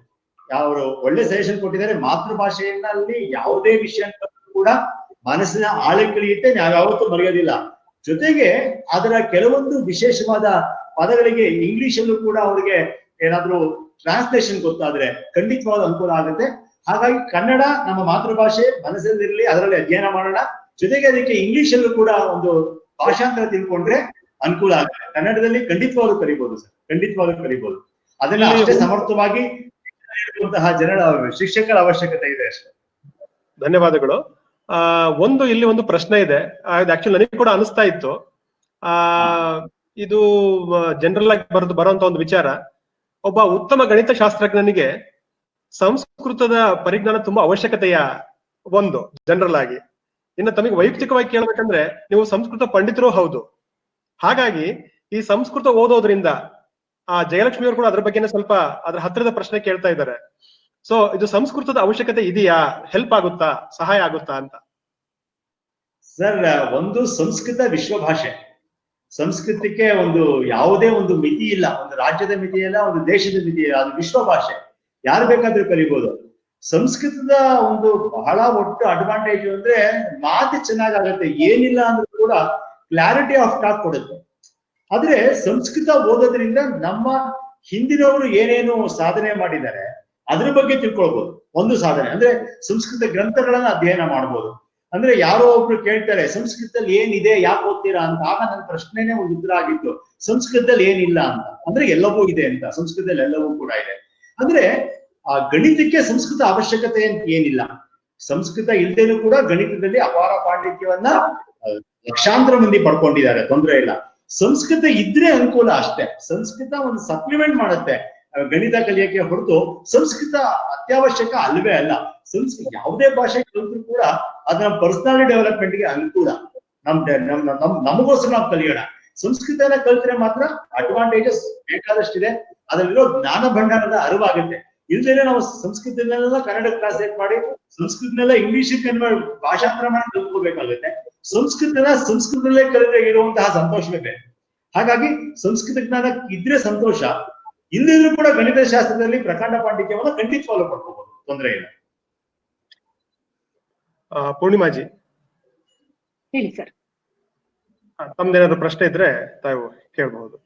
ಅವರು ಒಳ್ಳೆ ಸಜೆಷನ್ ಕೊಟ್ಟಿದ್ದಾರೆ. ಮಾತೃಭಾಷೆಯಲ್ಲಿ ಯಾವುದೇ ವಿಷಯ ಕೂಡ ಮನಸ್ಸಿನ ಆಳಕ್ಕಿಳಿಯುತ್ತೆ, ನಾವು ಯಾವತ್ತೂ ಮರೆಯೋದಿಲ್ಲ. ಜೊತೆಗೆ ಅದರ ಕೆಲವೊಂದು ವಿಶೇಷವಾದ ಪದಗಳಿಗೆ ಇಂಗ್ಲಿಷ್ ಅಲ್ಲೂ ಕೂಡ ಅವರಿಗೆ ಏನಾದ್ರೂ ಟ್ರಾನ್ಸ್ಲೇಷನ್ ಗೊತ್ತಾದ್ರೆ ಖಂಡಿತವಾದ ಅನುಕೂಲ ಆಗುತ್ತೆ. ಹಾಗಾಗಿ ಕನ್ನಡ ನಮ್ಮ ಮಾತೃಭಾಷೆ ಮನಸ್ಸಲ್ಲಿರಲಿ, ಅದರಲ್ಲಿ ಅಧ್ಯಯನ ಮಾಡೋಣ. ಜೊತೆಗೆ ಅದಕ್ಕೆ ಇಂಗ್ಲಿಷ್ ಅಲ್ಲೂ ಕೂಡ ಒಂದು ಭಾಷಾಂತರ ತಿಳ್ಕೊಂಡ್ರೆ ಅನುಕೂಲ ಆಗುತ್ತೆ. ಕನ್ನಡದಲ್ಲಿ ಖಂಡಿತವಾಗ್ಲೂ ಕಲಿಬಹುದು ಸರ್, ಖಂಡಿತವಾಗ್ಲೂ ಕಲಿಬಹುದು. ಅದನ್ನ ಅಷ್ಟೇ ಸಮರ್ಥವಾಗಿ ಜನರ ಶಿಕ್ಷಕರ ಅವಶ್ಯಕತೆ ಇದೆ ಅಷ್ಟೇ. ಧನ್ಯವಾದಗಳು. ಇಲ್ಲಿ ಒಂದು ಪ್ರಶ್ನೆ ಇದೆ. ಆಕ್ಚುಲಿ ನನಗೆ ಕೂಡ ಅನಿಸ್ತಾ ಇತ್ತು. ಇದು ಜನರಲ್ ಆಗಿ ಬರುವಂತ ಒಂದು ವಿಚಾರ. ಒಬ್ಬ ಉತ್ತಮ ಗಣಿತ ಶಾಸ್ತ್ರಜ್ಞನಿಗೆ ಸಂಸ್ಕೃತದ ಪರಿಜ್ಞಾನ ತುಂಬಾ ಅವಶ್ಯಕತೆಯ ಒಂದು ಜನರಲ್ ಆಗಿ. ಇನ್ನು ತಮಗೆ ವೈಯಕ್ತಿಕವಾಗಿ ಕೇಳ್ಬೇಕಂದ್ರೆ ನೀವು ಸಂಸ್ಕೃತ ಪಂಡಿತರು ಹೌದು. ಹಾಗಾಗಿ ಈ ಸಂಸ್ಕೃತ ಓದೋದ್ರಿಂದ ಜಯಲಕ್ಷ್ಮಿ ಅವರು ಕೂಡ ಅದ್ರ ಬಗ್ಗೆನೇ ಸ್ವಲ್ಪ ಅದ್ರ ಹತ್ತಿರದ ಪ್ರಶ್ನೆ ಕೇಳ್ತಾ ಇದ್ದಾರೆ. ಸೊ ಇದು ಸಂಸ್ಕೃತದ ಅವಶ್ಯಕತೆ ಇದೆಯಾ, ಹೆಲ್ಪ್ ಆಗುತ್ತಾ, ಸಹಾಯ ಆಗುತ್ತಾ ಅಂತ? ಸರ್, ಒಂದು ಸಂಸ್ಕೃತ ವಿಶ್ವ ಭಾಷೆ. ಸಂಸ್ಕೃತಕ್ಕೆ ಒಂದು ಯಾವುದೇ ಒಂದು ಮಿತಿ ಇಲ್ಲ, ಒಂದು ರಾಜ್ಯದ ಮಿತಿ ಇಲ್ಲ, ಒಂದು ದೇಶದ ಮಿತಿ ಇಲ್ಲ. ಅದು ವಿಶ್ವ ಭಾಷೆ, ಯಾರು ಬೇಕಾದ್ರೂ ಕಲಿಬಹುದು. ಸಂಸ್ಕೃತದ ಒಂದು ಬಹಳ ಒಟ್ಟು ಅಡ್ವಾಂಟೇಜ್ ಅಂದ್ರೆ ಮಾತು ಚೆನ್ನಾಗಾಗತ್ತೆ, ಏನಿಲ್ಲ ಅಂದ್ರೂ ಕೂಡ ಕ್ಲಾರಿಟಿ ಆಫ್ ಟಾಕ್ ಕೊಡುತ್ತೆ. ಆದ್ರೆ ಸಂಸ್ಕೃತ ಓದೋದ್ರಿಂದ ನಮ್ಮ ಹಿಂದಿನವರು ಏನೇನು ಸಾಧನೆ ಮಾಡಿದ್ದಾರೆ ಅದ್ರ ಬಗ್ಗೆ ತಿಳ್ಕೊಳ್ಬಹುದು. ಒಂದು ಸಾಧನೆ ಅಂದ್ರೆ ಸಂಸ್ಕೃತ ಗ್ರಂಥಗಳನ್ನ ಅಧ್ಯಯನ ಮಾಡ್ಬೋದು. ಅಂದ್ರೆ ಯಾರೋ ಒಬ್ರು ಕೇಳ್ತಾರೆ ಸಂಸ್ಕೃತದಲ್ಲಿ ಏನಿದೆ, ಯಾಕೆ ಓದ್ತೀರಾ ಅಂತ. ಆಗ ನನ್ನ ಪ್ರಶ್ನೆನೇ ಒಂದು ಉತ್ತರ ಆಗಿತ್ತು, ಸಂಸ್ಕೃತದಲ್ಲಿ ಏನಿಲ್ಲ ಅಂತ. ಅಂದ್ರೆ ಎಲ್ಲವೂ ಇದೆ ಅಂತ, ಸಂಸ್ಕೃತದಲ್ಲಿ ಎಲ್ಲವೂ ಕೂಡ ಇದೆ. ಅಂದ್ರೆ ಆ ಗಣಿತಕ್ಕೆ ಸಂಸ್ಕೃತ ಅವಶ್ಯಕತೆ ಅಂತ ಏನಿಲ್ಲ. ಸಂಸ್ಕೃತ ಇಲ್ದೇನೂ ಕೂಡ ಗಣಿತದಲ್ಲಿ ಅಪಾರ ಪಾಂಡಿತ್ಯವನ್ನ ಲಕ್ಷಾಂತರ ಮಂದಿ ಪಡ್ಕೊಂಡಿದ್ದಾರೆ, ತೊಂದರೆ ಇಲ್ಲ. ಸಂಸ್ಕೃತ ಇದ್ರೆ ಅನುಕೂಲ ಅಷ್ಟೇ. ಸಂಸ್ಕೃತ ಒಂದು ಸಪ್ಲಿಮೆಂಟ್ ಮಾಡುತ್ತೆ ಗಣಿತ ಕಲಿಯಕ್ಕೆ ಹೊರತು ಸಂಸ್ಕೃತ ಅತ್ಯವಶ್ಯಕ ಅಲ್ವೇ ಅಲ್ಲ. ಸಂಸ್ಕೃತ ಯಾವುದೇ ಭಾಷೆ ಕಲಿತರೂ ಕೂಡ ಅದನ್ನ ಪರ್ಸನಾಲಿಟಿ ಡೆವಲಪ್ಮೆಂಟ್ಗೆ ಅನುಕೂಲ. ನಮಗೋಸ್ಕರ ನಾವು ಕಲಿಯೋಣ. ಸಂಸ್ಕೃತನ ಕಲಿತ್ರೆ ಮಾತ್ರ ಅಡ್ವಾಂಟೇಜಸ್ ಬೇಕಾದಷ್ಟಿದೆ. ಅದರಲ್ಲಿರೋ ಜ್ಞಾನ ಭಂಡಾರದ ಅರಿವಾಗುತ್ತೆ. ಇಲ್ದೇನೆ ನಾವು ಸಂಸ್ಕೃತನೆಲ್ಲ ಕನ್ನಡ ಟ್ರಾನ್ಸ್ಲೇಟ್ ಮಾಡಿ ಸಂಸ್ಕೃತನೆಲ್ಲ ಇಂಗ್ಲಿಷ್ ಭಾಷಾಂತರ ಮಾಡಿ ಕಲ್ತ್ಕೋಬೇಕಾಗುತ್ತೆ. ಸಂಸ್ಕೃತದಲ್ಲೇ ಕಲಿದ್ರೆ ಇರುವಂತಹ ಸಂತೋಷವೇ ಬೇರೆ. ಹಾಗಾಗಿ ಸಂಸ್ಕೃತ ಜ್ಞಾನ ಇದ್ರೆ ಸಂತೋಷ, ಇಲ್ಲಿದ್ರು ಕೂಡ ಗಣಿತ ಶಾಸ್ತ್ರದಲ್ಲಿ ಪ್ರಕಾಂಡ ಪಾಂಡಿತ್ಯವನ್ನು ಖಂಡಿತವಾಗ್ಲೂ ಪಡ್ಕೋಬಹುದು, ತೊಂದರೆ ಇಲ್ಲ. ಪೂರ್ಣಿಮಾಜಿ ಹೇಳಿ ಸರ್. ತಮ್ದೇನಾದ್ರು ಪ್ರಶ್ನೆ ಇದ್ರೆ ತಾವು ಕೇಳಬಹುದು.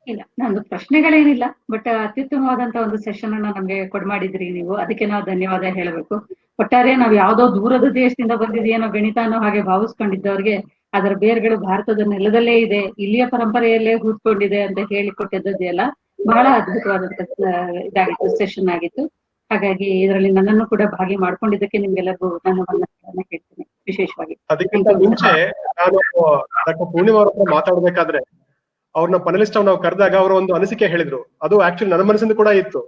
ಇಲ್ಲ, ನಂದು ಪ್ರಶ್ನೆಗಳೇನಿಲ್ಲ, ಬಟ್ ಅತ್ಯುತ್ತಮವಾದಂತ ಒಂದು ಸೆಷನ್ ಅನ್ನ ನಮ್ಗೆ ಕೊಡ್ಮಾಡಿದ್ರಿ ನೀವು, ಅದಕ್ಕೆ ನಾವು ಧನ್ಯವಾದ ಹೇಳಬೇಕು. ಒಟ್ಟಾರೆ ನಾವು ಯಾವ್ದೋ ದೂರದ ದೇಶದಿಂದ ಬಂದಿದೆಯೇನೋ ಗಣಿತ ಅನ್ನೋ ಹಾಗೆ ಭಾವಿಸ್ಕೊಂಡಿದ್ದವ್ರಿಗೆ ಅದರ ಬೇರ್ಗಳು ಭಾರತದ ನೆಲದಲ್ಲೇ ಇದೆ, ಇಲ್ಲಿಯ ಪರಂಪರೆಯಲ್ಲೇ ಹೂತ್ಕೊಂಡಿದೆ ಅಂತ ಹೇಳಿಕೊಟ್ಟಿದ್ದೆಲ್ಲ ಬಹಳ ಅದ್ಭುತವಾದಂತ ಇದಾಗಿತ್ತು, ಸೆಷನ್ ಆಗಿತ್ತು. ಹಾಗಾಗಿ ಇದರಲ್ಲಿ ನನ್ನನ್ನು ಕೂಡ ಭಾಗಿ ಮಾಡ್ಕೊಂಡಿದ್ದಕ್ಕೆ ನಿಮ್ಗೆಲ್ಲರಿಗೂ ನಾನು ವಂದನೆಗಳನ್ನ ಹೇಳ್ತೀನಿ ವಿಶೇಷವಾಗಿ. ಅದಕ್ಕಿಂತ ಮುಂಚೆ ನಾನು ಡಾಕ್ಟರ್ ಪೂರ್ಣಿಮಾ ಅವ್ರ ಹತ್ರ ಮಾತಾಡ್ಬೇಕಾದ್ರೆ ಅವ್ರನ್ನ ಪನಲಿಸ್ಟ್ ನಾವು ಕರೆದಾಗ ಅವರು ಒಂದು ಅನಿಸಿಕೆ ಹೇಳಿದ್ರು. ಅದು ಆಕ್ಚುಲಿ ನನ್ನ ಮನಸ್ಸಿಂದ ಕೂಡ ಇತ್ತು.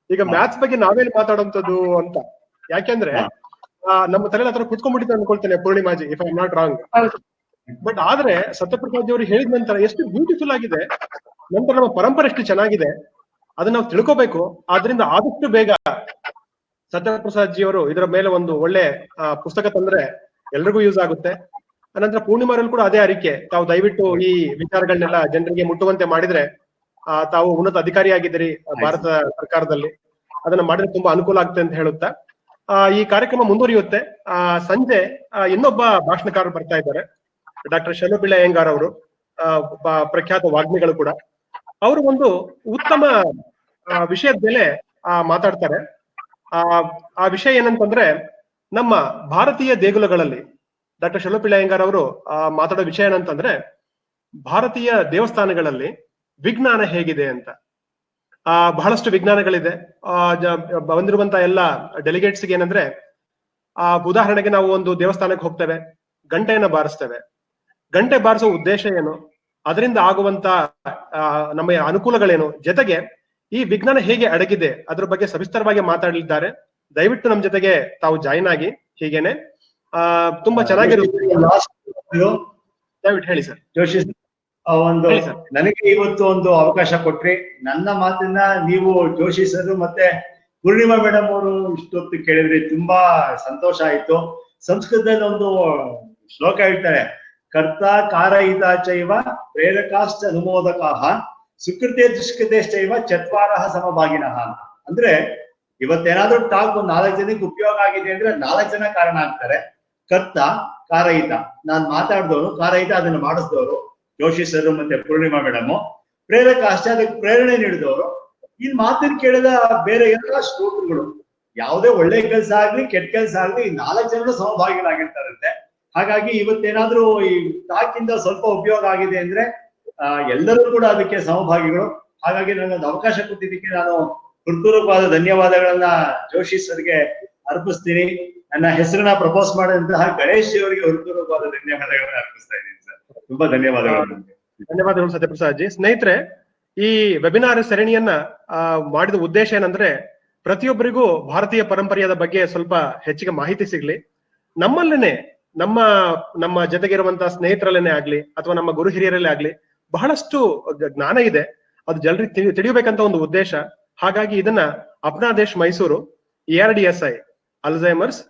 ಈಗ ಮ್ಯಾಥ್ಸ್ ಬಗ್ಗೆ ನಾವೇನ್ ಮಾತಾಡುವಂತದ್ದು ಅಂತ. ಯಾಕೆಂದ್ರೆ ನಮ್ಮ ತಲೆ ಹತ್ರ ಕುತ್ಕೊಂಡ್ಬಿಟ್ಟಿತ್ತು ಅನ್ಕೊಳ್ತೇನೆ Poornima ji, if I am not wrong. But ಆದ್ರೆ ಸತ್ಯಪ್ರಸಾದ್ ಅವರು ಹೇಳಿದ ನಂತರ ಎಷ್ಟು ಬ್ಯೂಟಿಫುಲ್ ಆಗಿದೆ, ನಂತರ ನಮ್ಮ ಪರಂಪರೆ ಎಷ್ಟು ಚೆನ್ನಾಗಿದೆ ಅದನ್ನ ನಾವು ತಿಳ್ಕೋಬೇಕು. ಆದ್ರಿಂದ ಆದಷ್ಟು ಬೇಗ ಸತ್ಯಪ್ರಸಾದ್ ಜಿ ಅವರು ಇದರ ಮೇಲೆ ಒಂದು ಒಳ್ಳೆ ಪುಸ್ತಕ ತಂದ್ರೆ ಎಲ್ರಿಗೂ ಯೂಸ್ ಆಗುತ್ತೆ. ಅನಂತರ ಪೂರ್ಣಿಮಾರಲ್ಲಿ ಕೂಡ ಅದೇ ಅರಿಕೆ, ತಾವು ದಯವಿಟ್ಟು ಈ ವಿಚಾರಗಳನ್ನೆಲ್ಲ ಜನರಿಗೆ ಮುಟ್ಟುವಂತೆ ಮಾಡಿದ್ರೆ ತಾವು ಉನ್ನತ ಅಧಿಕಾರಿಯಾಗಿದ್ದೀರಿ ಭಾರತ ಸರ್ಕಾರದಲ್ಲಿ, ಅದನ್ನ ಮಾಡಿದ್ರೆ ತುಂಬಾ ಅನುಕೂಲ ಆಗುತ್ತೆ ಅಂತ ಹೇಳುತ್ತಾ ಈ ಕಾರ್ಯಕ್ರಮ ಮುಂದುವರಿಯುತ್ತೆ. ಸಂಜೆ ಇನ್ನೊಬ್ಬ ಭಾಷಣಕಾರರು ಬರ್ತಾ ಇದ್ದಾರೆ, ಡಾಕ್ಟರ್ ಶಲುಪಿಳ್ಳ ಅಯ್ಯಂಗಾರ್ ಅವರು, ಪ್ರಖ್ಯಾತ ವಾಗ್ಮಿಗಳು ಕೂಡ. ಅವರು ಒಂದು ಉತ್ತಮ ವಿಷಯದ ಮೇಲೆ ಮಾತಾಡ್ತಾರೆ. ಆ ವಿಷಯ ಏನಂತಂದ್ರೆ, ನಮ್ಮ ಭಾರತೀಯ ದೇಗುಲಗಳಲ್ಲಿ ಡಾಕ್ಟರ್ ಶಲುಪಿಳ್ಳ ಅಯ್ಯಂಗಾರ್ ಅವರು ಮಾತಾಡೋ ವಿಷಯ ಏನಂತಂದ್ರೆ, ಭಾರತೀಯ ದೇವಸ್ಥಾನಗಳಲ್ಲಿ ವಿಜ್ಞಾನ ಹೇಗಿದೆ ಅಂತ. ಬಹಳಷ್ಟು ವಿಜ್ಞಾನಗಳಿದೆ. ಬಂದಿರುವಂತ ಎಲ್ಲ ಡೆಲಿಗೇಟ್ಸ್ಗೆ ಏನಂದ್ರೆ, ಉದಾಹರಣೆಗೆ ನಾವು ಒಂದು ದೇವಸ್ಥಾನಕ್ಕೆ ಹೋಗ್ತೇವೆ, ಗಂಟೆಯನ್ನ ಬಾರಿಸ್ತೇವೆ. ಗಂಟೆ ಬಾರಿಸೋ ಉದ್ದೇಶ ಏನು, ಅದರಿಂದ ಆಗುವಂತ ನಮ್ಮ ಅನುಕೂಲಗಳೇನು, ಜೊತೆಗೆ ಈ ವಿಜ್ಞಾನ ಹೇಗೆ ಅಡಗಿದೆ ಅದ್ರ ಬಗ್ಗೆ ಸವಿಸ್ತರವಾಗಿ ಮಾತಾಡಲಿದ್ದಾರೆ. ದಯವಿಟ್ಟು ನಮ್ಮ ಜೊತೆಗೆ ತಾವು ಜಾಯಿನ್ ಆಗಿ. ಹೀಗೇನೆ ತುಂಬಾ ಚೆನ್ನಾಗಿರುತ್ತೆ. ದಯವಿಟ್ಟು ಹೇಳಿ ಸರ್. ಜೋಶಿ ಒಂದು ನನಗೆ ಇವತ್ತು ಒಂದು ಅವಕಾಶ ಕೊಟ್ರಿ. ನನ್ನ ಮಾತನ್ನ ನೀವು ಜೋಶಿ ಸರ್ ಮತ್ತೆ ಪೂರ್ಣಿಮಾ ಮೇಡಮ್ ಅವರು ಇಷ್ಟೊತ್ತು ಕೇಳಿದ್ರಿ, ತುಂಬಾ ಸಂತೋಷ ಆಯ್ತು. ಸಂಸ್ಕೃತದಲ್ಲಿ ಒಂದು ಶ್ಲೋಕ ಹೇಳ್ತಾರೆ, ಕರ್ತ ಕಾರಯಿತ ಚೈವ ಪ್ರೇರಕಾಶ್ಚ ಅನುಮೋದಕಾಹ ಸುಕೃತೆ ದುಷ್ಕೃತೆಶ್ಚೈವ ಚತ್ವಾರಃ ಸಮಭಾಗಿನಃ ಅಂತ. ಅಂದ್ರೆ ಇವತ್ತೇನಾದ್ರೂ ಟಾಕ್ ಒಂದು 4 ಜನಕ್ಕೆ ಉಪಯೋಗ ಆಗಿದೆ ಅಂದ್ರೆ 4 ಜನ ಕಾರಣ ಆಗ್ತಾರೆ. ಕರ್ತ ಕಾರಯಿತ, ನಾನ್ ಮಾತಾಡ್ದವ್ರು, ಕಾರಯಿತ ಅದನ್ನ ಮಾಡಿಸಿದವರು ಜೋಶಿ ಸರ್ ಮತ್ತೆ ಪೂರ್ಣಿಮಾ ಮೇಡಮ್, ಪ್ರೇರಕ ಅಷ್ಟೇ ಅದಕ್ಕೆ ಪ್ರೇರಣೆ ನೀಡಿದವರು, ಈ ಮಾತನ್ನ ಕೇಳಿದ ಬೇರೆ ಎಲ್ಲ ಶ್ರೋತೃಗಳು. ಯಾವುದೇ ಒಳ್ಳೆ ಕೆಲಸ ಆಗ್ಲಿ ಕೆಟ್ಟ ಕೆಲಸ ಆಗ್ಲಿ ಈ 4 ಜನರು ಸಮಭಾಗಿಗಳಾಗಿರ್ತಾರಂತೆ. ಹಾಗಾಗಿ ಇವತ್ತೇನಾದ್ರೂ ಈ ಟಾಕ್ ಇಂದ ಸ್ವಲ್ಪ ಉಪಯೋಗ ಆಗಿದೆ ಅಂದ್ರೆ ಎಲ್ಲರೂ ಕೂಡ ಅದಕ್ಕೆ ಸಮಭಾಗಿಗಳು. ಹಾಗಾಗಿ ನನಗೊಂದು ಅವಕಾಶ ಕೊಟ್ಟಿದ್ದಕ್ಕೆ ನಾನು ಹೃತ್ಪೂರ್ವಕವಾದ ಧನ್ಯವಾದಗಳನ್ನ ಜೋಶಿ ಸರ್ಗೆ ಅರ್ಪಿಸ್ತೀನಿ. ನನ್ನ ಹೆಸರನ್ನ ಪ್ರಪೋಸ್ ಮಾಡಿದಂತಹ ಗಣೇಶ್ ಅವರಿಗೆ ಹೃತ್ಪೂರ್ವಕವಾದ ಧನ್ಯವಾದಗಳನ್ನ ಅರ್ಪಿಸ್ತಾ ಇದ್ದೀನಿ ಸರ್. ತುಂಬಾ ಧನ್ಯವಾದಗಳು. ಧನ್ಯವಾದಗಳು ಸತ್ಯಪ್ರಸಾದ್ ಜಿ. ಸ್ನೇಹಿತರೆ, ಈ ವೆಬಿನಾರ್ ಸರಣಿಯನ್ನ ಮಾಡಿದ ಉದ್ದೇಶ ಏನಂದ್ರೆ ಪ್ರತಿಯೊಬ್ಬರಿಗೂ ಭಾರತೀಯ ಪರಂಪರೆಯ ಬಗ್ಗೆ ಸ್ವಲ್ಪ ಹೆಚ್ಚಿಗೆ ಮಾಹಿತಿ ಸಿಗ್ಲಿ. ನಮ್ಮಲ್ಲೇನೆ ನಮ್ಮ ಜೊತೆಗಿರುವಂತಹ ಸ್ನೇಹಿತರಲ್ಲೇನೆ ಆಗ್ಲಿ ಅಥವಾ ನಮ್ಮ ಗುರು ಹಿರಿಯರಲ್ಲೇ ಆಗ್ಲಿ ಬಹಳಷ್ಟು ಜ್ಞಾನ ಇದೆ, ಅದು ಜನರಿಗೆ ತಿಳಿಯಬೇಕಂತ ಒಂದು ಉದ್ದೇಶ. ಹಾಗಾಗಿ ಇದನ್ನ ಅಪ್ನಾ ದೇಶ್ Mysuru, ARDSI Alzheimer's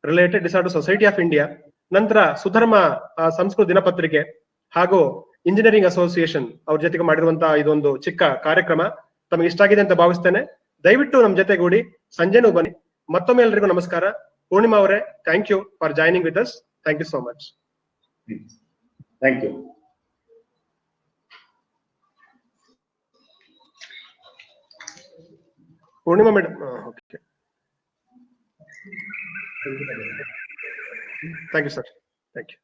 related disorder society of India, ನಂತರ ಸುಧರ್ಮ ಸಂಸ್ಕೃತ ದಿನಪತ್ರಿಕೆ ಹಾಗೂ ಇಂಜಿನಿಯರಿಂಗ್ ಅಸೋಸಿಯೇಷನ್ ಅವ್ರ ಜೊತೆಗೆ ಮಾಡಿರುವಂತಹ ಇದೊಂದು ಚಿಕ್ಕ ಕಾರ್ಯಕ್ರಮ ತಮಗೆ ಇಷ್ಟ ಆಗಿದೆ ಅಂತ ಭಾವಿಸ್ತೇನೆ. ದಯವಿಟ್ಟು ನಮ್ಮ ಜೊತೆಗೂಡಿ ಸಂಜೆನೂ ಬನ್ನಿ. ಮತ್ತೊಮ್ಮೆ ಎಲ್ರಿಗೂ ನಮಸ್ಕಾರ. ಪೂರ್ಣಿಮಾ ಅವರೇ, thank you for joining with us. Thank you so much. Thank you. Poornima madam, okay. Thank you sir. Thank you.